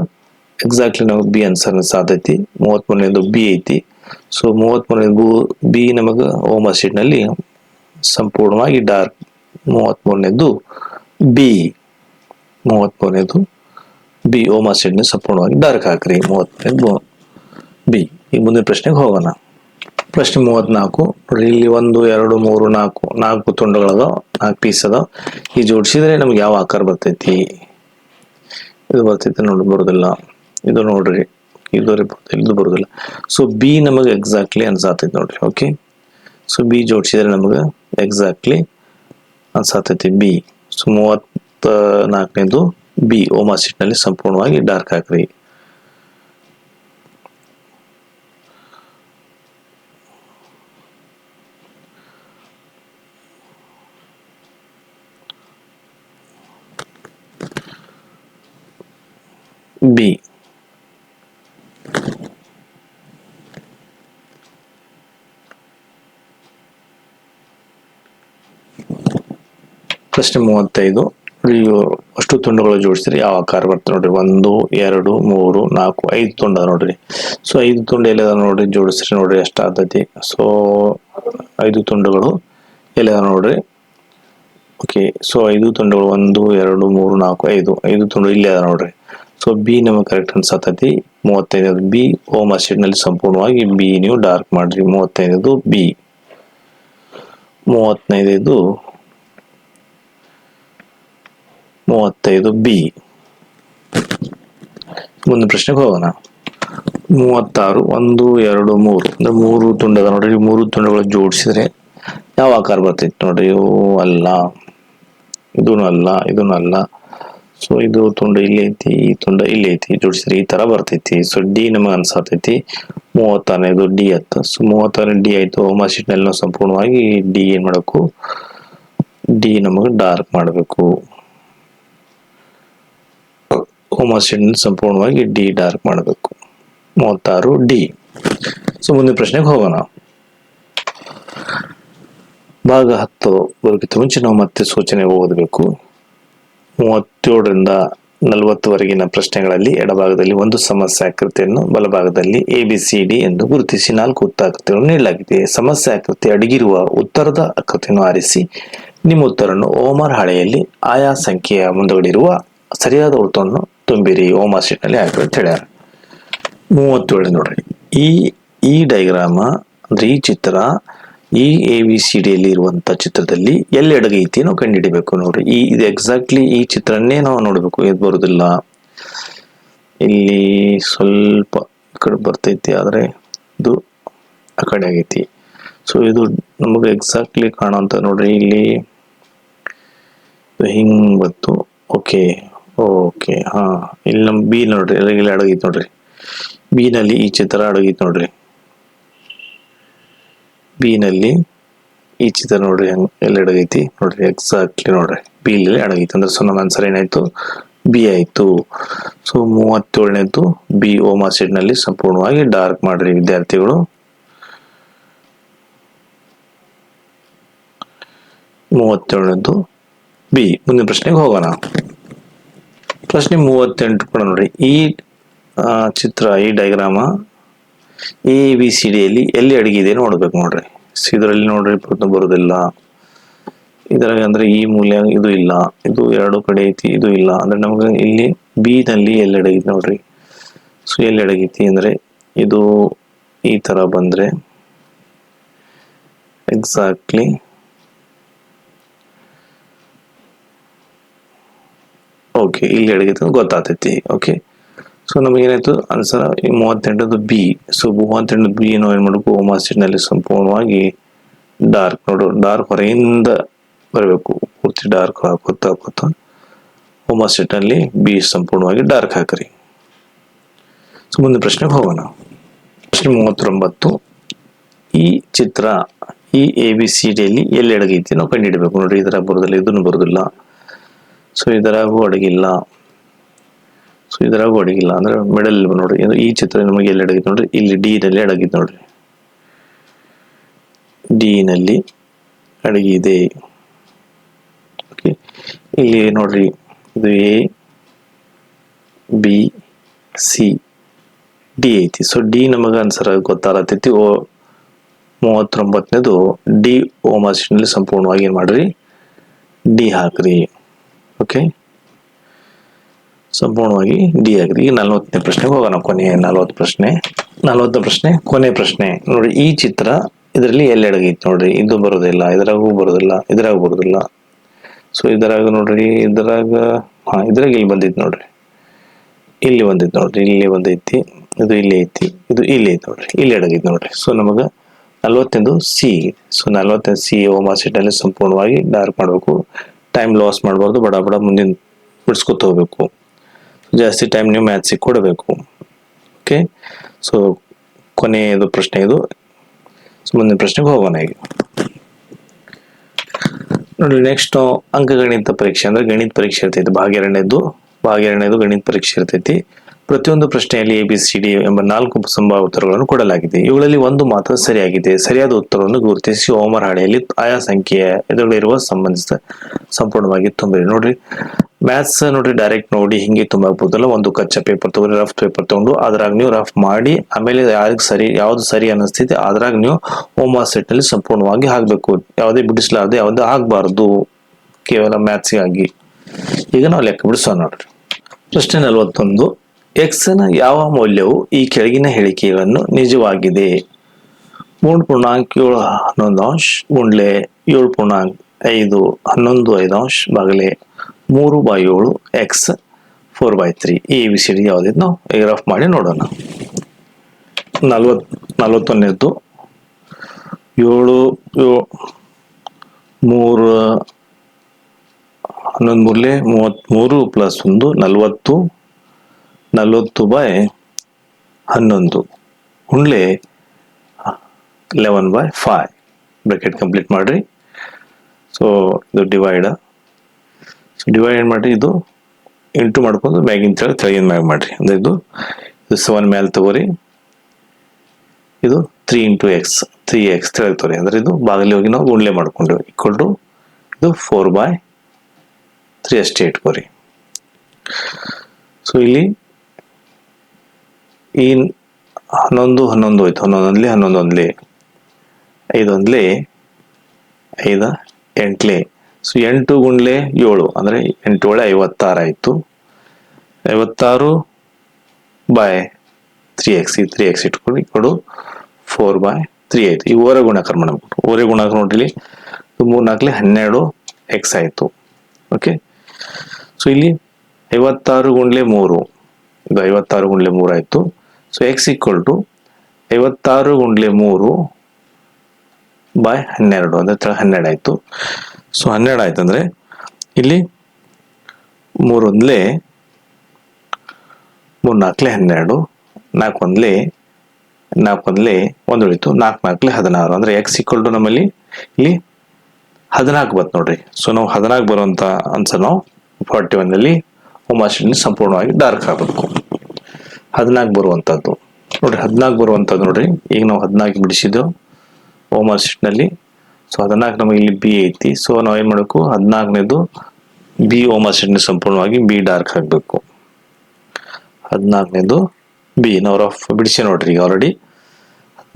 ಎಕ್ಸಾಕ್ಟ್ಲಿ ನಮಗೆ ಬಿ ಆನ್ಸರ್ ಸಾಧ್ಯತೆ. 33ನೇದು ಬಿ ಐತಿ. ಸೊ 33ನೇದು ಬಿ ನಮಗೆ ಓಮಾ ಶೀಟ್ ನಲ್ಲಿ ಸಂಪೂರ್ಣವಾಗಿ dark. 33ನೇದು B. 33ನೇದು B OMR sheet ನಲ್ಲಿ ಸಂಪೂರ್ಣವಾಗಿ ಡಾರ್ಕ್ ಹಾಕ್ರಿ. 33ನೇದು ಬಿ. ಈ ಮುಂದಿನ ಪ್ರಶ್ನೆಗೆ ಹೋಗೋಣ. ಪ್ರಶ್ನೆ 34. ನೋಡಿ, ಇಲ್ಲಿ 1 2 3 4 ತುಂಡುಗಳದ, 4 ಪೀಸ್ ಅದಾವ. ಈ ಜೋಡಿಸಿದ್ರೆ ನಮ್ಗೆ ಯಾವ ಆಕಾರ ಬರ್ತೈತಿ? ಇದು ಬರ್ತೈತಿ ನೋಡಿ, ಬರುದಿಲ್ಲ. ಇದು ನೋಡ್ರಿ, ಇದು ಬರುದಿಲ್ಲ. ಸೊ ಬಿ ನಮಗೆ ಎಕ್ಸಾಕ್ಟ್ಲಿ ಅನ್ಸಾತೈತಿ ನೋಡ್ರಿ. ಓಕೆ, ಸೊ ಬಿ ಜೋಡಿಸಿದ್ರೆ ನಮಗೆ ಎಕ್ಸಾಕ್ಟ್ಲಿ ಅನ್ಸಾತೈತಿ ಬಿ. ಸೊ 34ನೇದು ಬಿ ಓಮಾ ಶೀಟ್ ನಲ್ಲಿ ಸಂಪೂರ್ಣವಾಗಿ ಡಾರ್ಕ್ ಹಾಕ್ರಿ. ಬಿ. ಪ್ರಶ್ನೆ 35. ಅಷ್ಟು ತುಂಡುಗಳು ಜೋಡಿಸಿದ್ರೆ ಯಾವ ಆಕಾರ ಬರ್ತದೆ ನೋಡ್ರಿ. 1 2 3 4 5 ತುಂಡ ನೋಡ್ರಿ. ಸೊ 5 ತುಂಡು ಎಲ್ಲ ನೋಡ್ರಿ, ಜೋಡಿಸ್ರಿ ನೋಡ್ರಿ ಎಷ್ಟು ಆಗ್ತೈತಿ. ಸೊ 5 ತುಂಡುಗಳು ಎಲ್ಲ ನೋಡ್ರಿ. ಓಕೆ, ಸೊ 5 ತುಂಡುಗಳು 1 2 3 4 5 ತುಂಡು ಇಲ್ಲಿ ಅದ ನೋಡ್ರಿ. ಸೊ ಬಿ ನಮಗೆ ಕರೆಕ್ಟ್ ಅನ್ಸತೈತಿ. 35ನೇದು ಬಿ ಓಮಾ ಶೀಟ್ ನಲ್ಲಿ ಸಂಪೂರ್ಣವಾಗಿ ಬಿ ನೀವು ಡಾರ್ಕ್ ಮಾಡ್ರಿ. 35ನೇದು ಬಿ. 35ನೇದು ಬಿ. ಮುಂದಿನ ಪ್ರಶ್ನೆಗೆ ಹೋಗೋಣ. 36. 1 2 3 ಅಂದ್ರೆ 3 ತುಂಡದ ನೋಡ್ರಿ. 3 ತುಂಡುಗಳು ಜೋಡಿಸಿದ್ರೆ ಯಾವ ಆಕಾರ ಬರ್ತೈತಿ ನೋಡ್ರಿ. ಇವು ಅಲ್ಲ, ಇದೂನು ಅಲ್ಲ, ಇದೂನು ಅಲ್ಲ. ಸೊ ಇದು ತುಂಡು ಇಲ್ಲಿ ಐತಿ, ಈ ತುಂಡ ಇಲ್ಲಿ ಐತಿ, ಜೋಡಿಸಿದ್ರೆ ಈ ತರ ಬರ್ತೈತಿ. ಸೊ ಡಿ ನಮಗೆ ಅನ್ಸತೈತಿ. 36ನೇದು ಡಿ ಆಯ್ತು. ಸೊ 36ನೇ ಡಿ ಆಯ್ತು. ಓಮಾ ಶೀಟ್ ನಲ್ಲಿ ನಾವು ಸಂಪೂರ್ಣವಾಗಿ ಡಿ ಏನ್ ಮಾಡಬೇಕು, ಡಿ ನಮಗೆ ಡಾರ್ಕ್ ಮಾಡಬೇಕು. ಓಮಾ ಶೀಟ್ ನಲ್ಲಿ ಸಂಪೂರ್ಣವಾಗಿ ಡಿ ಡಾರ್ಕ್ ಮಾಡಬೇಕು. 36 ಡಿ. ಸೊ ಮುಂದಿನ ಪ್ರಶ್ನೆಗೆ ಹೋಗೋಣ. ಭಾಗ 10 ಬರೋಕ್ಕಿಂತ ಮುಂಚೆ ನಾವು ಮತ್ತೆ ಸೂಚನೆ ಓದಬೇಕು. 37ರಿಂದ 40ವರೆಗಿನ ಪ್ರಶ್ನೆಗಳಲ್ಲಿ ಎಡಭಾಗದಲ್ಲಿ ಒಂದು ಸಮಸ್ಯಾಕೃತಿಯನ್ನು, ಬಲಭಾಗದಲ್ಲಿ ABCD ಎಂದು ಗುರುತಿಸಿ 4 ಉತ್ತರಾಕೃತಿಗಳನ್ನು ನೀಡಲಾಗಿದೆ. ಸಮಸ್ಯಾಕೃತಿ ಅಡಗಿರುವ ಉತ್ತರದ ಆಕೃತಿಯನ್ನು ಆರಿಸಿ ನಿಮ್ಮ ಉತ್ತರವನ್ನು ಓಮರ್ ಹಾಳೆಯಲ್ಲಿ ಆಯಾ ಸಂಖ್ಯೆಯ ಮುಂದುಗಡೆ ಇರುವ ಸರಿಯಾದ ಉತ್ತರವನ್ನು ತುಂಬಿರಿ, ಓಮರ್ ಶೀಟ್ ನಲ್ಲಿ ಹಾಕಿ ಅಂತ ಹೇಳ್ಯಾರ. 37 ನೋಡ್ರಿ, ಈ ಡೈಗ್ರಾಮ ಅಂದ್ರೆ ಈ ಚಿತ್ರ ಈ ABCD ಯಲ್ಲಿ ಇರುವಂತ ಚಿತ್ರದಲ್ಲಿ ಎಲ್ಲಿ ಎಡಗೈತಿ ನಾವು ಕಂಡುಹಿಡಿಬೇಕು. ನೋಡ್ರಿ, ಇದು ಎಕ್ಸಾಕ್ಟ್ಲಿ ಈ ಚಿತ್ರನ್ನೇ ನಾವು ನೋಡ್ಬೇಕು. ಇದು ಬರುದಿಲ್ಲ, ಇಲ್ಲಿ ಸ್ವಲ್ಪ ಕಡೆ ಬರ್ತೈತಿ, ಆದ್ರೆ ಇದು ಆ ಕಡೆ ಆಗೈತಿ. ಸೊ ಇದು ನಮಗೆ ಎಕ್ಸಾಕ್ಟ್ಲಿ ಕಾಣುವಂತ ನೋಡ್ರಿ, ಇಲ್ಲಿ ಹಿಂಗ್ ಬಂತು. ಓಕೆ ಓಕೆ ಹಾ, ಇಲ್ಲಿ ನಮ್ ಬಿ ನೋಡ್ರಿ, ಇಲ್ಲಿ ಅಡಗೈತಿ ನೋಡ್ರಿ. ಬಿ ನಲ್ಲಿ ಈ ಚಿತ್ರ ಅಡಗೈತಿ ನೋಡ್ರಿ. ಬಿ ನಲ್ಲಿ ಈ ಚಿತ್ರ ನೋಡ್ರಿ, ಎಲ್ಲಿ ಅಡಗೈತಿ ನೋಡ್ರಿ, ಎಕ್ಸಾಕ್ಟ್ಲಿ ನೋಡ್ರಿ ಬಿ ನಲ್ಲಿ ಅಡಗೈತಿ. ಅಂದ್ರೆ ಸೊ ನಮ್ಮ ಆನ್ಸರ್ ಏನಾಯ್ತು, ಬಿ ಆಯ್ತು. ಸೊ 37ನೇದು ಬಿ, ಓಮರ್ ಶೀಟ್ ನಲ್ಲಿ ಸಂಪೂರ್ಣವಾಗಿ ಡಾರ್ಕ್ ಮಾಡ್ರಿ ವಿದ್ಯಾರ್ಥಿಗಳು. 37ನೇದು ಬಿ. ಮುಂದಿನ ಪ್ರಶ್ನೆಗೆ ಹೋಗೋಣ. ಪ್ರಶ್ನೆ 38 ಕೂಡ ನೋಡ್ರಿ, ಈ ಚಿತ್ರ ಈ ಡೈಗ್ರಾಮ ABCD ಯಲ್ಲಿ ಎಲ್ಲಿ ಅಡಗಿದೆ ನೋಡ್ಬೇಕು ನೋಡ್ರಿ. ಇದರಲ್ಲಿ ನೋಡ್ರಿ ಬರುದಿಲ್ಲ, ಇದರಾಗ ಅಂದ್ರೆ ಈ ಮೂಲೆ ಇದು ಇಲ್ಲ, ಇದು ಎರಡು ಕಡೆ ಐತಿ, ಇದು ಇಲ್ಲ. ಅಂದ್ರೆ ನಮ್ಗೆ ಇಲ್ಲಿ ಬಿ ನಲ್ಲಿ ಎಲ್ಲಿ ಅಡಗೈತಿ ನೋಡ್ರಿ. ಸೊ ಎಲ್ಲಿ ಅಡಗೈತಿ ಅಂದ್ರೆ ಇದು ಈ ತರ ಬಂದ್ರೆ ಎಕ್ಸಾಕ್ಟ್ಲಿ ಓಕೆ ಇಲ್ಲಿ ಅಡಗೈತಿ ಗೊತ್ತಾಗ್ತೈತಿ. ಓಕೆ, ಸೊ ನಮಗೆ ಏನಾಯ್ತು ಆನ್ಸರ್ 38ದು ಬಿ. ಸೊ 38 ಬಿ ನಾವು ಏನ್ ಮಾಡ್ಬೇಕು, ಓಮರ್ ಶೀಟ್ ನಲ್ಲಿ ಸಂಪೂರ್ಣವಾಗಿ ಡಾರ್ಕ್ ನೋಡು, ಡಾರ್ಕ್ ಹೊರಗಿಂದ ಬರಬೇಕು, ಪೂರ್ತಿ ಡಾರ್ಕ್ ಹಾಕೋತಾ ಓಮರ್ ಶೀಟ್ ನಲ್ಲಿ ಬಿ ಸಂಪೂರ್ಣವಾಗಿ ಡಾರ್ಕ್ ಹಾಕ್ರಿ. ಸೊ ಮುಂದಿನ ಪ್ರಶ್ನೆಗೆ ಹೋಗೋಣ. ಪ್ರಶ್ನೆ 39, ಈ ಚಿತ್ರ ಈ ABCD ಯಲ್ಲಿ ಎಲ್ಲಿ ಅಡಗೈತಿ ನಾವು ಕಂಡುಹಿಡಬೇಕು ನೋಡ್ರಿ. ಇದರಾಗ ಬರುದಿಲ್ಲ, ಇದನ್ನು ಬರುದಿಲ್ಲ. ಸೊ ಇದರಾಗೂ ಅಡಗಿಲ್ಲ, ಸೊ ಇದರಾಗೂ ಅಡಗಿಲ್ಲ. ಅಂದ್ರೆ ಮಿಡಲ್ ನೋಡ್ರಿ, ಈ ಚಿತ್ರ ನಮಗೆ ಎಲ್ಲಿ ಅಡಗಿತ್ತು ನೋಡ್ರಿ, ಇಲ್ಲಿ ಡಿ ನಲ್ಲಿ ಅಡಗಿತ್ತು ನೋಡ್ರಿ, ಡಿ ನಲ್ಲಿ ಅಡಗಿದೆ. ಓಕೆ, ಇಲ್ಲಿ ನೋಡ್ರಿ ಇದು A B C D ಐತಿ. ಸೊ ಡಿ ನಮಗ ಆನ್ಸರ್ ಗೊತ್ತಾಗತೈತಿ. 39ನೇದು ಡಿ, ಓಮರ್ ಶೀಟ್ ನಲ್ಲಿ ಸಂಪೂರ್ಣವಾಗಿ ಏನ್ ಮಾಡ್ರಿ, ಡಿ ಹಾಕ್ರಿ. ಓಕೆ, ಸಂಪೂರ್ಣವಾಗಿ ಡಿ ಆಗ್ರಿ. ಈಗ 40ನೇ ಪ್ರಶ್ನೆಗೆ ಹೋಗೋಣ. ಕೊನೆ 40 ಪ್ರಶ್ನೆ ಕೊನೆ ಪ್ರಶ್ನೆ ನೋಡ್ರಿ, ಈ ಚಿತ್ರ ಇದರಲ್ಲಿ ಎಲ್ಲಿ ಅಡಗೈತಿ ನೋಡ್ರಿ. ಇದು ಬರೋದಿಲ್ಲ, ಇದರಾಗೂ ಬರೋದಿಲ್ಲ, ಇದರಾಗೂ ಬರೋದಿಲ್ಲ. ಸೊ ಇದರಾಗ ನೋಡ್ರಿ, ಇದ್ರಾಗ ಇಲ್ಲಿ ಬಂದೈತಿ ನೋಡ್ರಿ, ಇಲ್ಲಿ ಬಂದೈತಿ ನೋಡ್ರಿ, ಇಲ್ಲಿ ಬಂದೈತಿ, ಇದು ಇಲ್ಲಿ ಐತಿ, ಇದು ಇಲ್ಲಿ ಐತಿ ನೋಡ್ರಿ, ಇಲ್ಲಿ ಅಡಗೈತಿ ನೋಡ್ರಿ. ಸೊ ನಮಗ 40ನೇದು ಸಿ. ಸೊ 40ನೇ ಸಿ ಓಮರ್ ಶೀಟ್ ಅಲ್ಲಿ ಸಂಪೂರ್ಣವಾಗಿ ಡಾರ್ಕ್ ಮಾಡ್ಬೇಕು. ಟೈಮ್ ಲಾಸ್ ಮಾಡಬಾರ್ದು, ಬಡ ಬಡ ಮುಂದಿನ ಬಿಡಿಸ್ಕೊತ ಹೋಗ್ಬೇಕು. ಜಾಸ್ತಿ ಟೈಮ್ ನೀವು ಮ್ಯಾಥ್ಸಿಗೆ ಕೊಡಬೇಕು. ಓಕೆ, ಸೊ ಕೊನೆಯದು ಪ್ರಶ್ನೆ ಇದು. ಮುಂದಿನ ಪ್ರಶ್ನೆಗೆ ಹೋಗೋಣ. ಈಗ ನೋಡಿ, ನೆಕ್ಸ್ಟ್ ಅಂಕಗಣಿತ ಪರೀಕ್ಷೆ ಅಂದ್ರೆ ಗಣಿತ ಪರೀಕ್ಷೆ ಇರ್ತೈತಿ. ಭಾಗ ಎರಡನೇದು ಗಣಿತ ಪರೀಕ್ಷೆ ಇರ್ತೈತಿ. ಪ್ರತಿಯೊಂದು ಪ್ರಶ್ನೆಯಲ್ಲಿ ABCD ಎಂಬ 4 ಸಂಭಾವ್ಯ ಉತ್ತರಗಳನ್ನು ಕೊಡಲಾಗಿದೆ. ಇವುಗಳಲ್ಲಿ ಒಂದು ಮಾತ್ರ ಸರಿಯಾಗಿದೆ. ಸರಿಯಾದ ಉತ್ತರವನ್ನು ಗುರುತಿಸಿ ಓಮರ್ ಹಾಳೆಯಲ್ಲಿ ಆಯಾ ಸಂಖ್ಯೆಯ ಎದುರುಗಳಿರುವ ಸಂಬಂಧಿಸಿದ ಸಂಪೂರ್ಣವಾಗಿ ತುಂಬಿರಿ. ನೋಡ್ರಿ, ಮ್ಯಾಥ್ಸ್ ನೋಡ್ರಿ ಡೈರೆಕ್ಟ್ ನೋಡಿ ಹಿಂಗೆ ತುಂಬಾಕ್ಬೋದಲ್ಲ. ಒಂದು ಕಚ್ಚಾ ಪೇಪರ್ ತಗೊಂಡು, ರಫ್ ಪೇಪರ್ ತಗೊಂಡು ಅದ್ರಾಗ ನೀವು ರಫ್ ಮಾಡಿ, ಆಮೇಲೆ ಯಾವ್ದು ಸರಿ ಅನಿಸ್ತೈತಿ ಅದ್ರಾಗ ನೀವು ಓಮರ್ ಶೀಟ್ ನಲ್ಲಿ ಸಂಪೂರ್ಣವಾಗಿ ಹಾಕ್ಬೇಕು. ಯಾವುದೇ ಬಿಡಿಸ್ಲಾರ್ದೆ ಯಾವುದೇ ಆಗ್ಬಾರ್ದು, ಕೇವಲ ಮ್ಯಾಥ್ಸ್ಗಾಗಿ. ಈಗ ನಾವು ಲೆಕ್ಕ ಬಿಡಿಸೋಣ ನೋಡ್ರಿ. ಪ್ರಶ್ನೆ 41, x ನ ಯಾವ ಮೌಲ್ಯವು ಈ ಕೆಳಗಿನ ಹೇಳಿಕೆಗಳನ್ನು ನಿಜವಾಗಿದೆ? 3.7 ಗುಂಡ್ಲೆ 7.5 11 ಭಾಗಲೆ 3/7 x 4/3. ABCD ಯಾವ್ದಿದ್ ನಾವು ಈಗ ರಫ್ ಮಾಡಿ ನೋಡೋಣ. 41ನೇದ್ದು 7 3 11 ಮೂರ್ಲೆ 33 ಪ್ಲಸ್ 1 40 40/11 ಗುಂಡ್ಲೆ 11/5 ಬ್ರಾಕೆಟ್ ಕಂಪ್ಲೀಟ್ ಮಾಡ್ರಿ. ಸೊ ಇದು ಡಿವೈಡ್ ಮಾಡ್ರಿ, ಇದು ಇಂಟು ಮಾಡ್ಕೊಂಡು ಮ್ಯಾಗಿನ ತೆಳಗಿನ ಮ್ಯಾಗ ಮಾಡ್ರಿ. ಅಂದ್ರೆ ಇದು 7 ಮೇಲೆ ತಗೋರಿ, ಇದು 3 ಇಂಟು ಎಕ್ಸ್ 3x ತಿಳಿತವ್ರಿ. ಅಂದ್ರೆ ಇದು ಬಾಗಿಲಿ ಹೋಗಿ ನಾವು ಗುಂಡ್ಲೆ ಮಾಡ್ಕೊಂಡು ಈಕ್ವಲ್ ಟು ಇದು 4/3 ಅಷ್ಟೇ ಇಟ್ಕೋರಿ. ಸೊ ಇಲ್ಲಿ ಈ 11 11 ಹೋಯ್ತು, 11 11 5 5 8 ಸೊ 8 ಗುಂಡ್ಲೆ 7 ಅಂದ್ರೆ 8 7 56 ಆಯ್ತು. 56/3x ಈ 3x ಇಟ್ಕೊಂಡು ಇಟ್ಕೊಂಡು 4/3 ಆಯ್ತು. ಈ ಓರೆ ಗುಣಾಕಾರ ಮಾಡ್ಬಿಟ್ಟು ಓರೆ ಗುಣಾಕಾರ ನೋಡ್ರಿ 3 4 12 x ಆಯ್ತು. ಓಕೆ, ಸೊ ಇಲ್ಲಿ 56 ಗುಂಡ್ಲೆ 3 ಇದು 56 ಗುಂಡ್ಲೆ 3 ಆಯ್ತು. ಸೊ ಎಕ್ಸ್ ಈಕ್ವಲ್ ಟು 56 ಗುಂಡ್ಲೆ 3/12 ಅಂದ್ರೆ 12 ಆಯ್ತು. ಸೊ 12 ಆಯ್ತು ಅಂದ್ರೆ ಇಲ್ಲಿ 3 1 3 4 12 4 1 4 1 1 ಉಳಿತು 4 4 16 ಅಂದ್ರೆ ಎಕ್ಸ್ ಈಕ್ವಲ್ ಟು ನಮ್ಮಲ್ಲಿ ಇಲ್ಲಿ 14 ಬತ್ತು ನೋಡ್ರಿ. ಸೊ ನಾವು 14 ಬರುವಂತ ಆನ್ಸರ್ ನಾವು 41 ಅಲ್ಲಿ ಹೋಮ್ವರ್ಕ್ ಸಂಪೂರ್ಣವಾಗಿ ಡಾರ್ಕ್ ಆಗಬೇಕು. 14 ಬರುವಂತದ್ದು ನೋಡ್ರಿ, 14 ಬರುವಂತದ್ದು ನೋಡ್ರಿ. ಈಗ ನಾವು 14 ಬಿಡಿಸಿದ್ದೆವು ಹೋಮ್ವರ್ಕ್ ಶೀಟ್ ನಲ್ಲಿ. ಸೊ 14 ನಮಗೆ ಇಲ್ಲಿ ಬಿ ಐತಿ. ಸೊ ನಾವ್ ಏನ್ ಮಾಡಬೇಕು, 14ನೇದು ಬಿ ಹೋಮ್ವರ್ಕ್ ಶೀಟ್ ಸಂಪೂರ್ಣವಾಗಿ ಬಿ ಡಾರ್ಕ್ ಹಾಕ್ಬೇಕು. 14ನೇದು ಬಿ ನಾವು ರಫ್ ಬಿಡಿಸಿ ನೋಡ್ರಿ. ಈಗ ಆಲ್ರೆಡಿ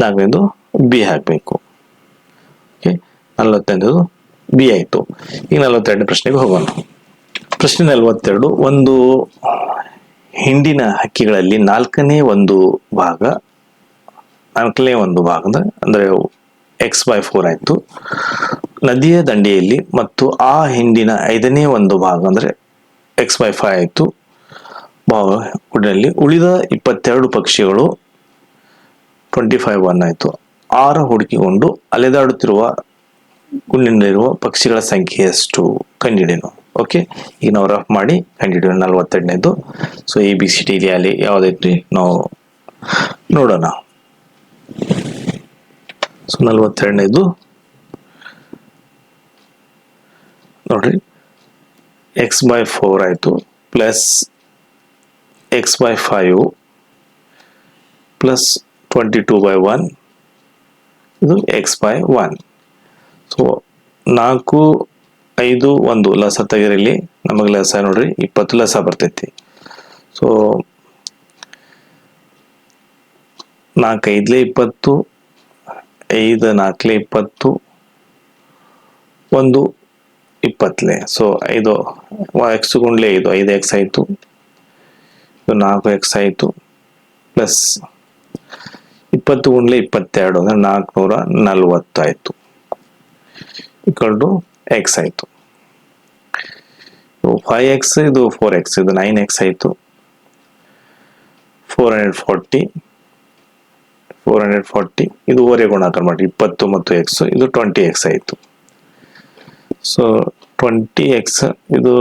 14ನೇದು ಬಿ ಹಾಕ್ಬೇಕು. ಓಕೆ, 45ನೇದು ಬಿ ಆಯ್ತು. ಈಗ 42ನೇ ಪ್ರಶ್ನೆಗೆ ಹೋಗೋಣ. ಪ್ರಶ್ನೆ 42, ಒಂದು ಹಿಂಡಿನ ಹಕ್ಕಿಗಳಲ್ಲಿ ನಾಲ್ಕನೇ ಒಂದು ಭಾಗ ಅಂದ್ರೆ x/4 ಆಯ್ತು. ನದಿಯ ದಂಡೆಯಲ್ಲಿ ಮತ್ತು ಆ ಹಿಂಡಿನ 5ನೇ ಒಂದು ಭಾಗ ಅಂದ್ರೆ x/5 ಆಯ್ತು. ಉಳಿದ 22 ಪಕ್ಷಿಗಳು 25/1 ಆಯ್ತು. 6 ಹುಡುಕಿಕೊಂಡು ಅಲೆದಾಡುತ್ತಿರುವ ಗುಂಡಿನಲ್ಲಿರುವ ಪಕ್ಷಿಗಳ ಸಂಖ್ಯೆ ಎಷ್ಟು ಕಂಡುಹಿಡಿಯೋಣ. ಓಕೆ, ಈಗ ನಾವು ರಫ್ ಮಾಡಿ ಕಂಡುಹಿಡಿಯೋಣ 42ನೇದು. ಸೊ ABCD ಅಲ್ಲಿ ಯಾವ್ದೈತಿ ನಾವು ನೋಡೋಣ. ಸೊ 42ನೇದು ನೋಡ್ರಿ, x/4 ಆಯ್ತು ಪ್ಲಸ್ x/5 ಪ್ಲಸ್ 22/1 ಇದು x/1. ಸೊ 4 5 1 ಲಸ ತೆಗಿರಲ್ಲಿ ನಮಗೆ ಲಸ ನೋಡ್ರಿ 20 ಲಸ ಬರ್ತೈತಿ. ಸೊ 4 5 20 5 4 20 1 20. ಸೊ 5 x ಗುಂಡ್ಲೆ 5x ಆಯ್ತು. 4x ಆಯ್ತು ಪ್ಲಸ್ 20 ಗುಂಡ್ಲೆ 22 ಅಂದ್ರೆ 440 ಆಯ್ತು. ಈಕ್ವಲ್ ಟು x ಆಯ್ತು. 5x ಇದು 4x ಇದು 9x ಆಯ್ತು. 440 ಇದು ಓರೆ ಗುಣಾಕಾರ ಮಾಡಿ 20 ಮತ್ತು x ಇದು 20x ಆಯ್ತು. ಸೊ 20x ಇದು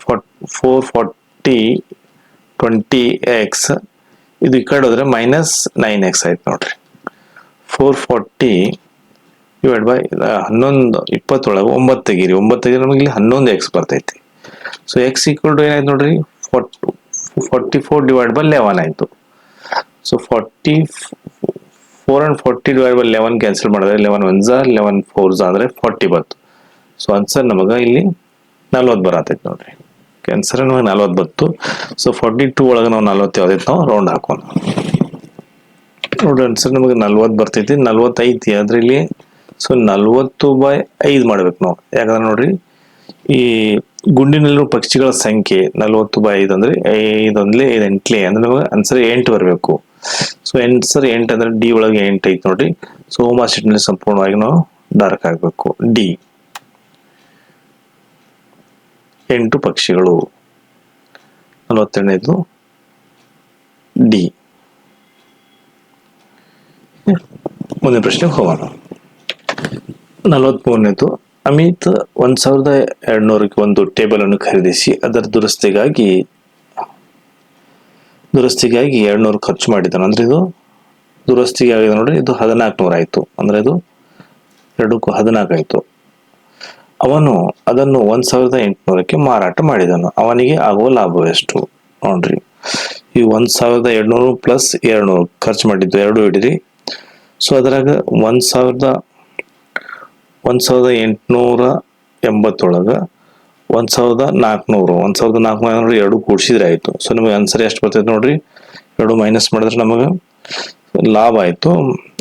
440 20x ಇದು ಈ ಕಡೆ ಹೋದ್ರೆ -9x ಆಯ್ತು ನೋಡ್ರಿ. 440 ಡಿವೈಡ್ ಬೈ 11 20 ಒಳಗೆ 9 ತೆಗೀರಿ. 9 ತೆಗೀರಿ ನಮಗೆ ಇಲ್ಲಿ 11x ಬರ್ತೈತಿ. ಸೊ x ಈಕ್ವಲ್ ಟು ಏನಾಯ್ತು ನೋಡ್ರಿ 44 ಡಿವೈಡ್ ಬೈ 11 ಆಯ್ತು. So 44 and 40 divide by 11 cancel ಮಾಡಿದ್ರೆ 11 1 11 4 ಅಂದ್ರೆ 40 ಬಂತು. ಸೊ ಆನ್ಸರ್ ನಮಗ ಇಲ್ಲಿ 40 ಬರತೈತಿ ನೋಡ್ರಿ. ಆನ್ಸರ್ ನಮಗೆ 40 ಬಂತು. ಸೊ 42 ಒಳಗೆ ನಾವು 40 ಯಾವ್ದೈತಿ ನಾವು ರೌಂಡ್ ಹಾಕೋಣ ನೋಡ್ರಿ. ಆನ್ಸರ್ ನಮಗೆ 40 ಬರ್ತೈತಿ. 40 ಐತಿ ಆದ್ರೆ ಇಲ್ಲಿ ಸೊ 40/5 ಮಾಡ್ಬೇಕು ನಾವು. ಯಾಕಂದ್ರೆ ನೋಡ್ರಿ ಈ ಗುಂಡಿನಲ್ಲಿರುವ ಪಕ್ಷಿಗಳ ಸಂಖ್ಯೆ 40/5 ಅಂದ್ರೆ 5 1 5 8 ಅಂದ್ರೆ ನಮಗೆ ಆನ್ಸರ್ 8 ಬರಬೇಕು. ಸೊ ಆನ್ಸರ್ 8 ಅಂದ್ರೆ ಡಿ ಒಳಗೆ 8 ಐತಿ ನೋಡ್ರಿ. ಸೊ ಹೋಮ್ವರ್ಕ್ ಶೀಟ್ ನಲ್ಲಿ ಸಂಪೂರ್ಣವಾಗಿ ನಾವು ಡಾರ್ಕ್ ಹಾಕ್ಬೇಕು. ಡಿ 8 ಪಕ್ಷಿಗಳು 42ನೇದು ಡಿ. ಮುಂದಿನ ಪ್ರಶ್ನೆಗೆ ಹೋಗೋಣ. 43ನೇದು ಅಮಿತ್ 1200ಕ್ಕೆ ಒಂದು ಟೇಬಲ್ ಅನ್ನು ಖರೀದಿಸಿ ಅದರ ದುರಸ್ತಿಗಾಗಿ 200 ಖರ್ಚು ಮಾಡಿದ್ದಾನೆ. ಅಂದ್ರೆ ಇದು ದುರಸ್ತಿಗೆ ಆಗಿದೆ ನೋಡ್ರಿ. ಇದು 1400 ಆಯ್ತು. ಅಂದ್ರೆ ಇದು 2ಕ್ಕೂ 14 ಆಯ್ತು. ಅವನು ಅದನ್ನು 1800ಕ್ಕೆ ಮಾರಾಟ ಮಾಡಿದನು. ಅವನಿಗೆ ಆಗುವ ಲಾಭವೆಷ್ಟು ನೋಡ್ರಿ. ಈ 1200 ಪ್ಲಸ್ 200 ಖರ್ಚು ಮಾಡಿದ್ದು ಎರಡು ಹಿಡಿರಿ. ಸೊ ಅದ್ರಾಗ 1880 1400 ಎರಡು ಕೂಡಿಸಿದ್ರೆ ಆಯ್ತು. ಸೊ ನಮಗೆ ಆನ್ಸರ್ ಎಷ್ಟು ಬರ್ತೈತೆ ನೋಡ್ರಿ, ಎರಡು ಮೈನಸ್ ಮಾಡಿದ್ರೆ ನಮಗೆ ಲಾಭ ಆಯ್ತು.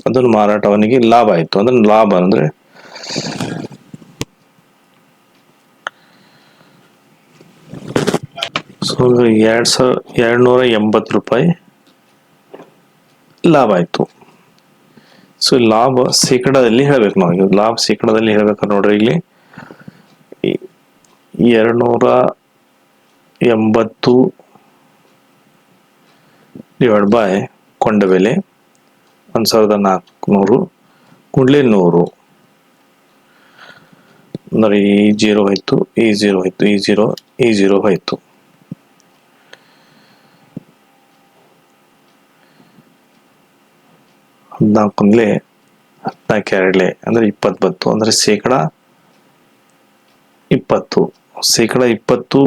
ಅದನ್ನು ಮಾರಾಟವನಿಗೆ ಲಾಭ ಆಯ್ತು. ಅಂದ್ರೆ ಲಾಭ ಅಂದ್ರೆ ಸೊ 280 ರೂಪಾಯಿ ಲಾಭ ಆಯ್ತು. ಸೊ ಲಾಭ ಶೇಕಡಾದಲ್ಲಿ ಹೇಳ್ಬೇಕು ನಾವು. ಲಾಭ ಶೇಕಡಾದಲ್ಲಿ ಹೇಳ್ಬೇಕಾದ್ರೆ ನೋಡ್ರಿ, ಇಲ್ಲಿ 280 ಡಿವೈಡ್ ಬೈ ಕೊಂಡ ಬೆಲೆ 1400 ಗುಂಡ್ಲೆ 100 ಅಂದ್ರೆ ಈ 0 ಹೋಯ್ತು, ಈ 0 ಹೋಯ್ತು, ಈ 0 ಹೋಯ್ತು. ಹದಿನಾಲ್ಕುಂದ್ಲೆ 14 ಅಂದ್ರೆ 20 ಬಂತು. ಅಂದ್ರೆ ಶೇಕಡ 20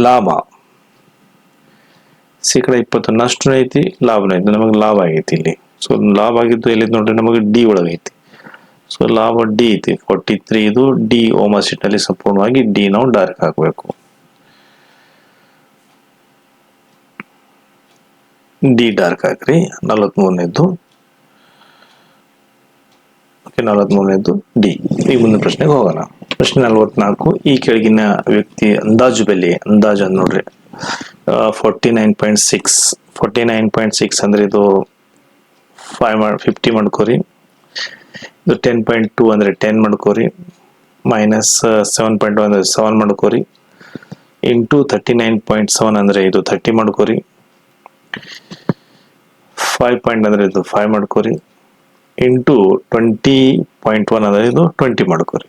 ಲಾಭ. ಶೇಕಡ 20 ನಷ್ಟನೂ ಐತಿ, ಲಾಭನೂ ಐತಿ. ನಮಗೆ ಲಾಭ ಆಗೈತಿ ಇಲ್ಲಿ. ಸೊ ಲಾಭ ಆಗಿದ್ದು ಎಲ್ಲಿದ್ ನೋಡ್ರಿ, ನಮಗೆ ಡಿ ಒಳಗೈತಿ. ಸೊ ಲಾಭ ಡಿ ಐತಿ 43. ಇದು ಡಿ ಓಮಾ ಶೀಟ್ ನಲ್ಲಿ ಸಂಪೂರ್ಣವಾಗಿ ಡಿ ನಾವು ಡಾರ್ಕ್ ಹಾಕಬೇಕು. ಡಿ ಡಾರ್ಕ್ ಹಾಕ್ರಿ. 43ನೇದ್ದು ಓಕೆ, 43ನೇದ್ದು ಡಿ. ಈ ಮುಂದಿನ ಪ್ರಶ್ನೆಗೆ ಹೋಗೋಣ. ಪ್ರಶ್ನೆ 44. ಈ ಕೆಳಗಿನ ವ್ಯಕ್ತಿ ಅಂದಾಜು ಬೆಲೆ, ಅಂದಾಜು ಅಂದ್ ನೋಡ್ರಿ 49.6 ಅಂದ್ರೆ ಇದು 50 ಮಾಡ್ಕೋರಿ. ಇದು 10.2 ಅಂದ್ರೆ 10 ಮಾಡ್ಕೋರಿ, ಮೈನಸ್ 7.1 ಅಂದ್ರೆ 7 ಮಾಡ್ಕೋರಿ, ಇಂಟು 39.7 ಅಂದ್ರೆ ಇದು 30 ಮಾಡ್ಕೋರಿ, 5 ಪಾಯಿಂಟ್ ಅಂದ್ರೆ ಇದು 5 ಮಾಡ್ಕೋರಿ, ಇಂಟು 20.1 ಅಂದ್ರೆ ಇದು 20 ಮಾಡ್ಕೋರಿ.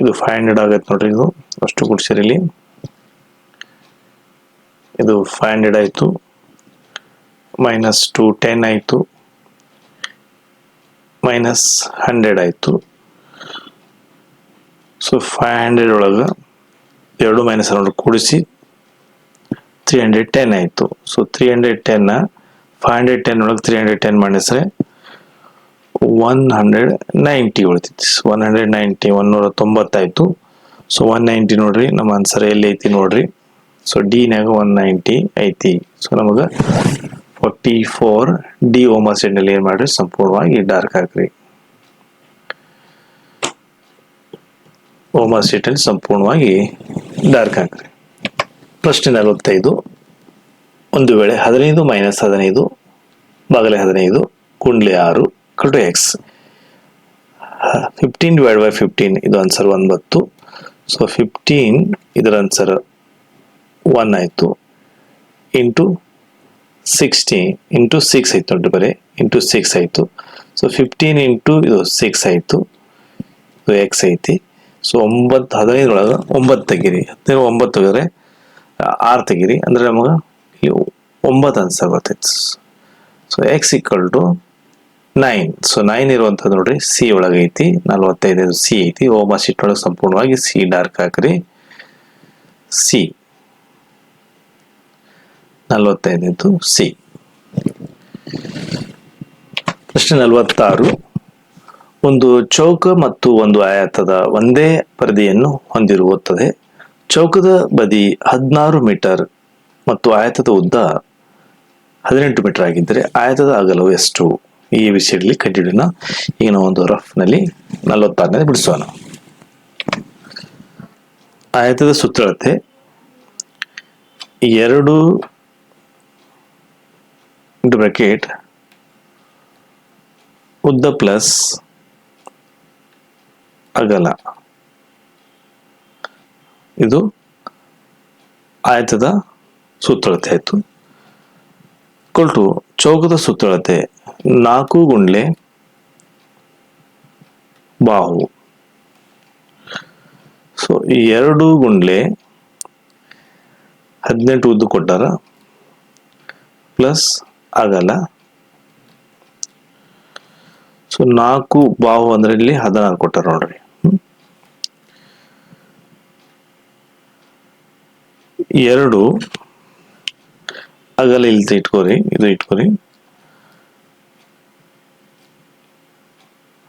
ಇದು 500 ಆಗತ್ತೆ ನೋಡ್ರಿ. ಇದು ಅಷ್ಟು ಗುಡ್ಸಿರಿಲಿ. ಇದು 500 ಆಯ್ತು, ಮೈನಸ್ 10 ಆಯ್ತು, ಮೈನಸ್ 100 ಆಯ್ತು. ಸೊ 500 ಒಳಗ 2 ಮೈನಸ್ 2 ಕೂಡಿಸಿ 310 ಆಯ್ತು. ಸೊ 310 510 ಒಳಗೆ 310 ಮಾಡಿಸ್ರೆ 190 ಉಳಿತೈತಿ. 190 190 ಆಯ್ತು. ಸೊ 190 ನೋಡ್ರಿ, ನಮ್ಮ ಆನ್ಸರ್ ಎಲ್ಲಿ ಐತಿ ನೋಡ್ರಿ. ಸೊ ಡಿ ನಾಗ 190 ಐತಿ. ಸೊ ನಮಗ 44 ಡಿ ಓಮಾ ಶೀಟ್ ನಲ್ಲಿ ಏನ್ ಮಾಡ್ರಿ, ಸಂಪೂರ್ಣವಾಗಿ ಡಾರ್ಕ್ ಹಾಕ್ರಿ. ಓಮಾ ಶೀಟ್ ಅಲ್ಲಿ ಸಂಪೂರ್ಣವಾಗಿ ಡಾರ್ಕ್ ಹಾಕ್ರಿ. ಪ್ರಶ್ನೆ 45. ಒಂದು ವೇಳೆ 15 ಮೈನಸ್ 15 ಭಾಗಲೆ 15 ಗುಂಡ್ಲೆ 6 = ಎಕ್ಸ್. 15 ಡಿವೈಡ್ ಬೈ 15 ಇದು ಆನ್ಸರ್ 9. ಸೊ 15 ಇದರ ಆನ್ಸರ್ 1 ಆಯ್ತು, ಇಂಟು 60 ಇಂಟು 6 ಆಯ್ತು ನೋಡ್ರಿ, ಬರೀ ಇಂಟು 6 ಆಯ್ತು. ಸೊ 15 ಇಂಟು ಇದು 6 ಆಯ್ತು, ಇದು ಎಕ್ಸ್ ಐತಿ. ಸೊ 15 ಒಳಗೆ 9 ತೆಗೀರಿ. 9 ತೆಗೆದ್ರೆ 6 ತೆಗೀರಿ, ಅಂದ್ರೆ ನಮಗ 9 ಆನ್ಸರ್ ಬರ್ತೈತಿ. So X equal to 9. So 9 ಇರುವಂಥದ್ದು ನೋಡ್ರಿ ಸಿ ಒಳಗೆ ಐತಿ. 45 ಸಿ ಐತಿ. ಓಮಾ ಶೀಟ್ ಒಳಗೆ ಸಂಪೂರ್ಣವಾಗಿ ಸಿ ಡಾರ್ಕ್ ಹಾಕ್ರಿ. C 45 C. ಪ್ರಶ್ನೆ 46. ಒಂದು ಚೌಕ ಮತ್ತು ಒಂದು ಆಯತದ ಒಂದೇ ಪರಿಧಿಯನ್ನು ಹೊಂದಿರುತ್ತದೆ. ಚೌಕದ ಬದಿ 16 ಮೀಟರ್ ಮತ್ತು ಆಯತದ ಉದ್ದ 18 ಮೀಟರ್ ಆಗಿದ್ದರೆ ಆಯತದ ಅಗಲವು ಎಷ್ಟು? ಈ ವಿಷಯದಲ್ಲಿ ಕಂಡುಹಿಡಿಯೋಣ. ಈಗ ನಾವು ಒಂದು ರಫ್ ನಲ್ಲಿ 46ನೇ ಬಿಡಿಸೋಣ. ಆಯತದ ಸುತ್ತಳತೆ 2 ಇಂಟು ಬ್ರಾಕೆಟ್ ಉದ್ದ ಪ್ಲಸ್ ಅಗಲ, ಇದು ಆಯತದ ಸುತ್ತಳತೆ ಆಯ್ತು. ಕೊಲ್ಟು ಚೌಕದ ಸುತ್ತಳತೆ 4 ಗುಂಡ್ಲೆ ಬಾಹು. ಸೊ 2 ಗುಂಡ್ಲೆ 18 ಉದ್ದ ಕೊಟ್ಟಾರ, ಪ್ಲಸ್ ಅಗಲ. ಸೊ 4 ಬಾಹು ಅಂದ್ರೆ ಇಲ್ಲಿ 16 ಕೊಟ್ಟಾರ ನೋಡ್ರಿ. 2 ಅಗಲ ಇಲ್ಲಿ ಇಟ್ಕೋರಿ, ಇದು ಇಟ್ಕೋರಿ.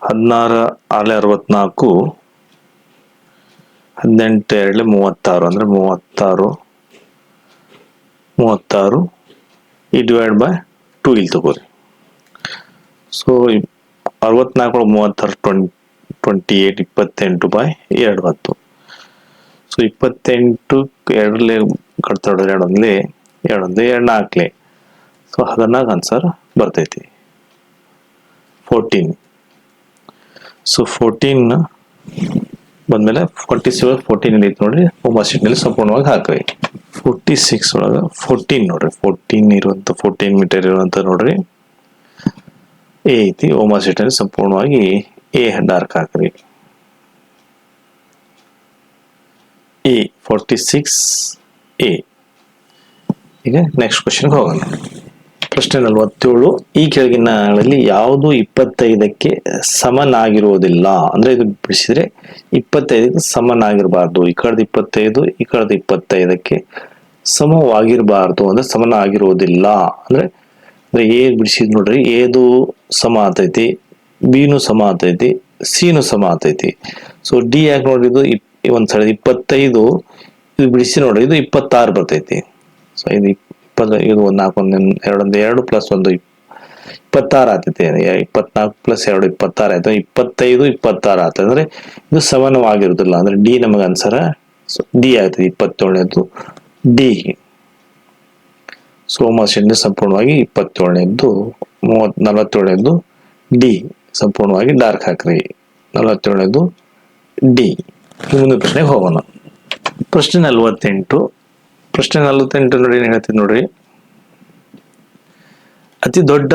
16 6 64, 18 2 36 ಅಂದ್ರೆ 36 ಈ ಡಿವೈಡ್ ಬೈ 2 ಇಲ್ಲಿ ತಗೋರಿ. So 64 36 28 28 by 2 10. ಸೊ 28 2 ಕಟ್ತಾ ಹೊಡೆದ್ರೆ 2 1 2 1 2 4. ಸೊ 14 ಆನ್ಸರ್ ಬರ್ತೈತಿ. 14. ಸೊ 14 ಬಂದ್ಮೇಲೆ 47 14 ಐತಿ ನೋಡ್ರಿ, ಓಮಾ ಶೀಟ್ನಲ್ಲಿ ಸಂಪೂರ್ಣವಾಗಿ ಹಾಕ್ರಿ. 46 ಒಳಗೆ 14 ನೋಡ್ರಿ, 14 ಇರುವಂತ 14 ಮೀಟರ್ ಇರುವಂತ ನೋಡ್ರಿ ಎ ಐತಿ. ಓಮಾ ಶೀಟ್ನಲ್ಲಿ ಸಂಪೂರ್ಣವಾಗಿ ಎ ಡಾರ್ಕ್ ಹಾಕ್ರಿ. A 46 A. ಈಗ ನೆಕ್ಸ್ಟ್ ಕ್ವಶನ್ ಹೋಗೋಣ. ಪ್ರಶ್ನೆ 47. ಈ ಕೆಳಗಿನಗಳಲ್ಲಿ ಯಾವುದು 25ಕ್ಕೆ ಸಮನಾಗಿರುವುದಿಲ್ಲ? ಅಂದ್ರೆ ಇದು ಬಿಡಿಸಿದ್ರೆ 25ಕ್ಕೆ ಸಮನಾಗಿರಬಾರ್ದು. ಈ ಕಡೆದ 25 ಈ ಕಡೆದ 25ಕ್ಕೆ ಸಮವಾಗಿರಬಾರ್ದು ಅಂದ್ರೆ ಸಮನಾಗಿರುವುದಿಲ್ಲ. ಅಂದ್ರೆ ಎ ಬಿಡಿಸಿದ್ ನೋಡ್ರಿ, ಎದು ಸಮ ಆತೈತಿ, ಬಿನು ಸಮ ಆತೈತಿ, ಸಿನು ಸಮ ಆತೈತಿ. ಸೊ ಡಿ ಯಾಕೆ ನೋಡ್ರಿ, ಇದು ಒಂದ್ ಸೈಡ್ 25 ಇದು ಬಿಡಿಸಿ ನೋಡ್ರಿ, ಇದು 26 ಬರ್ತೈತಿ. ಸೊ ಇದು 20, ಇದು 4 1 2 ಪ್ಲಸ್ 1 26 ಆಗ್ತೈತಿ. 24 ಪ್ಲಸ್ 2 26 ಆಯ್ತು. 25 26 ಆಗ್ತದೆ ಅಂದ್ರೆ ಇದು ಸಮಾನವಾಗಿರುವುದಿಲ್ಲ. ಅಂದ್ರೆ ಡಿ ನಮಗೆ ಆನ್ಸರ್ ಡಿ ಆಗ್ತದೆ. 27ನೇದು ಡಿ. ಸೋಮಾಶಿಂದ ಸಂಪೂರ್ಣವಾಗಿ 27ನೇದು 47ನೇದು ಡಿ ಸಂಪೂರ್ಣವಾಗಿ ಡಾರ್ಕ್ ಹಾಕ್ರಿ. 47ನೇದು ಡಿ. ಮುಂದಿನ ಪ್ರಶ್ನೆಗೆ ಹೋಗೋಣ. ಪ್ರಶ್ನೆ 48. ಪ್ರಶ್ನೆ 48 ನೋಡಿ ಏನ್ ಹೇಳ್ತೀನಿ ನೋಡ್ರಿ. ಅತಿ ದೊಡ್ಡ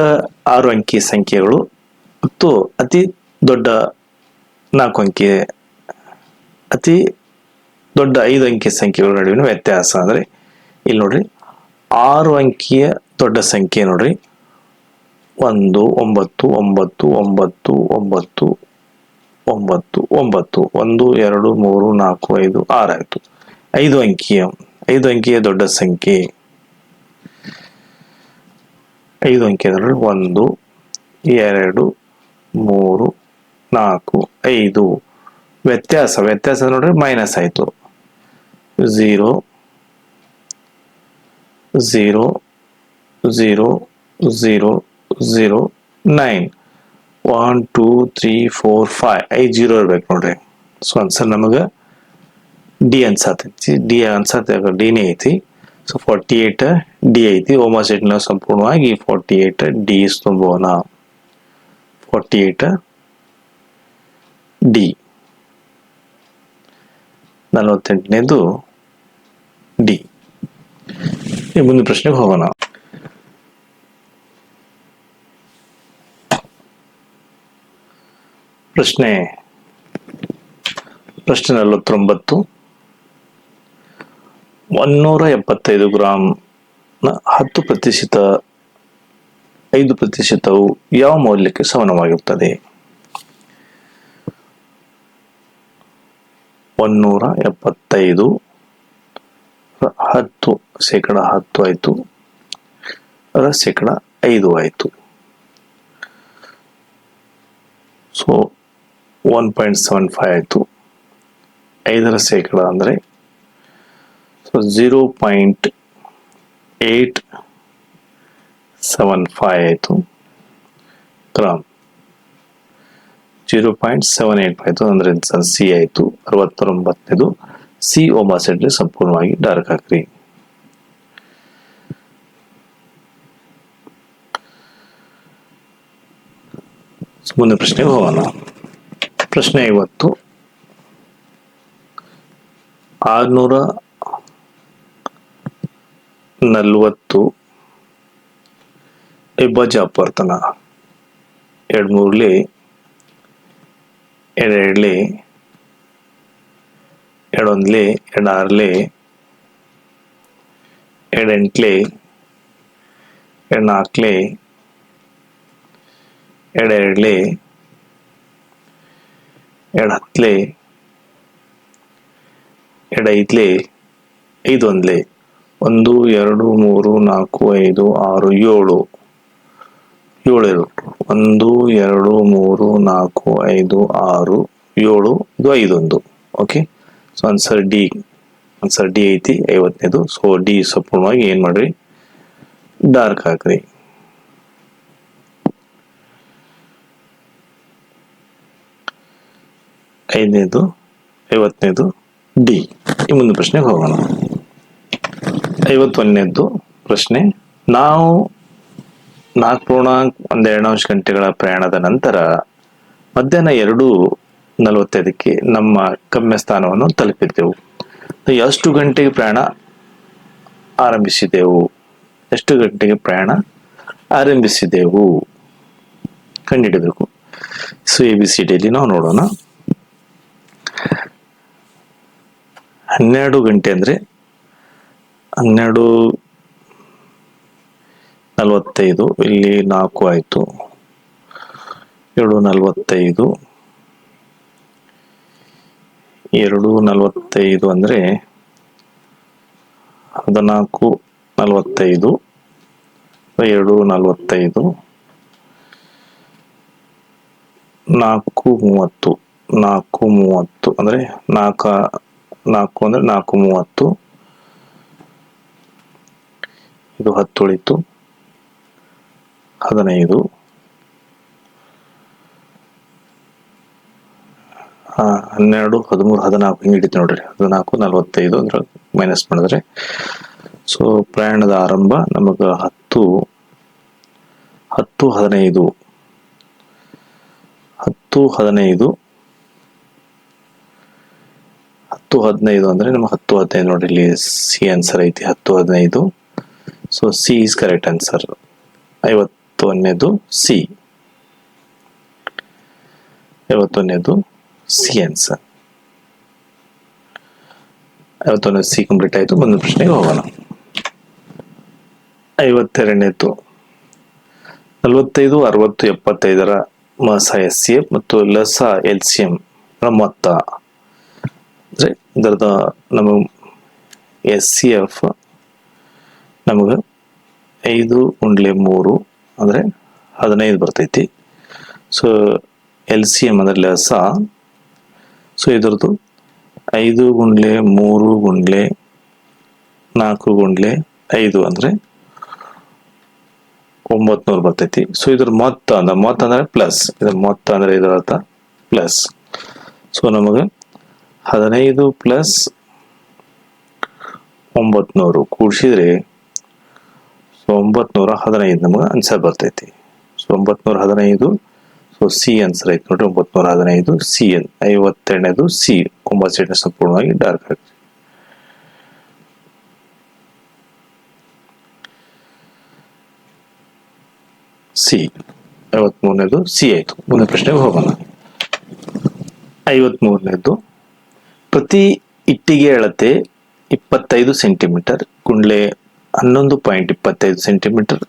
6 ಅಂಕಿ ಸಂಖ್ಯೆಗಳು ಮತ್ತು ಅತಿ ದೊಡ್ಡ 4 ಅಂಕಿ, ಅತಿ ದೊಡ್ಡ 5 ಅಂಕಿ ಸಂಖ್ಯೆಗಳ ನಡುವಿನ ವ್ಯತ್ಯಾಸ. ಅಂದ್ರೆ ಇಲ್ಲಿ ನೋಡ್ರಿ 6 ಅಂಕಿಯ ದೊಡ್ಡ ಸಂಖ್ಯೆ ನೋಡ್ರಿ 1 9 9 9 9 9 9 1 2 3 4 5 6 ಆಯ್ತು. 5 ಅಂಕಿಯ ದೊಡ್ಡ ಸಂಖ್ಯೆ 5 ಅಂಕಿಯ 1 2 3 4 5. ವ್ಯತ್ಯಾಸ ನೋಡ್ರಿ ಮೈನಸ್ ಆಯ್ತು. 0 0 0 0 0 9 1 2 3 4 5 5 0 ಇರ್ಬೇಕು ನೋಡ್ರಿ. ಸೊ ಆನ್ಸರ್ ನಮಗೆ ಡಿ ಅನ್ಸತೈತಿ. ಡಿನೇ ಐತಿ. ಸೊ 48 ಡಿ ಐತಿ. ಓಮಾ ಸೆಟ್ನ ಸಂಪೂರ್ಣವಾಗಿ 48 ಡಿ ತುಂಬೋಣ. 48 ಡಿ. 48ನೇದು ಡಿ. ಮುಂದಿನ ಪ್ರಶ್ನೆಗೆ ಹೋಗೋಣ. ಪ್ರಶ್ನೆ 49. 175 ಗ್ರಾಂ 10% 5%ವು ಯಾವ ಮೌಲ್ಯಕ್ಕೆ ಸಮಾನವಾಗಿರುತ್ತದೆ? 175 10 ಶೇಕಡ 10 ಆಯ್ತು, ಶೇಕಡ 5 ಆಯ್ತು. ಸೊ 1.75 ಆಯ್ತು. 5ರ ಶೇಕಡ ಅಂದ್ರೆ 0.875 ಆಯ್ತು ಗ್ರಾಮ್. 0.785 ಆಯ್ತು ಅಂದ್ರೆ ಸಿ ಆಯ್ತು. 69ನೇದು ಸಿ. ಓಮಾ ಸೆಟ್ ಸಂಪೂರ್ಣವಾಗಿ ಡಾರ್ಕ್ ಹಾಕ್ರಿ. ಮುಂದಿನ ಪ್ರಶ್ನೆಗೆ ಹೋಗೋಣ. ಪ್ರಶ್ನೆ 50. 640 ಅವಿಭಾಜ್ಯ ಅಪವರ್ತನ 2 3 2 2 2 1 2 6 2 8 2 4 2 2 2 10 2 5 5 1 1 2 3 4 5 6 7 7 1 2 3 4 5 6 7 ಇದು 5 ಓಕೆ. ಸೊ ಆನ್ಸರ್ ಡಿ ಐತಿ 50ನೇದು. ಸೊ ಡಿ ಸಂಪೂರ್ಣವಾಗಿ ಏನ್ ಮಾಡ್ರಿ, ಡಾರ್ಕ್ ಹಾಕ್ರಿ. 5ನೇದು 50ನೇದು ಡಿ. ಈ ಮುಂದಿನ ಪ್ರಶ್ನೆಗೆ ಹೋಗೋಣ. 51ನೇದು ಪ್ರಶ್ನೆ, ನಾವು 4.12 ಗಂಟೆಗಳ ಪ್ರಯಾಣದ ನಂತರ ಮಧ್ಯಾಹ್ನ 2:45ಕ್ಕೆ ನಮ್ಮ ಗಮ್ಯಸ್ಥಾನವನ್ನು ತಲುಪಿದ್ದೆವು. ಎಷ್ಟು ಗಂಟೆಗೆ ಪ್ರಯಾಣ ಆರಂಭಿಸಿದೆವು? ಎಷ್ಟು ಗಂಟೆಗೆ ಪ್ರಯಾಣ ಆರಂಭಿಸಿದೆವು ಕಂಡುಹಿಡಬೇಕು. ಸೊ ABCD ನಾವು ನೋಡೋಣ. 12 ಗಂಟೆ ಅಂದ್ರೆ 12:45, ಇಲ್ಲಿ 4 ಆಯ್ತು. 7:45, 2:45 ಅಂದ್ರೆ 14:45, 2:45, 4:30, 4:30 ಅಂದ್ರೆ 4 ಅಂದ್ರೆ 4:30, ಇದು 10 ಉಳಿತು. 15, 12, 13, 14 ಹಿಂಗೆ ಹಿಡಿತು ನೋಡ್ರಿ. 14:45 ಅಂದ್ರೆ ಮೈನಸ್ ಮಾಡಿದ್ರೆ, ಸೊ ಪ್ರಯಾಣದ ಆರಂಭ ನಮಗ 10:15 ಅಂದ್ರೆ ನಮಗೆ 10:15 ನೋಡ್ರಿ. ಇಲ್ಲಿ ಸಿ ಆನ್ಸರ್ ಐತಿ, 10:15. So C is correct answer. 51ನೇದು ಸಿ. 51ನೇದು ಸಿ ಆನ್ಸರ್. 51ನೇದು ಸಿ ಕಂಪ್ಲೀಟ್ ಆಯ್ತು. ಮುಂದಿನ ಪ್ರಶ್ನೆಗೆ ಹೋಗೋಣ. 52ನೇದು 45, 60, 75ರ ಮಸ SCF ಮತ್ತು ಲಸ LCM ಮೊತ್ತ ಅಂದ್ರೆ ಇದರದ ನಮಗೆ SCF ನಮಗೆ 5x3 ಅಂದ್ರೆ 15 ಬರ್ತೈತಿ. ಸೊ LCM ಅಂದ್ರೆ ಲಸ, ಸೊ ಇದರದ್ದು 5x3x4x5 ಅಂದ್ರೆ 900 ಬರ್ತೈತಿ. ಸೊ ಇದ್ರ ಮೊತ್ತ ಅಂದ್ರೆ ಪ್ಲಸ್, ಇದ್ರ ಮೊತ್ತ ಅಂದ್ರೆ ಇದರ ಅರ್ಥ ಪ್ಲಸ್. ಸೊ ನಮಗೆ 15 ಪ್ಲಸ್ 900 ಕೂಡಿಸಿದ್ರೆ 915 ನಮಗೆ ಆನ್ಸರ್ ಬರ್ತೈತಿ. ಸೊ 915, ಸೊ ಸಿ ಆನ್ಸರ್ ಐತಿ ನೋಡ್ರಿ. 915 ಸಿ. 52ನೇದು ಸಿ. ಕೊಂಬಾಸೆಟ್ ಸಂಪೂರ್ಣವಾಗಿ ಡಾರ್ಕ್ ಹಾಕಿ. ಸಿ. 53ನೇದು ಸಿ ಆಯ್ತು. ಮುಂದಿನ ಪ್ರಶ್ನೆಗೆ ಹೋಗೋಣ. 53ನೇದು, ಪ್ರತಿ ಇಟ್ಟಿಗೆ ಅಳತೆ 25 ಸೆಂಟಿಮೀಟರ್ ಗುಂಡ್ಲೆ 11.25 ಸೆಂಟಿಮೀಟರ್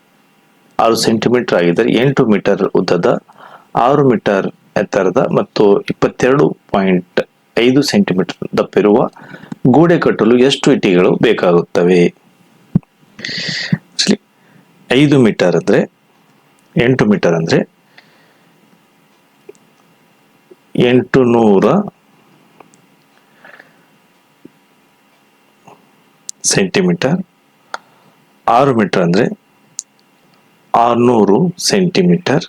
6 ಸೆಂಟಿಮೀಟರ್ ಆಗಿದ್ದರೆ 8 ಮೀಟರ್ ಉದ್ದದ 6 ಮೀಟರ್ ಎತ್ತರದ ಮತ್ತು 22.5 ಸೆಂಟಿಮೀಟರ್ ದಪ್ಪಿರುವ ಗೋಡೆ ಕಟ್ಟಲು ಎಷ್ಟು ಇಟ್ಟಿಗೆಗಳು ಬೇಕಾಗುತ್ತವೆ? 5 ಮೀಟರ್ ಅಂದ್ರೆ 8 ಮೀಟರ್ ಅಂದ್ರೆ 800 ಸೆಂಟಿಮೀಟರ್. 6 ಮೀಟರ್ ಅಂದ್ರೆ 600 ಸೆಂಟಿಮೀಟರ್.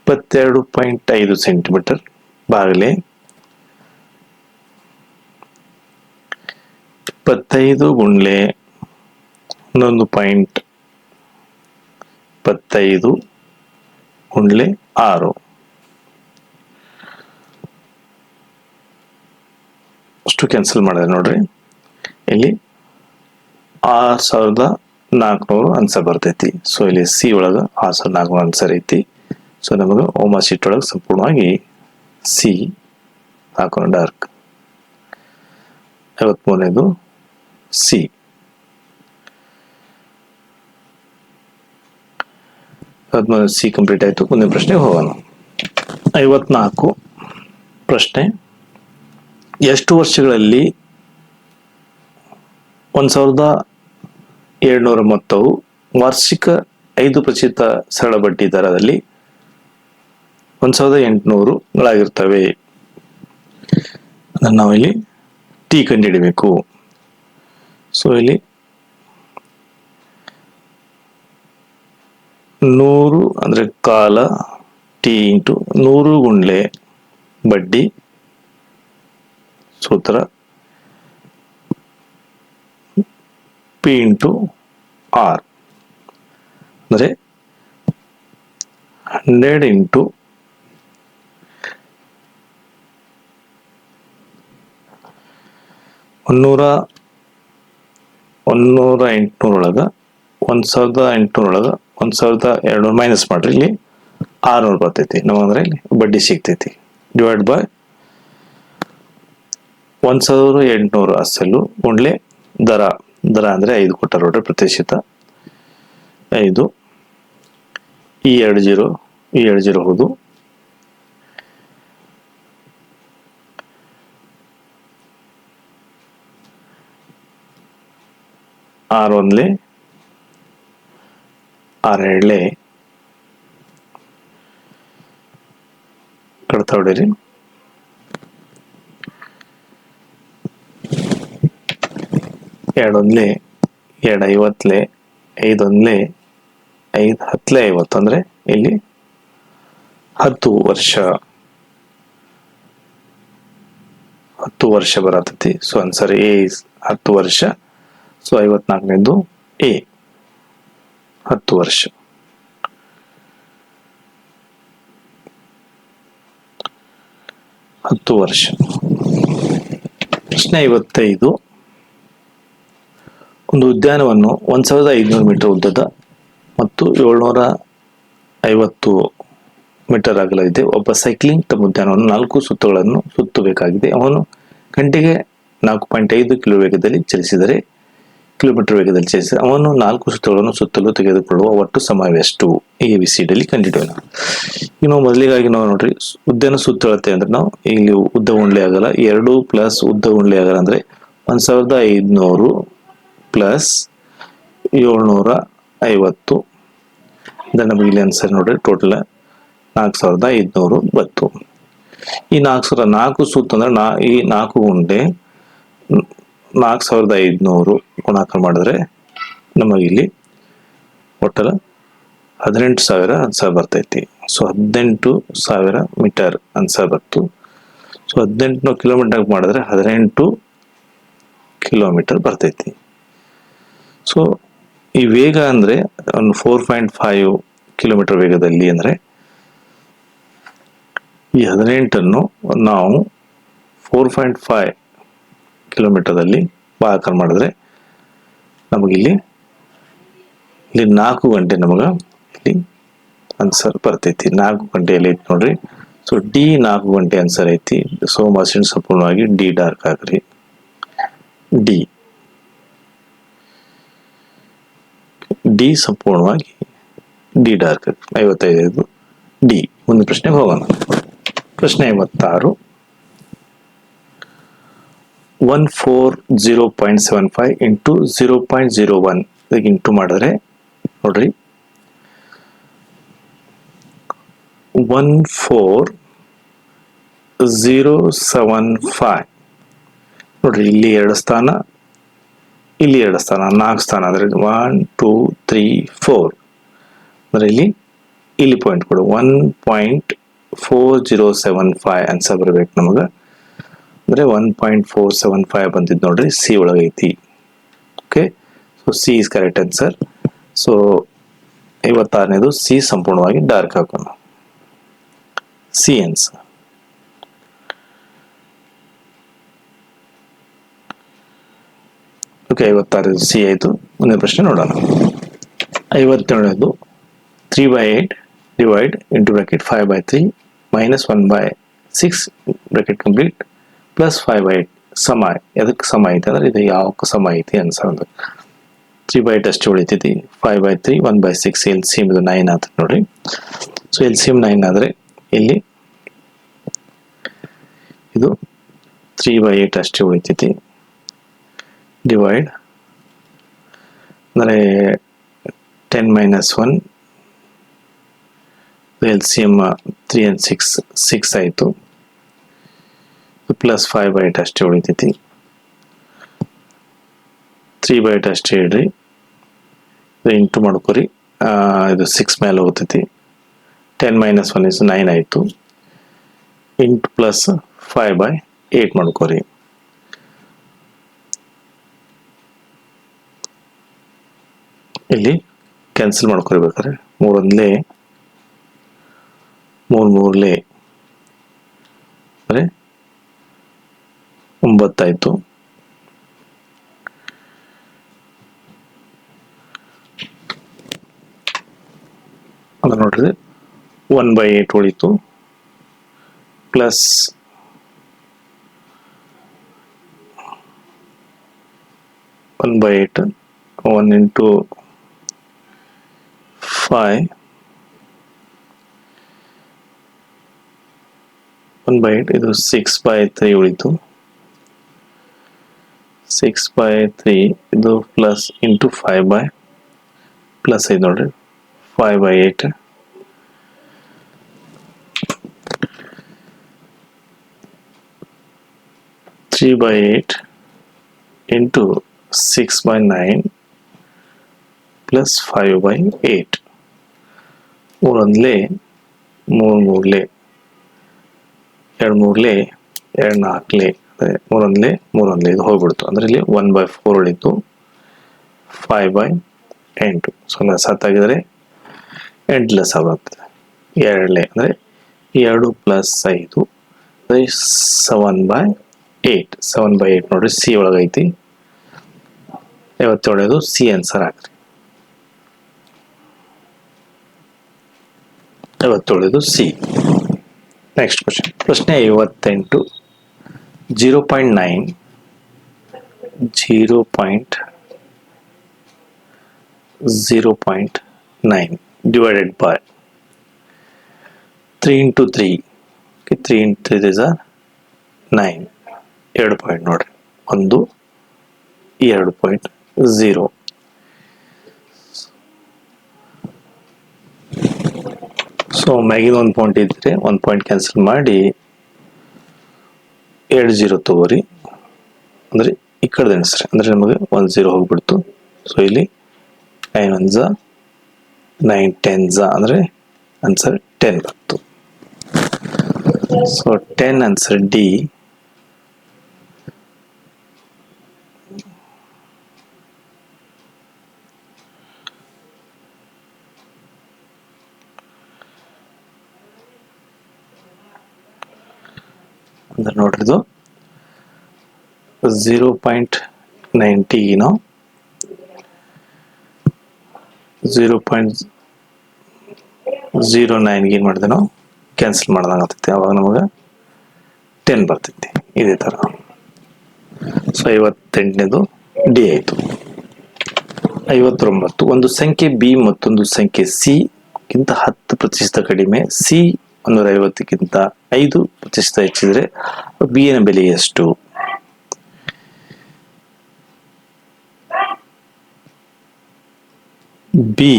22.5 ಸೆಂಟಿಮೀಟರ್ ಬಾಗಿಲೆ 25 ಗುಂಡ್ಲೆ 11.25 ಗುಂಡ್ಲೆ 6. ಅಷ್ಟು ಕ್ಯಾನ್ಸಲ್ ಮಾಡಿದ್ರೆ ನೋಡ್ರಿ, ಇಲ್ಲಿ 6400 ಆನ್ಸರ್ ಬರ್ತೈತಿ. ಸೊ ಇಲ್ಲಿ ಸಿ ಒಳಗ 6400 ಆನ್ಸರ್ ಐತಿ. ಸೊ ನಮಗೆ ಓಮಾ ಶೀಟ್ ಒಳಗೆ ಸಂಪೂರ್ಣವಾಗಿ ಸಿ ಹಾಕೋಣ ಡಾರ್ಕ್. 53ನೇದು ಸಿ. 53 ಸಿ ಕಂಪ್ಲೀಟ್ ಆಯ್ತು. ಮುಂದಿನ ಪ್ರಶ್ನೆಗೆ ಹೋಗೋಣ. 54 ಪ್ರಶ್ನೆ, ಎಷ್ಟು ವರ್ಷಗಳಲ್ಲಿ 1700 ಮೊತ್ತವು ವಾರ್ಷಿಕ 5% ಸರಳ ಬಡ್ಡಿ ದರದಲ್ಲಿ 1800ಗಳಾಗಿರ್ತವೆ. ಅದನ್ನು ನಾವು ಇಲ್ಲಿ ಟಿ ಕಂಡುಹಿಡಿಯಬೇಕು. ಸೊ ಇಲ್ಲಿ 100 ಅಂದ್ರೆ ಕಾಲ ಟಿ ಇಂಟು 100 ಗುಂಡ್ಲೆ ಬಡ್ಡಿ ಸೂತ್ರ ಪಿ ಇಂಟು ಆರ್ ಅಂದರೆ 100 ಇಂಟು 1800 ಒಳಗ 1800 ಒಳಗ 1200 ಮೈನಸ್ ಮಾಡ್ರಿ, ಇಲ್ಲಿ 600 ಬರ್ತೈತಿ ನಮಗಂದ್ರೆ ಇಲ್ಲಿ ಬಡ್ಡಿ ಸಿಗ್ತೈತಿ. ಡಿವೈಡ್ ಬೈ 1800 ಅಸಲು ಗುಂಡ್ಲೆ ದರ ಅಂದ್ರೆ 5 ಕೊಟ್ಟಾರ ನೋಡ್ರಿ, ಪ್ರತಿಶತ 5. ಈ 2 ಹೋದು 6 1 6 2 ಕಡ್ತಾ ಹೊಡೀರಿ. 2 1 2 50 5 1 5 10 50 ಅಂದ್ರೆ ಇಲ್ಲಿ 10 ವರ್ಷ ಬರತೈತಿ. ಸೊ ಆನ್ಸರ್ ಎ 10 ವರ್ಷ. ಸೊ 54ನೇದು ಎ 10 ವರ್ಷ. ಪ್ರಶ್ನೆ 55. ಒಂದು ಉದ್ಯಾನವನ್ನು 1500 ಮೀಟರ್ ಉದ್ದದ ಮತ್ತು 750 ಮೀಟರ್ ಅಗಲವಿದೆ. ಒಬ್ಬ ಸೈಕ್ಲಿಂಗ್ ತಮ್ಮ ಉದ್ಯಾನವನ್ನು 4 ಸುತ್ತುಗಳನ್ನು ಸುತ್ತಬೇಕಾಗಿದೆ. ಅವನು ಗಂಟೆಗೆ 4.5 ಕಿಲೋಮೀಟರ್ ವೇಗದಲ್ಲಿ ಚಲಿಸಿದರೆ ಅವನು 4 ಸುತ್ತುಗಳನ್ನು ಸುತ್ತಲು ತೆಗೆದುಕೊಳ್ಳುವ ಒಟ್ಟು ಸಮಯವೆಷ್ಟು? ABCD ಕಂಡುಹಿಡಿಯೋಣ. ಈಗ ನಾವು ಮೊದಲಿಗಾಗಿ ನಾವು ನೋಡ್ರಿ, ಉದ್ಯಾನ ಸುತ್ತಳತೆ ಅಂದ್ರೆ ನಾವು ಇಲ್ಲಿ ಉದ್ದ ಉಂಡ್ಲೆ ಆಗಲ್ಲ 2 ಪ್ಲಸ್ ಉದ್ದ ಉಂಡ್ಲೆ ಆಗಲ್ಲ ಅಂದ್ರೆ 1500 ಪ್ಲಸ್ 750 ನಮಗೆ ಇಲ್ಲಿ ಆನ್ಸರ್ ನೋಡ್ರಿ ಟೋಟಲ್ 4500 ಬತ್ತು. ಈ 4 ಸುತ್ತು ಅಂದ್ರೆ ಈ 4 ಗುಂಡೆ 4500 ಗುಣಾಕಾರ ಮಾಡಿದ್ರೆ ನಮಗಿಲ್ಲಿ ಒಟ್ಟಲ 18,000 ಆನ್ಸರ್ ಬರ್ತೈತಿ. ಸೊ 18,000 ಮೀಟರ್ ಆನ್ಸರ್ ಬರ್ತು. ಸೊ 18 ಕಿಲೋಮೀಟರ್ ಮಾಡಿದ್ರೆ 18 ಕಿಲೋಮೀಟರ್ ಬರ್ತೈತಿ. ಸೊ ಈ ವೇಗ ಅಂದ್ರೆ ಒಂದು 4.5 ಕಿಲೋಮೀಟರ್ ವೇಗದಲ್ಲಿ ಅಂದ್ರೆ ಈ 18 ನಾವು 4.5 ಕಿಲೋಮೀಟರ್ದಲ್ಲಿ ಭಾಗಾಕಾರ ಮಾಡಿದ್ರೆ ನಮಗಿಲ್ಲಿ 4 ಗಂಟೆ ನಮಗ ಇಲ್ಲಿ ಆನ್ಸರ್ ಬರ್ತೈತಿ. 4 ಗಂಟೆಯಲ್ಲಿ ಐತಿ ನೋಡ್ರಿ. ಸೊ ಡಿ 4 ಗಂಟೆ ಆನ್ಸರ್ ಐತಿ. ಸೊ ಮಷಿನ್ ಸಂಪೂರ್ಣವಾಗಿ ಡಿ ಡಾರ್ಕ್ ಆಗ್ರಿ. ಡಿ ಸಂಪೂರ್ಣವಾಗಿ ಡಿ ಡಾರ್ಕ್ 55 ಡಿ. ಮುಂದಿನ ಪ್ರಶ್ನೆಗೆ ಹೋಗೋಣ. ಪ್ರಶ್ನೆ 56. 140.75 ಇಂಟು 0.01 ಇಂಟು ಮಾಡಿದ್ರೆ ನೋಡ್ರಿ 14075 ನೋಡ್ರಿ, ಇಲ್ಲಿ 2 ಸ್ಥಾನ, ಇಲ್ಲಿ 2 ಸ್ಥಾನ, 4 ಸ್ಥಾನ ಅಂದ್ರೆ 1 2 3 4 ಅಂದ್ರೆ ಇಲ್ಲಿ ಪಾಯಿಂಟ್ ಕೊಡು 1.4075 ಆನ್ಸರ್ ಬರ್ಬೇಕು ನಮಗ. ಅಂದ್ರೆ 1.475 ಬಂದಿದ್ ನೋಡ್ರಿ, ಸಿ ಒಳಗೈತಿ. Okay, so C is correct answer. So 56ನೇದು ಸಿ ಸಂಪೂರ್ಣವಾಗಿ ಡಾರ್ಕ್ ಹಾಕೋಣ. C answer. ಓಕೆ, 56 ಸಿ ಆಯ್ತು. ಮುಂದಿನ ಪ್ರಶ್ನೆ ನೋಡೋಣ. 57ನೇದು 3/8 divide into bracket 5/3 minus 1/6 bracket complete plus 5/8 ಸಮ ಎದಕ್ಕೆ ಸಮ ಐತೆ ಅಂದ್ರೆ ಇದು ಯಾವಕ್ಕೆ ಸಮ ಐತಿ ಆನ್ಸರ್ ಅಂದ್ರೆ 3/8 ಅಷ್ಟೇ ಉಳಿತೈತಿ. 5/3 1/6 LCM ಇದು 9 ಆಗ್ತದೆ ನೋಡ್ರಿ. ಸೊ LCM 9 ಆದ್ರೆ ಇಲ್ಲಿ ಇದು 3/8 ಅಷ್ಟೇ ಉಳಿತೈತಿ. ಡಿವೈಡ್ ಅಂದರೆ 10 - 1 LCM 3 and 6 ಆಯಿತು, ಪ್ಲಸ್ 5/8 ಅಷ್ಟೇ ಉಳಿತೈತಿ. 3/8 ಅಷ್ಟೇ ಇಡ್ರಿ, ಇಂಟು ಮಾಡ್ಕೊರಿ. ಇದು 6 ಮೇಲೆ ಹೋಗ್ತೈತಿ. 10 - 1 is 9 ಆಯಿತು, ಇಂಟು ಪ್ಲಸ್ 5/8 ಮಾಡ್ಕೊರಿ. ಇಲ್ಲಿ ಕ್ಯಾನ್ಸಲ್ ಮಾಡ್ಕೊಳ್ಬೇಕಾದ್ರೆ 3 1 3 3 ಅಂದರೆ 9 ಆಯಿತು. ಅದು ನೋಡ್ರಿ 1/8 ಉಳಿತು, ಪ್ಲಸ್ 1/8 1 into 5 1/8 ಇದು 6/3 ಉಳಿತು. 6/3 ಇದು ಪ್ಲಸ್ ಇಂಟು 5 ಪ್ಲಸ್ ಐದು ನೋಡ್ರಿ 5/8 3/8 into 6/9 ಪ್ಲಸ್ 5/8 3 1 3 3 2 3 2 4 3 1 3 1 ಇದು ಹೋಗ್ಬಿಡ್ತು. ಅಂದರೆ ಇಲ್ಲಿ 1/4 ಉಳಿತು, 5/8. ಸೊ ಸತ್ತಾಗಿದ್ರೆ 8 ಲೆಸ್ ಆಗುತ್ತೆ, 2 ಅಂದರೆ 2 ಪ್ಲಸ್ 5 7/8. 7/8 ನೋಡ್ರಿ, ಸಿ ಒಳಗೈತಿ. 57 ಸಿ ಆನ್ಸರ್ ಹಾಕ್ರಿ. 57 ಸಿ. ನೆಕ್ಸ್ಟ್ ಕ್ವಶನ್, ಪ್ರಶ್ನೆ 58. 0.9 divided by 3 into 3. 3 into 3 is 9. 2 point ನೋಡ್ರಿ, 1 2.0. ಸೊ ಮ್ಯಾಗಿನ 1 ಪಾಯಿಂಟ್ ಇದ್ರೆ 1 ಪಾಯಿಂಟ್ ಕ್ಯಾನ್ಸಲ್ ಮಾಡಿ 2 0 ತಗೋರಿ. ಅಂದರೆ ಈ ಕಡೆ ಅನಿಸ್ರಿ, ಅಂದರೆ ನಮಗೆ 1 0 ಹೋಗ್ಬಿಡ್ತು. ಸೊ ಇಲ್ಲಿ 9 1 9 10 ಅಂದರೆ ಆನ್ಸರ್ 10 ಬಂತು. So 10 answer D. ಅಂದ್ರೆ ನೋಡ್ರಿದು 0.90 ನಾವು 0.09 ಏನು ಮಾಡಿದೆ ನಾವು ಕ್ಯಾನ್ಸಲ್ ಮಾಡ್ದಂಗೆ ಆಗ್ತೈತಿ. ಅವಾಗ ನಮಗೆ 10 ಬರ್ತೈತಿ ಇದೇ ಥರ. ಸೊ 58ನೇದು ಡಿ ಆಯಿತು. 59, ಒಂದು ಸಂಖ್ಯೆ ಬಿ ಮತ್ತೊಂದು ಸಂಖ್ಯೆ ಸಿ ಗಿಂತ 10% ಕಡಿಮೆ, ಸಿ 150ಕ್ಕಿಂತ 5% ಹೆಚ್ಚಿದ್ರೆ ಬಿ ನ ಬೆಲೆ ಎಷ್ಟು? ಬಿ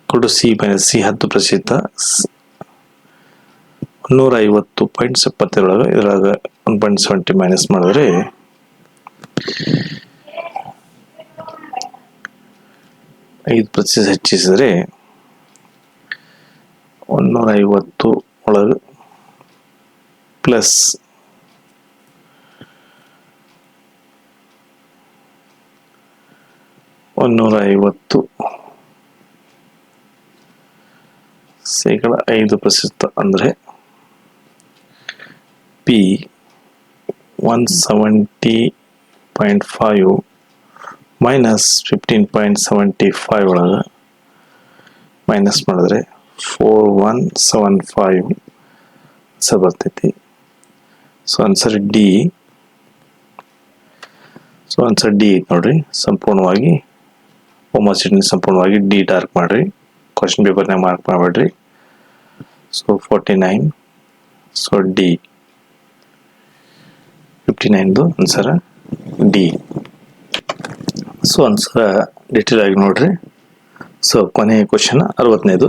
ಕೊಡು ಸಿ ಮೈನಸ್ ಸಿ 10%, 150.72 ಇದ್ರಾಗ 1.70 ಮೈನಸ್ ಮಾಡಿದ್ರೆ 5% ಹೆಚ್ಚಿಸಿದ್ರೆ 150 ಒಳಗೆ ಪ್ಲಸ್ 150 ಶೇಕಡ 5% ಅಂದರೆ ಪಿ 170.5 ಮೈನಸ್ 15.75 ಒಳಗೆ ಮೈನಸ್ ಮಾಡಿದ್ರೆ 4175 ಬರ್ತೈತಿ. So answer D. So answer D ನೋಡ್ರಿ, ಸಂಪೂರ್ಣವಾಗಿ ಹೋಮ್ವರ್ಕ್ ಸಂಪೂರ್ಣವಾಗಿ ಡಿ ಡಾರ್ಕ್ ಮಾಡ್ರಿ, ಕ್ವಶನ್ ಪೇಪರ್ನಾಗ ಮಾರ್ಕ್ ಮಾಡಬೇಡ್ರಿ. ಸೊ 49. ಸೊ ಡಿ 59ದು answer D. So answer detail ಆಗಿ ನೋಡ್ರಿ. ಸೊ ಕೊನೆಯ ಕ್ವಶನ್ 60ನೇದು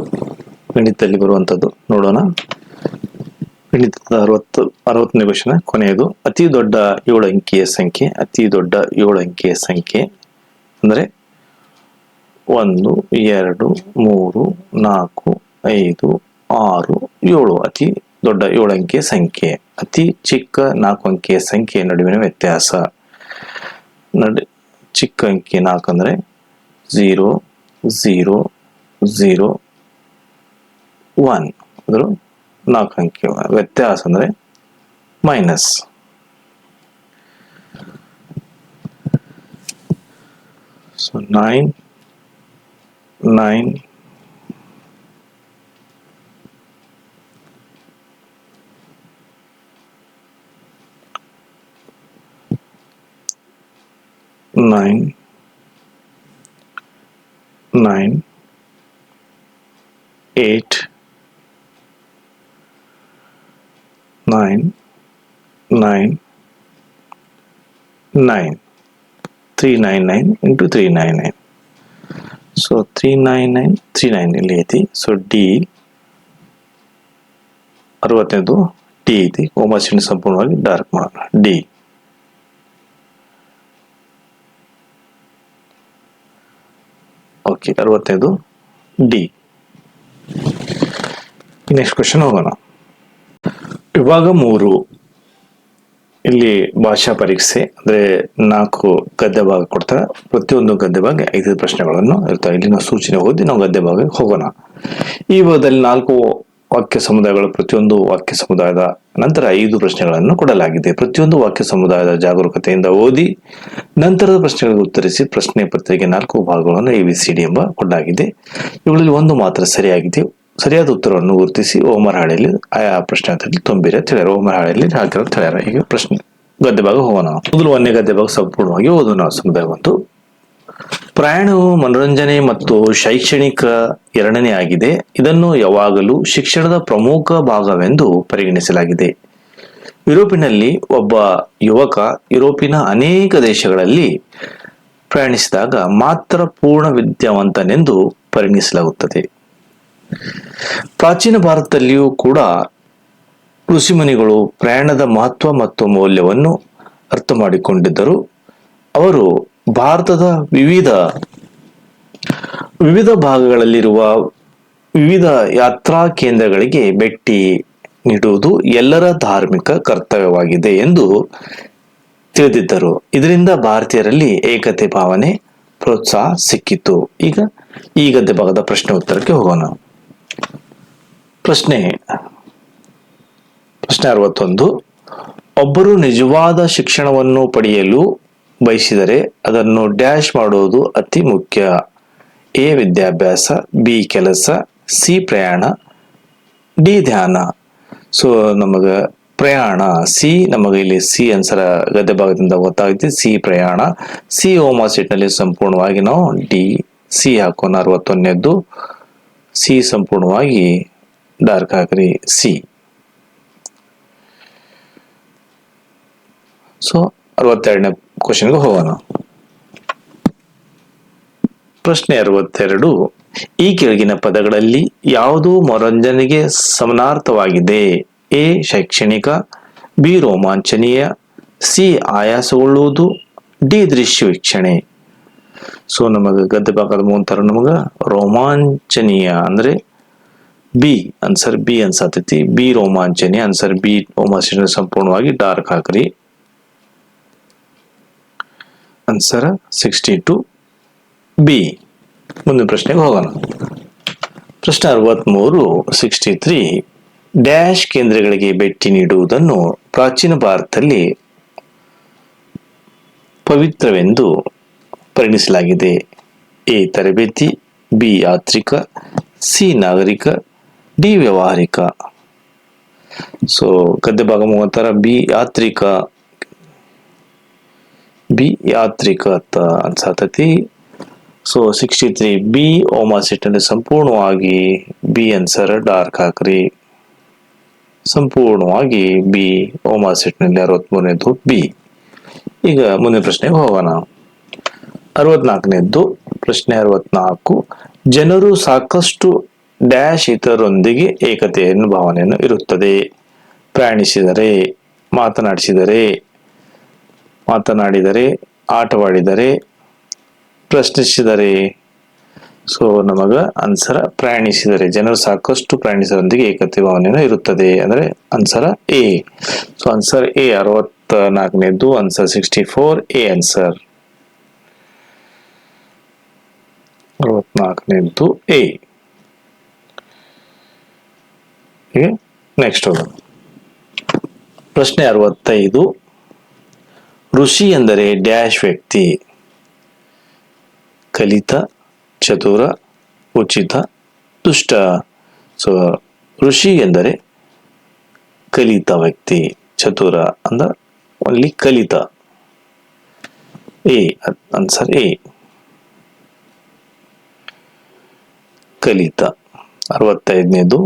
ಗಣಿತದಲ್ಲಿ ಬರುವಂಥದ್ದು ನೋಡೋಣ. ಗಣಿತದ 60ನೇ ಕ್ವಶನ್ ಕೊನೆಯದು. ಅತಿ ದೊಡ್ಡ 7 ಅಂಕಿಯ ಸಂಖ್ಯೆ. ಅತಿ ದೊಡ್ಡ 7 ಅಂಕಿಯ ಸಂಖ್ಯೆ ಅಂದರೆ 1 2 3 4 5 6 7. ಅತಿ ದೊಡ್ಡ 7 ಅಂಕಿಯ ಸಂಖ್ಯೆ. ಅತಿ ಚಿಕ್ಕ 4 ಅಂಕಿಯ ಸಂಖ್ಯೆ ನಡುವಿನ ವ್ಯತ್ಯಾಸ. ಚಿಕ್ಕ ಅಂಕಿ 4 ಅಂದರೆ 0 0 0 1 ಅದ್ರ 4 ಅಂಕಿ. ವ್ಯತ್ಯಾಸ ಅಂದ್ರೆ ಮೈನಸ್. So 9 9 9 9 8 9 9 9 399 into 399. So 399 399 ಇಲ್ಲಿ ಐತಿ. ಸೊ ಡಿ 60ನೇದು ಡಿ ಐತಿ. ಓಮಾಸಿನ ಸಂಪೂರ್ಣವಾಗಿ ಡಾರ್ಕ್ ಮಾಡೋಣ. D okay. 60ನೇದು ಡಿ. ನೆಕ್ಸ್ಟ್ ಕ್ವಶನ್ ಹೋಗೋಣ. ವಿಭಾಗ 3 ಇಲ್ಲಿ ಭಾಷಾ ಪರೀಕ್ಷೆ ಅಂದ್ರೆ 4 ಗದ್ಯ ಭಾಗ ಕೊಡ್ತಾರೆ. ಪ್ರತಿಯೊಂದು ಗದ್ಯ ಭಾಗ 5 ಪ್ರಶ್ನೆಗಳನ್ನು ಇರ್ತವೆ. ಇಲ್ಲಿನ ಸೂಚನೆ ಓದಿ ನಾವು ಗದ್ಯ ಭಾಗ ಹೋಗೋಣ. ಈ ಭಾಗದಲ್ಲಿ 4 ವಾಕ್ಯ ಸಮುದಾಯಗಳು. ಪ್ರತಿಯೊಂದು ವಾಕ್ಯ ಸಮುದಾಯದ ನಂತರ 5 ಪ್ರಶ್ನೆಗಳನ್ನು ಕೊಡಲಾಗಿದೆ. ಪ್ರತಿಯೊಂದು ವಾಕ್ಯ ಸಮುದಾಯದ ಜಾಗರೂಕತೆಯಿಂದ ಓದಿ ನಂತರದ ಪ್ರಶ್ನೆಗಳಿಗೆ ಉತ್ತರಿಸಿ. ಪ್ರಶ್ನೆ ಪತ್ರಿಕೆ 4 ಭಾಗಗಳನ್ನು ABCD ಎಂಬ ಕೊಡಲಾಗಿದೆ. ಇವುಗಳಲ್ಲಿ ಒಂದು ಮಾತ್ರ ಸರಿಯಾಗಿದೆ. ಸರಿಯಾದ ಉತ್ತರವನ್ನು ಗುರುತಿಸಿ ಹೋಮರ್ ಹಾಳೆಯಲ್ಲಿ ಆಯಾ ಪ್ರಶ್ನೆ ಅಂತೇಳಿ ತುಂಬಿರ ತಿಳಿಯಾರ. ಹೋಮರ್ ಹಾಳೆಯಲ್ಲಿ ಹಾಕಿರೋ ತಿಳಿಯಾರ. ಈಗ ಪ್ರಶ್ನೆ ಗದ್ಯ ಭಾಗ ಹೋಗೋಣ. ಮೊದಲು 1ನೇ ಗದ್ಯ ಭಾಗ ಸಂಪೂರ್ಣವಾಗಿ ಓದೋಣ. ಸಮುದಾಯ 1. ಪ್ರಯಾಣವು ಮನೋರಂಜನೆ ಮತ್ತು ಶೈಕ್ಷಣಿಕ ಎರಡನೇ ಆಗಿದೆ. ಇದನ್ನು ಯಾವಾಗಲೂ ಶಿಕ್ಷಣದ ಪ್ರಮುಖ ಭಾಗವೆಂದು ಪರಿಗಣಿಸಲಾಗಿದೆ. ಯುರೋಪಿನಲ್ಲಿ ಒಬ್ಬ ಯುವಕ ಯುರೋಪಿನ ಅನೇಕ ದೇಶಗಳಲ್ಲಿ ಪ್ರಯಾಣಿಸಿದಾಗ ಮಾತ್ರ ಪೂರ್ಣ ವಿದ್ಯಾವಂತನೆಂದು ಪರಿಗಣಿಸಲಾಗುತ್ತದೆ. ಪ್ರಾಚೀನ ಭಾರತದಲ್ಲಿಯೂ ಕೂಡ ಋಷಿಮುನಿಗಳು ಪ್ರಯಾಣದ ಮಹತ್ವ ಮತ್ತು ಮೌಲ್ಯವನ್ನು ಅರ್ಥ ಮಾಡಿಕೊಂಡಿದ್ದರು. ಅವರು ಭಾರತದ ವಿವಿಧ ಭಾಗಗಳಲ್ಲಿರುವ ವಿವಿಧ ಯಾತ್ರಾ ಕೇಂದ್ರಗಳಿಗೆ ಭೇಟಿ ನೀಡುವುದು ಎಲ್ಲರ ಧಾರ್ಮಿಕ ಕರ್ತವ್ಯವಾಗಿದೆ ಎಂದು ತಿಳಿದಿದ್ದರು. ಇದರಿಂದ ಭಾರತೀಯರಲ್ಲಿ ಏಕತೆ ಭಾವನೆ ಪ್ರೋತ್ಸಾಹ ಸಿಕ್ಕಿತು. ಈಗ ಈ ಗದ್ಯ ಭಾಗದ ಪ್ರಶ್ನೆ ಉತ್ತರಕ್ಕೆ ಹೋಗೋಣ. ಪ್ರಶ್ನೆ 61. ಒಬ್ಬರು ನಿಜವಾದ ಶಿಕ್ಷಣವನ್ನು ಪಡೆಯಲು ಬಯಸಿದರೆ ಅದನ್ನು ಡ್ಯಾಶ್ ಮಾಡುವುದು ಅತಿ ಮುಖ್ಯ. ಎ ವಿದ್ಯಾಭ್ಯಾಸ, ಬಿ ಕೆಲಸ, ಸಿ ಪ್ರಯಾಣ, ಡಿ ಧ್ಯಾನ. ಸೊ ನಮಗ ಪ್ರಯಾಣ ಸಿ, ನಮಗೆ ಇಲ್ಲಿ ಸಿ ಆನ್ಸರ್ ಗದ್ಯ ಭಾಗದಿಂದ ಗೊತ್ತಾಗುತ್ತೆ. ಸಿ ಪ್ರಯಾಣ. ಸಿ ಹೋಮ್ ಸೀಟ್ ನಲ್ಲಿ ಸಂಪೂರ್ಣವಾಗಿ ನಾವು ಡಿ ಸಿ ಹಾಕೋಣ. 61ನೇದ್ದು ಸಿ ಸಂಪೂರ್ಣವಾಗಿ ಡಾರ್ಕ್ ಹಾಕ್ರಿ ಸಿ. ಸೊ 62ನೇ ಕ್ವಶನ್ಗೆ ಹೋಗೋಣ. ಪ್ರಶ್ನೆ 62. ಈ ಕೆಳಗಿನ ಪದಗಳಲ್ಲಿ ಯಾವುದು ಮನೋರಂಜನೆಗೆ ಸಮಾನಾರ್ಥವಾಗಿದೆ? ಎ ಶೈಕ್ಷಣಿಕ, ಬಿ ರೋಮಾಂಚನೀಯ, ಸಿ ಆಯಾಸಗೊಳ್ಳುವುದು, ಡಿ ದೃಶ್ಯ ವೀಕ್ಷಣೆ. ಸೊ ನಮಗ ಗದ್ಯ ಭಾಗದ ಮುಂತರ ನಮಗ ರೋಮಾಂಚನೀಯ ಅಂದ್ರೆ ಬಿ ಆನ್ಸರ್ ಬಿ ಅನ್ಸತೈತಿ. ಬಿ ರೋಮಾಂಚನೀಯ ಆನ್ಸರ್ ಬಿ. ರೋಮಾಂಚನೀಯ ಸಂಪೂರ್ಣವಾಗಿ ಡಾರ್ಕ್ ಹಾಕ್ರಿ. Answer 62 B. ಮುಂದಿನ ಪ್ರಶ್ನೆಗೆ ಹೋಗೋಣ. ಪ್ರಶ್ನೆ 63. 63. ಡ್ಯಾಶ್ ಕೇಂದ್ರಗಳಿಗೆ ಭೇಟಿ ನೀಡುವುದನ್ನು ಪ್ರಾಚೀನ ಭಾರತದಲ್ಲಿ ಪವಿತ್ರವೆಂದು ಪರಿಗಣಿಸಲಾಗಿದೆ. ಎ ತರಬೇತಿ, ಬಿ ಯಾತ್ರಿಕ, ಸಿ ನಾಗರಿಕ, ಡಿ ವ್ಯಾವಹಾರಿಕ. ಸೊ ಗದ್ಯ ಭಾಗ ಮುಖಾಂತರ ಬಿ ಯಾತ್ರಿಕ ಅಂತ ಅನ್ಸತೈತಿ. So 63 B. ಓಮಾಸಿಟ್ ನಲ್ಲಿ ಸಂಪೂರ್ಣವಾಗಿ ಬಿ ಆನ್ಸರ್ ಡಾರ್ಕ್ ಹಾಕ್ರಿ. ಸಂಪೂರ್ಣವಾಗಿ ಬಿ. ಓಮಾಸಿಟ್ ನಲ್ಲಿ 63ನೇದು ಬಿ. ಈಗ ಮುಂದಿನ ಪ್ರಶ್ನೆಗೆ ಹೋಗೋಣ. 64ನೇದ್ದು ಪ್ರಶ್ನೆ 64. ಜನರು ಸಾಕಷ್ಟು ಡ್ಯಾಶ್ ಇತರರೊಂದಿಗೆ ಏಕತೆಯನ್ನು ಭಾವನೆಯನ್ನು ಇರುತ್ತದೆ. ಪ್ರಯಾಣಿಸಿದರೆ, ಮಾತನಾಡಿದರೆ, ಆಟವಾಡಿದರೆ, ಪ್ರಶ್ನಿಸಿದರೆ. ಸೊ ನಮಗ ಆನ್ಸರ್ ಪ್ರಯಾಣಿಸಿದರೆ. ಜನರು ಸಾಕಷ್ಟು ಪ್ರಯಾಣಿಸರೊಂದಿಗೆ ಏಕತೆ ಭಾವನೆಯನ್ನು ಇರುತ್ತದೆ ಅಂದ್ರೆ answer A. So answer A 64ನೇದ್ದು ಆನ್ಸರ್ 64 ಎ ಆನ್ಸರ್. 64ನೇದ್ದು ಎ. ನೆಕ್ಸ್ಟ್ ಹೋಗೋಣ. ಪ್ರಶ್ನೆ 65. ಋಷಿ ಎಂದರೆ ಡ್ಯಾಶ್ ವ್ಯಕ್ತಿ. ಕಲಿತ, ಚತುರ, ಉಚಿತ, ದುಷ್ಟ. ಸೊ ಋಷಿ ಎಂದರೆ ಕಲಿತ ವ್ಯಕ್ತಿ. ಚತುರ ಅಂದ್ರೆ ಓನ್ಲಿ ಕಲಿತ. ಎ ಆನ್ಸರ್ ಎ ಕಲಿತ. 65ನೇದು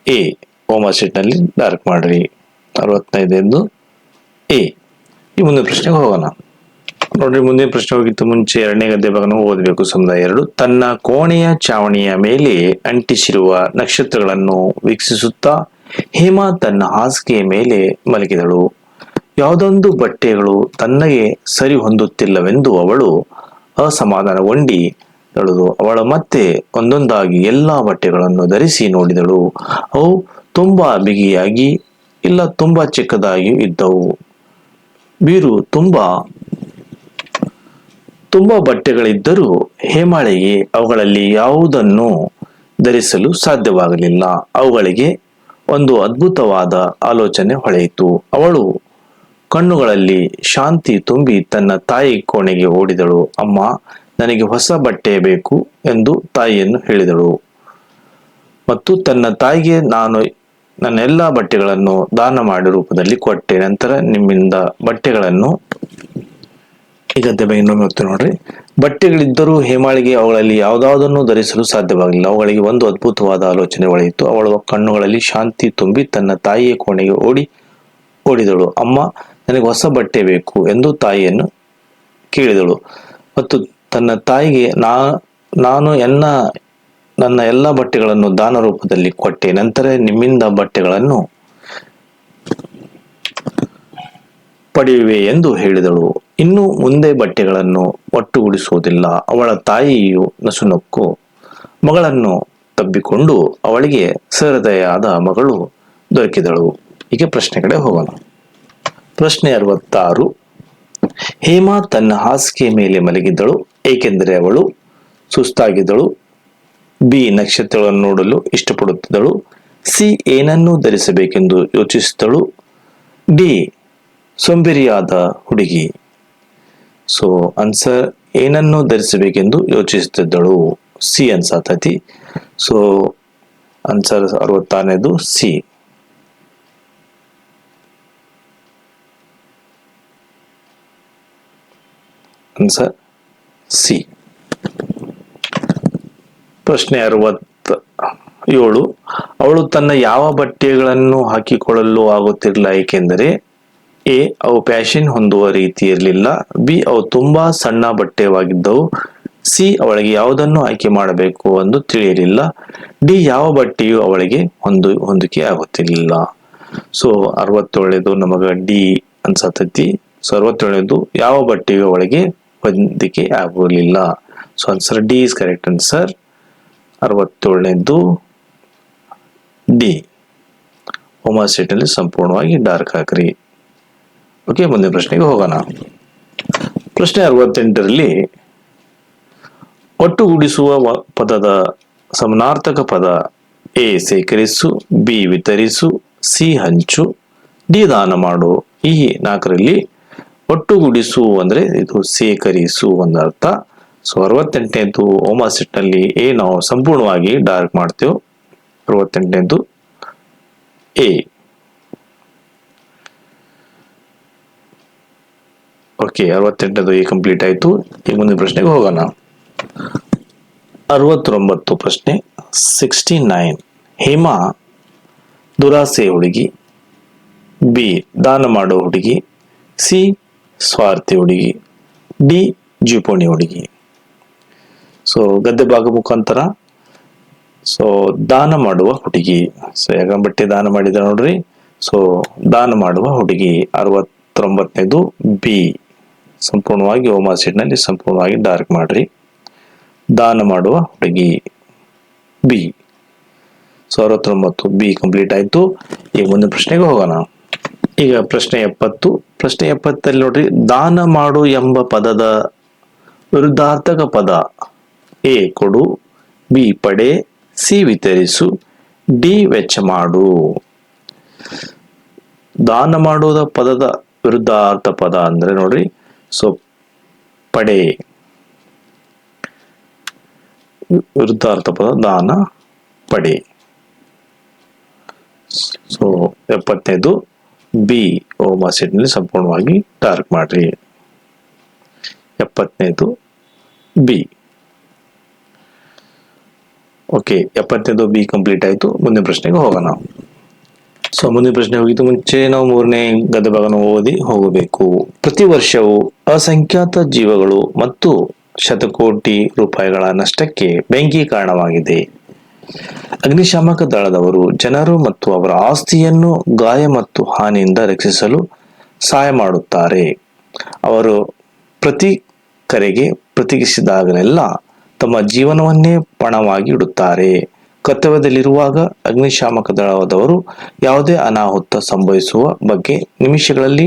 ಎ. ಹೋಮ್ ಶೀಟ್ನಲ್ಲಿ ಡಾರ್ಕ್ ಮಾಡ್ರಿ. 65ನೇದು ಎ. ಈ ಮುಂದಿನ ಪ್ರಶ್ನೆಗೆ ಹೋಗೋಣ. ನೋಡ್ರಿ, ಮುಂದಿನ ಪ್ರಶ್ನೆ ಹೋಗಿತ್ತು ಮುಂಚೆ ಎರಡನೇ ಗದ್ದೆ ಭಾಗನ ಓದಬೇಕು. ಸಮುದಾಯ 2. ತನ್ನ ಕೋಣೆಯ ಚಾವಣಿಯ ಮೇಲೆ ಅಂಟಿಸಿರುವ ನಕ್ಷತ್ರಗಳನ್ನು ವೀಕ್ಷಿಸುತ್ತಾ ಹೇಮಾ ತನ್ನ ಹಾಸಿಗೆಯ ಮೇಲೆ ಮಲಗಿದಳು. ಯಾವುದೊಂದು ಬಟ್ಟೆಗಳು ತನ್ನಗೆ ಸರಿ ಹೊಂದುತ್ತಿಲ್ಲವೆಂದು ಅವಳು ಅಸಮಾಧಾನಗೊಂಡಿದಳು. ಅವಳು ಮತ್ತೆ ಒಂದೊಂದಾಗಿ ಎಲ್ಲಾ ಬಟ್ಟೆಗಳನ್ನು ಧರಿಸಿ ನೋಡಿದಳು. ಅವು ತುಂಬಾ ಬಿಗಿಯಾಗಿ ಇಲ್ಲ ತುಂಬಾ ಚಿಕ್ಕದಾಗಿ ಇದ್ದವು. ಬೀರು ತುಂಬಾ ಬಟ್ಟೆಗಳಿದ್ದರೂ ಹೇಮಾಳಿಗೆ ಅವುಗಳಲ್ಲಿ ಯಾವುದನ್ನು ಧರಿಸಲು ಸಾಧ್ಯವಾಗಲಿಲ್ಲ. ಅವುಗಳಿಗೆ ಒಂದು ಅದ್ಭುತವಾದ ಆಲೋಚನೆ ಹೊಳೆಯಿತು. ಅವಳು ಕಣ್ಣುಗಳಲ್ಲಿ ಶಾಂತಿ ತುಂಬಿ ತನ್ನ ತಾಯಿ ಕೋಣೆಗೆ ಓಡಿದಳು. ಅಮ್ಮ, ನನಗೆ ಹೊಸ ಬಟ್ಟೆ ಬೇಕು ಎಂದು ತಾಯಿಯನ್ನು ಹೇಳಿದಳು ಮತ್ತು ತನ್ನ ತಾಯಿಗೆ ನಾನು ನನ್ನ ಎಲ್ಲ ಬಟ್ಟೆಗಳನ್ನು ದಾನ ಮಾಡಿ ರೂಪದಲ್ಲಿ ಕೊಟ್ಟೆ. ನಂತರ ನಿಮ್ಮಿಂದ ಬಟ್ಟೆಗಳನ್ನು ಈಗ ಇನ್ನೊಮ್ಮೆ ಹೋಗ್ತೇವೆ ನೋಡ್ರಿ. ಬಟ್ಟೆಗಳಿದ್ದರೂ ಹೇಮಾಳಿಗೆ ಅವುಗಳಲ್ಲಿ ಯಾವುದಾದನ್ನು ಧರಿಸಲು ಸಾಧ್ಯವಾಗಲಿಲ್ಲ. ಅವುಗಳಿಗೆ ಒಂದು ಅದ್ಭುತವಾದ ಆಲೋಚನೆ ಹೊಳೆಯಿತು. ಅವಳು ಕಣ್ಣುಗಳಲ್ಲಿ ಶಾಂತಿ ತುಂಬಿ ತನ್ನ ತಾಯಿಯ ಕೋಣೆಗೆ ಓಡಿದಳು. ಅಮ್ಮ, ನನಗೆ ಹೊಸ ಬಟ್ಟೆ ಬೇಕು ಎಂದು ತಾಯಿಯನ್ನು ಕೇಳಿದಳು ಮತ್ತು ತನ್ನ ತಾಯಿಗೆ ನಾನು ನನ್ನ ಎಲ್ಲ ಬಟ್ಟೆಗಳನ್ನು ದಾನ ರೂಪದಲ್ಲಿ ಕೊಟ್ಟೆ. ನಂತರ ನಿಮ್ಮಿಂದ ಬಟ್ಟೆಗಳನ್ನು ಪಡೆಯುವೆ ಎಂದು ಹೇಳಿದಳು. ಇನ್ನು ಮುಂದೆ ಬಟ್ಟೆಗಳನ್ನು ಒಟ್ಟುಗೂಡಿಸುವುದಿಲ್ಲ. ಅವಳ ತಾಯಿಯು ನಸುನಕ್ಕು ಮಗಳನ್ನು ತಬ್ಬಿಕೊಂಡು ಅವಳಿಗೆ ಸಹೃದಯಾದ ಮಗಳು ದೊರಕಿದಳು. ಈಗ ಪ್ರಶ್ನೆ ಕಡೆ ಹೋಗೋಣ. ಪ್ರಶ್ನೆ 66. ಹೇಮಾ ತನ್ನ ಹಾಸಿಗೆಯ ಮೇಲೆ ಮಲಗಿದ್ದಳು ಏಕೆಂದರೆ ಅವಳು ಸುಸ್ತಾಗಿದ್ದಳು. ಬಿ. ನಕ್ಷತ್ರಗಳನ್ನು ನೋಡಲು ಇಷ್ಟಪಡುತ್ತಿದ್ದಳು. ಸಿ. ಏನನ್ನು ಧರಿಸಬೇಕೆಂದು ಯೋಚಿಸಿದಳು. ಡಿ. ಸೋಂಬೇರಿಯಾದ ಹುಡುಗಿ. ಸೊ ಆನ್ಸರ್ ಏನನ್ನು ಧರಿಸಬೇಕೆಂದು ಯೋಚಿಸುತ್ತಿದ್ದಳು. ಸಿ ಅನ್ಸಾತತಿ. ಸೊ ಆನ್ಸರ್ 66ನೇದು ಸಿ. Answer C. ಪ್ರಶ್ನೆ 67. ಅವಳು ತನ್ನ ಯಾವ ಬಟ್ಟೆಗಳನ್ನು ಹಾಕಿಕೊಳ್ಳಲು ಆಗುತ್ತಿರಲಿಲ್ಲ ಏಕೆಂದರೆ ಎ. ಅವು ಫ್ಯಾಷನ್ ಹೊಂದುವ ರೀತಿ ಇರಲಿಲ್ಲ. ಬಿ. ಅವು ತುಂಬಾ ಸಣ್ಣ ಬಟ್ಟೆವಾಗಿದ್ದವು. ಸಿ. ಅವಳಿಗೆ ಯಾವುದನ್ನು ಆಯ್ಕೆ ಮಾಡಬೇಕು ಎಂದು ತಿಳಿಯಲಿಲ್ಲ. ಡಿ. ಯಾವ ಬಟ್ಟೆಯು ಅವಳಿಗೆ ಹೊಂದಿಕೆ ಆಗುತ್ತಿರಲಿಲ್ಲ. ಸೊ 67ನೇದು ನಮಗ ಡಿ ಅನ್ಸತೈತಿ. ಸೊ 67ನೇದು ಯಾವ ಬಟ್ಟೆಯು ಅವಳಿಗೆ ಹೊಂದಿಕೆ ಆಗಲಿಲ್ಲ. So answer D is correct answer. 67ನೇದು ಡಿ. ಹೋಮ್ ಶೀಟ್ ಅಲ್ಲಿ ಸಂಪೂರ್ಣವಾಗಿ ಡಾರ್ಕ್ ಹಾಕ್ರಿ. ಓಕೆ, ಮುಂದಿನ ಪ್ರಶ್ನೆಗೆ ಹೋಗೋಣ. ಪ್ರಶ್ನೆ 68ರಲ್ಲಿ ಒಟ್ಟುಗೂಡಿಸುವ ಪದದ ಸಮಾನಾರ್ಥಕ ಪದ. ಎ. ಸೇಕರಿಸು, ಬಿ. ವಿತರಿಸು, ಸಿ. ಹಂಚು, ಡಿ. ದಾನ ಮಾಡು. ಈ 4ರಲ್ಲಿ ಒಟ್ಟುಗೂಡಿಸು ಅಂದ್ರೆ ಇದು ಸೇಕರಿಸು ಒಂದರ್ಥ. ಸೊ 68ನೇದು ಹೋಮ್ ಶೀಟ್ ನಲ್ಲಿ ಎ ನಾವು ಸಂಪೂರ್ಣವಾಗಿ ಡಾರ್ಕ್ ಮಾಡ್ತೇವೆ. 68ನೇದು ಎ. ಓಕೆ, 68ನೇದು ಎ ಕಂಪ್ಲೀಟ್ ಆಯ್ತು. ಈ ಮುಂದಿನ ಪ್ರಶ್ನೆಗೆ ಹೋಗೋಣ. 69 ಪ್ರಶ್ನೆ 69. ಹೇಮಾ ದುರಾಸೆ ಹುಡುಗಿ. ಬಿ. ದಾನ ಮಾಡೋ ಹುಡುಗಿ. ಸಿ. ಸ್ವಾರ್ಥಿ ಹುಡುಗಿ. ಡಿ. ಜಿಪೋಣಿ ಹುಡುಗಿ. ಸೊ ಗದ್ದೆ ಭಾಗ ಮುಖಾಂತರ ಸೊ ದಾನ ಮಾಡುವ ಹುಡುಗಿ. ಸೊ ಯಾಗ ಬಟ್ಟೆ ದಾನ ಮಾಡಿದ ನೋಡ್ರಿ. ಸೊ ದಾನ ಮಾಡುವ ಹುಡುಗಿ 69ನೇದು ಬಿ. ಸಂಪೂರ್ಣವಾಗಿ ಓಮಾ ಸೀಟ್ನಲ್ಲಿ ಸಂಪೂರ್ಣವಾಗಿ ಡಾರ್ಕ್ ಮಾಡ್ರಿ. ದಾನ ಮಾಡುವ ಹುಡುಗಿ ಬಿ. ಸೊ 69 ಬಿ ಕಂಪ್ಲೀಟ್ ಆಯ್ತು. ಈಗ ಮುಂದಿನ ಪ್ರಶ್ನೆಗೆ ಹೋಗೋಣ. ಈಗ ಪ್ರಶ್ನೆ 70. ಪ್ರಶ್ನೆ 70ಲ್ಲಿ ನೋಡ್ರಿ, ದಾನ ಮಾಡು ಎಂಬ ಪದದ ವಿರುದ್ಧಾರ್ಥಕ ಪದ. ಎ ಕೊಡು, ಬಿ ಪಡೆ, ಸಿ ವಿತರಿಸು, ಡಿ ವೆಚ್ಚ ಮಾಡು. ದಾನ ಮಾಡುವುದ ಪದದ ವಿರುದ್ಧಾರ್ಥ ಪದ ಅಂದ್ರೆ ನೋಡ್ರಿ, ಸೊ ಪಡೆ. ವಿರುದ್ಧಾರ್ಥ ಪದ ದಾನ, ಪಡೆ. ಸೊ 70ನೇದು ಬಿ ಓಮಾ ಸೆಟ್ನಲ್ಲಿ ಸಂಪೂರ್ಣವಾಗಿ ಡಾರ್ಕ್ ಮಾಡ್ರಿ. 70ನೇದು ಬಿ. ಓಕೆ, 70ನೇದು ಬಿ ಕಂಪ್ಲೀಟ್ ಆಯ್ತು. ಮುಂದಿನ ಪ್ರಶ್ನೆಗೆ ಹೋಗೋಣ. ಸೊ ಮುಂದಿನ ಪ್ರಶ್ನೆ ಹೋಗಿದ್ದು ಮುಂಚೆ ನಾವು 3ನೇ ಗದ್ದೆ ಭಾಗನ ಓದಿ ಹೋಗಬೇಕು. ಪ್ರತಿ ವರ್ಷವೂ ಅಸಂಖ್ಯಾತ ಜೀವಗಳು ಮತ್ತು ಶತಕೋಟಿ ರೂಪಾಯಿಗಳ ನಷ್ಟಕ್ಕೆ ಬೆಂಕಿ ಕಾರಣವಾಗಿದೆ. ಅಗ್ನಿಶಾಮಕ ದಳದವರು ಜನರು ಮತ್ತು ಅವರ ಆಸ್ತಿಯನ್ನು ಗಾಯ ಮತ್ತು ಹಾನಿಯಿಂದ ರಕ್ಷಿಸಲು ಸಹಾಯ ಮಾಡುತ್ತಾರೆ. ಅವರು ಪ್ರತಿ ಕರೆಗೆ ಪ್ರತಿಕ್ರಿಯಿಸಿದಾಗಲೆಲ್ಲ ತಮ್ಮ ಜೀವನವನ್ನೇ ಪಣವಾಗಿ ಇಡುತ್ತಾರೆ. ಕರ್ತವ್ಯದಲ್ಲಿರುವಾಗ ಅಗ್ನಿಶಾಮಕ ದಳದವರು ಯಾವುದೇ ಅನಾಹುತ ಸಂಭವಿಸುವ ಬಗ್ಗೆ ನಿಮಿಷಗಳಲ್ಲಿ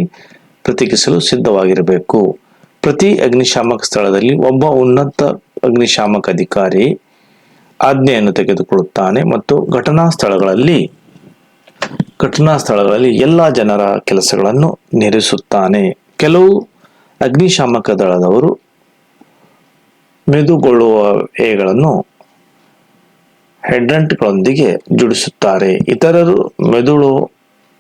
ಪ್ರತಿಕ್ರಿಯಿಸಲು ಸಿದ್ಧವಾಗಿರಬೇಕು. ಪ್ರತಿ ಅಗ್ನಿಶಾಮಕ ಸ್ಥಳದಲ್ಲಿ ಒಬ್ಬ ಉನ್ನತ ಅಗ್ನಿಶಾಮಕ ಅಧಿಕಾರಿ ಆಜ್ಞೆಯನ್ನು ತೆಗೆದುಕೊಳ್ಳುತ್ತಾನೆ ಮತ್ತು ಘಟನಾ ಸ್ಥಳಗಳಲ್ಲಿ ಎಲ್ಲ ಜನರ ಕೆಲಸಗಳನ್ನು ನಿರ್ವಹಿಸುತ್ತಾನೆ. ಕೆಲವು ಅಗ್ನಿಶಾಮಕ ದಳದವರು ಮೆದುಗೊಳ್ಳುವಿಕೆಗಳನ್ನು ಹೆಡ್ರಂಟ್ಗಳೊಂದಿಗೆ ಜೋಡಿಸುತ್ತಾರೆ. ಇತರರು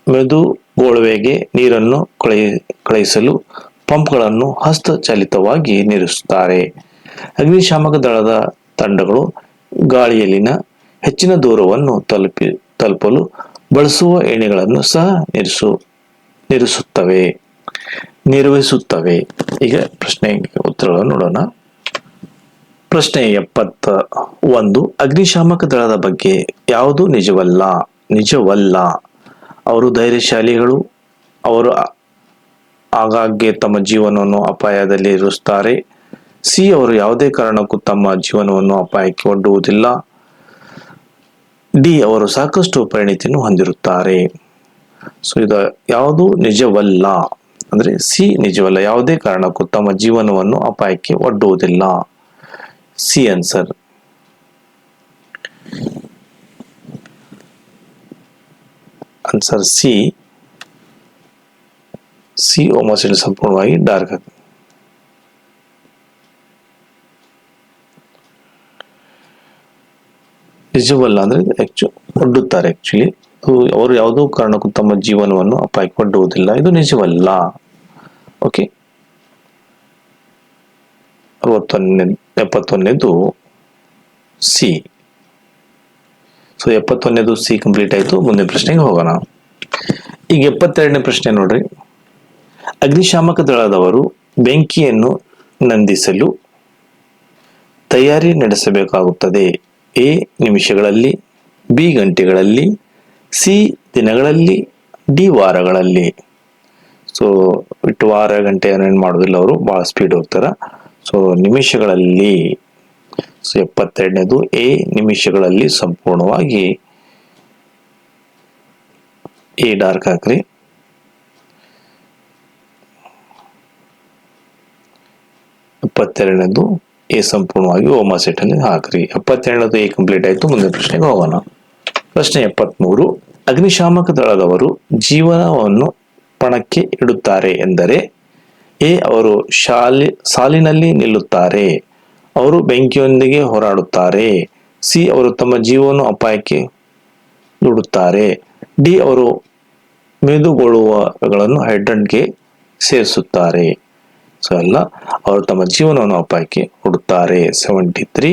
ಮೆದುಗೊಳ್ಳುವಿಕೆಗೆ ನೀರನ್ನು ಕಳುಹಿಸಲು ಪಂಪ್ಗಳನ್ನು ಹಸ್ತಚಾಲಿತವಾಗಿ ನಿರ್ವಹಿಸುತ್ತಾರೆ. ಅಗ್ನಿಶಾಮಕ ದಳದ ತಂಡಗಳು ಗಾಳಿಯಲ್ಲಿನ ಹೆಚ್ಚಿನ ದೂರವನ್ನು ತಲುಪಲು ಬಳಸುವ ಏಣಿಗಳನ್ನು ಸಹ ನಿರ್ವಹಿಸುತ್ತವೆ. ಈಗ ಪ್ರಶ್ನೆಗೆ ಉತ್ತರಗಳನ್ನು ನೋಡೋಣ. ಪ್ರಶ್ನೆ 71. ಅಗ್ನಿಶಾಮಕ ದಳದ ಬಗ್ಗೆ ಯಾವುದು ನಿಜವಲ್ಲ. ಅವರು ಧೈರ್ಯಶಾಲಿಗಳು. ಅವರು ಆಗಾಗ್ಗೆ ತಮ್ಮ ಜೀವನವನ್ನು ಅಪಾಯದಲ್ಲಿ ಇರಿಸುತ್ತಾರೆ. ಸಿ ಅವರು ಯಾವುದೇ ಕಾರಣಕ್ಕೂ ತಮ್ಮ ಜೀವನವನ್ನು ಅಪಾಯಕ್ಕೆ ಒಡ್ಡುವುದಿಲ್ಲ. ಡಿ ಅವರು ಸಾಕಷ್ಟು ಪರಿಣಿತಿಯನ್ನು ಹೊಂದಿರುತ್ತಾರೆ. ಸೊ ಇದು ಯಾವುದು ನಿಜವಲ್ಲ ಅಂದ್ರೆ ಸಿ ನಿಜವಲ್ಲ. ಯಾವುದೇ ಕಾರಣಕ್ಕೂ ತಮ್ಮ ಜೀವನವನ್ನು ಅಪಾಯಕ್ಕೆ ಒಡ್ಡುವುದಿಲ್ಲ. C answer. Answer C. OMR sheet ಸಂಪೂರ್ಣವಾಗಿ ಡಾರ್ಕ್ ಆಗುತ್ತೆ. ನಿಜವಲ್ಲ ಅಂದ್ರೆ ಒಡ್ಡುತ್ತಾರೆ. ಆಕ್ಚುಲಿ ಅವರು ಯಾವುದೋ ಕಾರಣಕ್ಕೂ ತಮ್ಮ ಜೀವನವನ್ನು ಅಪಾಯಕ್ಕೆ ಒಡ್ಡುವುದಿಲ್ಲ. ಇದು ನಿಜವಲ್ಲ. ಓಕೆ, 71ನೇದು ಸಿ. ಸೊ 71ನೇದು ಸಿ ಕಂಪ್ಲೀಟ್ ಆಯ್ತು. ಮುಂದಿನ ಪ್ರಶ್ನೆಗೆ ಹೋಗೋಣ. ಈಗ 72ನೇ ಪ್ರಶ್ನೆ ನೋಡ್ರಿ. ಅಗ್ನಿಶಾಮಕ ದಳದವರು ಬೆಂಕಿಯನ್ನು ನಂದಿಸಲು ತಯಾರಿ ನಡೆಸಬೇಕಾಗುತ್ತದೆ. ಎ ನಿಮಿಷಗಳಲ್ಲಿ, ಬಿ ಗಂಟೆಗಳಲ್ಲಿ, ಸಿ ದಿನಗಳಲ್ಲಿ, ಡಿ ವಾರಗಳಲ್ಲಿ. ಸೊ ಇಟ್ಟು ವಾರ ಗಂಟೆ ಏನೇನು ಮಾಡೋದಿಲ್ಲ, ಅವರು ಬಹಳ ಸ್ಪೀಡ್ ಹೋಗ್ತಾರ. ಸೊ ನಿಮಿಷಗಳಲ್ಲಿ. ಸೊ 72ನೇದು ಎ ನಿಮಿಷಗಳಲ್ಲಿ ಸಂಪೂರ್ಣವಾಗಿ ಎ ಡಾರ್ಕ್ ಹಾಕ್ರಿ. 72ನೇದು ಎ ಸಂಪೂರ್ಣವಾಗಿ ಓಮಾ ಸೆಟ್ ಅಲ್ಲಿ ಹಾಕ್ರಿ. 72ನೇದು ಎ ಕಂಪ್ಲೀಟ್ ಆಯ್ತು. ಮುಂದಿನ ಪ್ರಶ್ನೆಗೆ ಹೋಗೋಣ. ಪ್ರಶ್ನೆ 73. ಅಗ್ನಿಶಾಮಕ ದಳದವರು ಜೀವನವನ್ನು ಪಣಕ್ಕೆ ಇಡುತ್ತಾರೆ ಎಂದರೆ ಎ ಅವರು ಸಾಲಿನಲ್ಲಿ ನಿಲ್ಲುತ್ತಾರೆ. ಅವರು ಬೆಂಕಿಯೊಂದಿಗೆ ಹೋರಾಡುತ್ತಾರೆ. ಸಿ ಅವರು ತಮ್ಮ ಜೀವವನ್ನು ಅಪಾಯಕ್ಕೆ ದುಡುತ್ತಾರೆ. ಡಿ ಅವರು ಮೆದುಗೊಳ್ಳುವಗಳನ್ನು ಹೆಡ್ರಂಟ್ಗೆ ಸೇರಿಸುತ್ತಾರೆ. ಸೊ ಎಲ್ಲ ಅವರು ತಮ್ಮ ಜೀವನವನ್ನು ಅಪಾಯಕ್ಕೆ ಹುಡುತ್ತಾರೆ. 73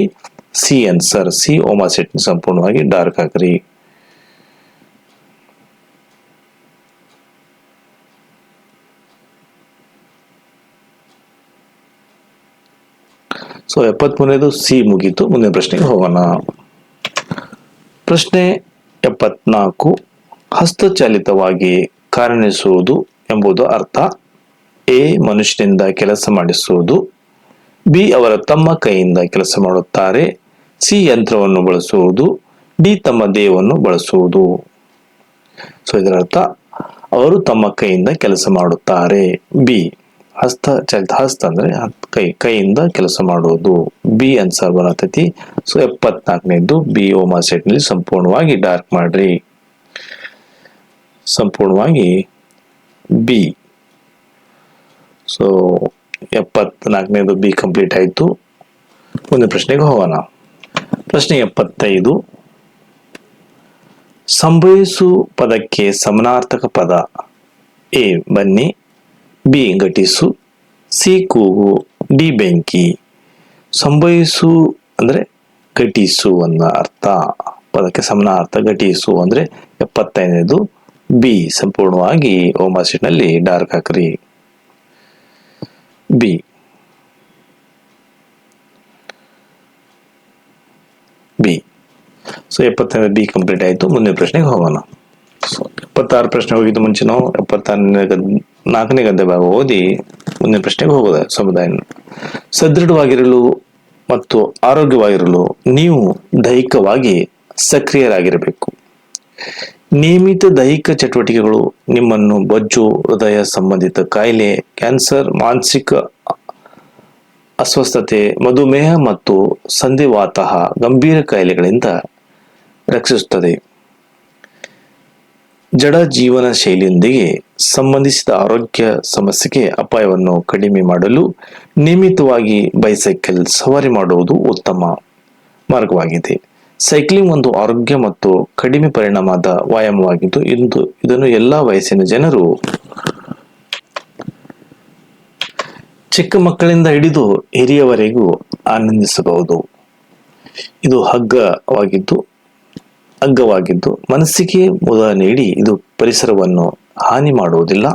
C answer. C OMR sheet ಸಂಪೂರ್ಣವಾಗಿ ಡಾರ್ಕ್ ಹಾಕ್ರಿ. ಸೊ 73ನೇದು ಸಿ ಮುಗೀತು. ಮುಂದಿನ ಪ್ರಶ್ನೆಗೆ ಹೋಗೋಣ. ಪ್ರಶ್ನೆ 74, ಹಸ್ತಚಾಲಿತವಾಗಿ ಕಾರ್ಯನಿರ್ವಹಿಸುವುದು ಎಂಬುದು ಅರ್ಥ: ಎ, ಮನುಷ್ಯನಿಂದ ಕೆಲಸ ಮಾಡಿಸುವುದು. ಬಿ, ಅವರ ತಮ್ಮ ಕೈಯಿಂದ ಕೆಲಸ ಮಾಡುತ್ತಾರೆ. ಸಿ, ಯಂತ್ರವನ್ನು ಬಳಸುವುದು. ಡಿ, ತಮ್ಮ ದೇಹವನ್ನು ಬಳಸುವುದು. ಸೊ ಇದರರ್ಥ ಅವರು ತಮ್ಮ ಕೈಯಿಂದ ಕೆಲಸ ಮಾಡುತ್ತಾರೆ. ಬಿ, ಹಸ್ತಚಾಲಿತ. ಹಸ್ತ ಅಂದ್ರೆ ಕೈಯಿಂದ ಕೆಲಸ ಮಾಡುವುದು. ಬಿ ಆನ್ಸರ್ ಬರತೈತಿ. ಸೊ 74ನೇದು ಬಿ. ಓಮಾ ಸೆಟ್ ನಲ್ಲಿ ಸಂಪೂರ್ಣವಾಗಿ ಡಾರ್ಕ್ ಮಾಡ್ರಿ. ಸಂಪೂರ್ಣವಾಗಿ ಬಿ. ಸೊ 74ನೇದು ಬಿ ಕಂಪ್ಲೀಟ್ ಆಯ್ತು. ಮುಂದಿನ ಪ್ರಶ್ನೆಗೆ ಹೋಗೋಣ. ಪ್ರಶ್ನೆ 75, ಸಂಭವಿಸು ಪದಕ್ಕೆ ಸಮನಾರ್ಥಕ ಪದ: ಎ, ಬನ್ನಿ. ಬಿ, ಘಟಿಸು. ಸಿ, ಕೂಗು. ಡಿ, ಬೆಂಕಿ. ಸಂಭವಿಸು ಅಂದ್ರೆ ಘಟಿಸು ಅನ್ನೋ ಅರ್ಥ. ಪದಕ್ಕೆ ಸಮನಾರ್ಥ ಘಟಿಸು ಅಂದ್ರೆ 75ನೇದು ಬಿ. ಸಂಪೂರ್ಣವಾಗಿ ಓಮಾ ಸೀಟ್ ನಲ್ಲಿ ಡಾರ್ಕ್ ಹಾಕ್ರಿ. B. B. So 75 B complete ಆಯ್ತು. ಮುಂದಿನ ಪ್ರಶ್ನೆಗೆ ಹೋಗೋಣ. 76 ಪ್ರಶ್ನೆ ಹೋಗಿದ್ದು ಮುಂಚೆ ನಾವು 74ನೇ ಗದ್ಯ ಭಾಗ ಓದಿ ಮುಂದಿನ ಪ್ರಶ್ನೆಗೆ ಹೋಗೋದ. ಸಮುದಾಯ ಸದೃಢವಾಗಿರಲು ಮತ್ತು ಆರೋಗ್ಯವಾಗಿರಲು ನೀವು ದೈಹಿಕವಾಗಿ ಸಕ್ರಿಯರಾಗಿರಬೇಕು. ನಿಯಮಿತ ದೈಹಿಕ ಚಟುವಟಿಕೆಗಳು ನಿಮ್ಮನ್ನು ಬೊಜ್ಜು, ಹೃದಯ ಸಂಬಂಧಿತ ಕಾಯಿಲೆ, ಕ್ಯಾನ್ಸರ್, ಮಾನಸಿಕ ಅಸ್ವಸ್ಥತೆ, ಮಧುಮೇಹ ಮತ್ತು ಸಂಧಿವಾತಃ ಗಂಭೀರ ಕಾಯಿಲೆಗಳಿಂದ ರಕ್ಷಿಸುತ್ತದೆ. ಜಡ ಜೀವನ ಶೈಲಿಯೊಂದಿಗೆ ಸಂಬಂಧಿಸಿದ ಆರೋಗ್ಯ ಸಮಸ್ಯೆಗೆ ಅಪಾಯವನ್ನು ಕಡಿಮೆ ಮಾಡಲು ನಿಯಮಿತವಾಗಿ ಬೈಸೈಕಲ್ ಸವಾರಿ ಮಾಡುವುದು ಉತ್ತಮ ಮಾರ್ಗವಾಗಿದೆ. ಸೈಕ್ಲಿಂಗ್ ಒಂದು ಆರೋಗ್ಯ ಮತ್ತು ಕಡಿಮೆ ಪರಿಣಾಮದ ವ್ಯಾಯಾಮವಾಗಿದ್ದು ಇದನ್ನು ಎಲ್ಲಾ ವಯಸ್ಸಿನ ಜನರು, ಚಿಕ್ಕ ಮಕ್ಕಳಿಂದ ಹಿಡಿದು ಹಿರಿಯವರೆಗೂ ಆನಂದಿಸಬಹುದು. ಇದು ಅಗ್ಗವಾಗಿದ್ದು ಮನಸ್ಸಿಗೆ ಮುದ ನೀಡಿ ಇದು ಪರಿಸರವನ್ನು ಹಾನಿ ಮಾಡುವುದಿಲ್ಲ.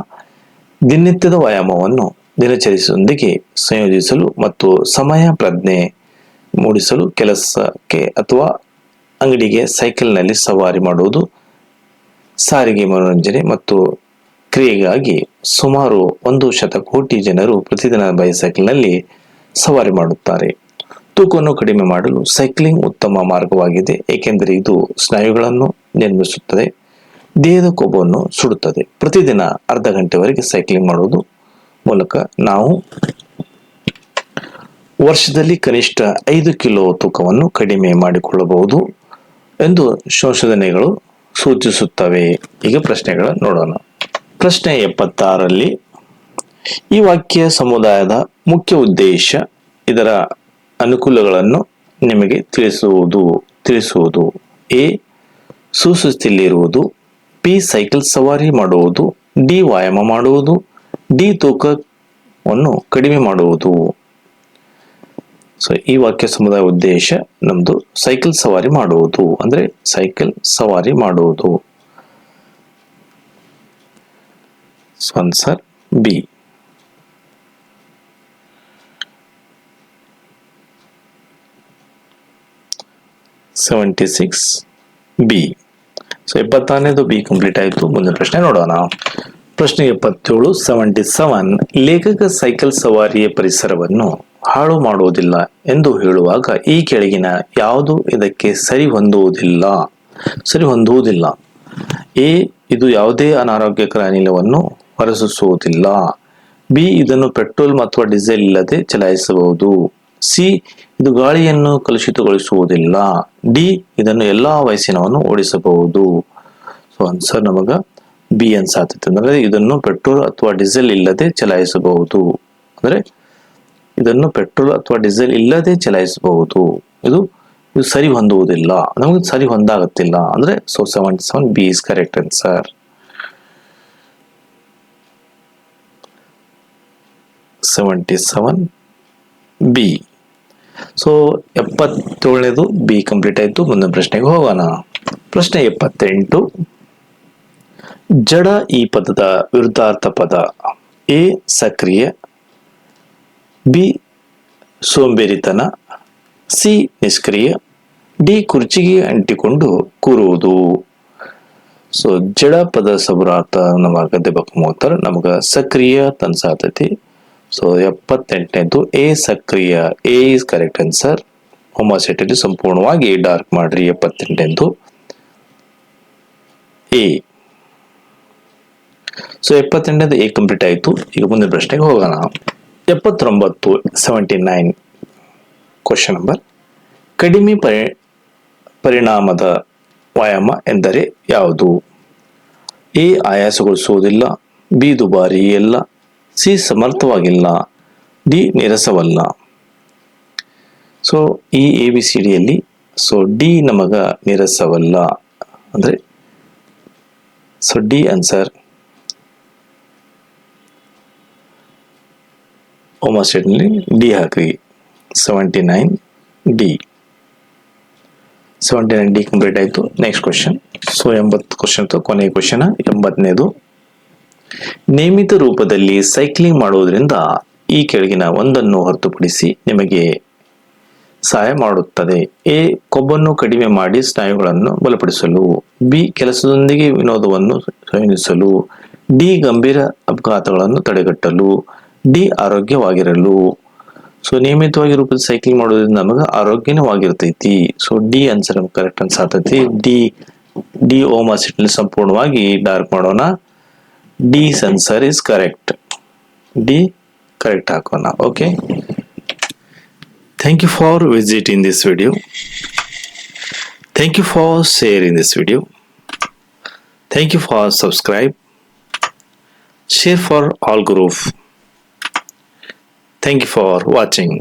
ದಿನನಿತ್ಯದ ವ್ಯಾಯಾಮವನ್ನು ದಿನಚರಿಯೊಂದಿಗೆ ಸಂಯೋಜಿಸಲು ಮತ್ತು ಸಮಯ ಪ್ರಜ್ಞೆ ಮೂಡಿಸಲು ಕೆಲಸಕ್ಕೆ ಅಥವಾ ಅಂಗಡಿಗೆ ಸೈಕಲ್ನಲ್ಲಿ ಸವಾರಿ ಮಾಡುವುದು ಸಾರಿಗೆ, ಮನೋರಂಜನೆ ಮತ್ತು ಕ್ರಿಯೆಗಾಗಿ ಸುಮಾರು 100 ಕೋಟಿ ಜನರು ಪ್ರತಿದಿನ ಬೈಸೈಕಲ್ನಲ್ಲಿ ಸವಾರಿ ಮಾಡುತ್ತಾರೆ. ತೂಕವನ್ನು ಕಡಿಮೆ ಮಾಡಲು ಸೈಕ್ಲಿಂಗ್ ಉತ್ತಮ ಮಾರ್ಗವಾಗಿದೆ, ಏಕೆಂದರೆ ಇದು ಸ್ನಾಯುಗಳನ್ನು ನಿರ್ಮಿಸುತ್ತದೆ, ದೇಹದ ಕೊಬ್ಬನ್ನು ಸುಡುತ್ತದೆ. ಪ್ರತಿದಿನ ಅರ್ಧ ಗಂಟೆವರೆಗೆ ಸೈಕ್ಲಿಂಗ್ ಮಾಡುವುದು ಮೂಲಕ ನಾವು ವರ್ಷದಲ್ಲಿ ಕನಿಷ್ಠ 5 ಕಿಲೋ ತೂಕವನ್ನು ಕಡಿಮೆ ಮಾಡಿಕೊಳ್ಳಬಹುದು ಎಂದು ಸಂಶೋಧನೆಗಳು ಸೂಚಿಸುತ್ತವೆ. ಈಗ ಪ್ರಶ್ನೆಗಳನ್ನು ನೋಡೋಣ. ಪ್ರಶ್ನೆ 76ರಲ್ಲಿ ಈ ವಾಕ್ಯ ಸಮುದಾಯದ ಮುಖ್ಯ ಉದ್ದೇಶ, ಇದರ ಅನುಕೂಲಗಳನ್ನು ನಿಮಗೆ ತಿಳಿಸುವುದು. ಎ, ಸುಸ್ಥಿತಿಯಲ್ಲಿರುವುದು. ಬಿ, ಸೈಕಲ್ ಸವಾರಿ ಮಾಡುವುದು. ಡಿ, ವ್ಯಾಯಾಮ ಮಾಡುವುದು. ಡಿ, ತೂಕವನ್ನು ಕಡಿಮೆ ಮಾಡುವುದು. ಸೊ ಈ ವಾಕ್ಯ ಸಮುದಾಯ ಉದ್ದೇಶ ನಮ್ದು ಸೈಕಲ್ ಸವಾರಿ ಮಾಡುವುದು, ಅಂದ್ರೆ ಸೈಕಲ್ ಸವಾರಿ ಮಾಡುವುದು. Answer B. ಬಿ. ಸೊ 76ನೇದು ಬಿ ಕಂಪ್ಲೀಟ್ ಆಯಿತು. ಮುಂದಿನ ಪ್ರಶ್ನೆ ನೋಡೋಣ. ಪ್ರಶ್ನೆ 77, 77, ಲೇಖಕ ಸೈಕಲ್ ಸವಾರಿಯ ಪರಿಸರವನ್ನು ಹಾಳು ಮಾಡುವುದಿಲ್ಲ ಎಂದು ಹೇಳುವಾಗ ಈ ಕೆಳಗಿನ ಯಾವುದು ಇದಕ್ಕೆ ಸರಿ ಹೊಂದುವುದಿಲ್ಲ? ಎ, ಇದು ಯಾವುದೇ ಅನಾರೋಗ್ಯಕರ ಅನಿಲವನ್ನು ಹೊರಸೂಸುವುದಿಲ್ಲ. ಬಿ, ಇದನ್ನು ಪೆಟ್ರೋಲ್ ಅಥವಾ ಡೀಸೆಲ್ ಇಲ್ಲದೆ ಚಲಾಯಿಸಬಹುದು. ಸಿ, ಇದು ಗಾಳಿಯನ್ನು ಕಲುಷಿತಗೊಳಿಸುವುದಿಲ್ಲ. ಡಿ, ಇದನ್ನು ಎಲ್ಲಾ ವಯಸ್ಸಿನವನ್ನು ಓಡಿಸಬಹುದು. ಸೊ ಆನ್ಸರ್ ನಮಗ ಬಿ ಅನ್ಸಾತೈತೆ. ಅಂದ್ರೆ ಇದನ್ನು ಪೆಟ್ರೋಲ್ ಅಥವಾ ಡೀಸೆಲ್ ಇಲ್ಲದೆ ಚಲಾಯಿಸಬಹುದು. ಅಂದ್ರೆ ಇದನ್ನು ಪೆಟ್ರೋಲ್ ಅಥವಾ ಡೀಸೆಲ್ ಇಲ್ಲದೆ ಚಲಾಯಿಸಬಹುದು. ಇದು ಸರಿ ಹೊಂದುವುದಿಲ್ಲ, ನಮಗೆ ಸರಿ ಹೊಂದಾಗುತ್ತಿಲ್ಲ. ಅಂದ್ರೆ so 77 B is correct answer. 77 B. So 77ನೇದು ಬಿ ಕಂಪ್ಲೀಟ್ ಆಯ್ತು. ಮುಂದಿನ ಪ್ರಶ್ನೆಗೆ ಹೋಗೋಣ. ಪ್ರಶ್ನೆ 78, ಜಡ ಈ ಪದದ ವಿರುದ್ಧಾರ್ಥ ಪದ: ಎ, ಸಕ್ರಿಯ. ಬಿ, ಸೋಂಬೇರಿತನ, ಸಿ ನಿಷ್ಕ್ರಿಯ, ಡಿ ಕುರ್ಚಿಗೆ ಅಂಟಿಕೊಂಡು ಕೂರುವುದು. ಸೊ ಜಡ ಪದ ಸಬರಾರ್ಥ ನಮಗ ದೆಬಕ್ ಮೂವತ್ತರ ನಮಗ ಸಕ್ರಿಯ ತನ್ ಸಾತತಿ. ಸೊ 78ನೇದು ಎ ಸಕ್ರಿಯ. A is correct answer. ಹೋಮೋಸೆಟರಿ ಸಂಪೂರ್ಣವಾಗಿ ಡಾರ್ಕ್ ಮಾಡ್ರಿ. 78ನೇದು ಎ. ಸೊ 78ನೇದು ಎ ಕಂಪ್ಲೀಟ್ ಆಯಿತು. ಈಗ ಮುಂದಿನ ಪ್ರಶ್ನೆಗೆ ಹೋಗೋಣ. 79 79 ಕ್ವಶನ್ ನಂಬರ್. ಕಡಿಮೆ ಪರಿಣಾಮದ ವ್ಯಾಯಾಮ ಎಂದರೆ ಯಾವುದು? ಎ ಆಯಾಸಗೊಳಿಸುವುದಿಲ್ಲ, ಬಿ ದುಬಾರಿ ಅಲ್ಲ, ಸಿ ಸಮರ್ಥವಾಗಿಲ್ಲ, ಡಿ ನೀರಸವಲ್ಲ. ಸೊ ಈ ಎ ಬಿ ಸಿ ಡಿಯಲ್ಲಿ ಸೊ ಡಿ ನಮಗ ನೀರಸವಲ್ಲ ಅಂದ್ರೆ ಸೊ ಡಿ ಆನ್ಸರ್. ಹೋಮೋಸ್ಟೇಟ್ನಲ್ಲಿ ಡಿ ಹಾಕ್ರಿ. 79 ಡಿ. 79 ಡಿ ಕಂಪ್ಲೀಟ್ ಆಯಿತು. Next question. ಸೊ 80 ಕ್ವಶನ್ ಕೊನೆಯ ಕ್ವಶನ್. 80ನೇದು. ನಿಯಮಿತ ರೂಪದಲ್ಲಿ ಸೈಕ್ಲಿಂಗ್ ಮಾಡುವುದರಿಂದ ಈ ಕೆಳಗಿನ ಒಂದನ್ನು ಹೊರತುಪಡಿಸಿ ನಿಮಗೆ ಸಹಾಯ ಮಾಡುತ್ತದೆ. ಎ ಕೊಬ್ಬನ್ನು ಕಡಿಮೆ ಮಾಡಿ ಸ್ನಾಯುಗಳನ್ನು ಬಲಪಡಿಸಲು, ಬಿ ಕೆಲಸದೊಂದಿಗೆ ವಿನೋದವನ್ನು ಸಂಯೋಜಿಸಲು, ಡಿ ಗಂಭೀರ ಅಪಘಾತಗಳನ್ನು ತಡೆಗಟ್ಟಲು, ಡಿ ಆರೋಗ್ಯವಾಗಿರಲು. ಸೊ ನಿಯಮಿತವಾಗಿ ರೂಪದಲ್ಲಿ ಸೈಕ್ಲಿಂಗ್ ಮಾಡೋದ್ರಿಂದ ನಮಗೆ ಆರೋಗ್ಯವಾಗಿರ್ತೈತಿ. ಸೊ ಡಿ ಆನ್ಸರ್ ಕರೆಕ್ಟ್ ಅನ್ಸಾತೈತಿ. ಡಿ ಓಮಾಸಿಟ್ನಲ್ಲಿ ಸಂಪೂರ್ಣವಾಗಿ ಡಾರ್ಕ್ ಮಾಡೋಣ. D answer is correct. D correct ಹಾಕೋಣ. Okay, thank you for visiting this video. Thank you for sharing this video. Thank you for subscribe. Share for all group. Thank you for watching.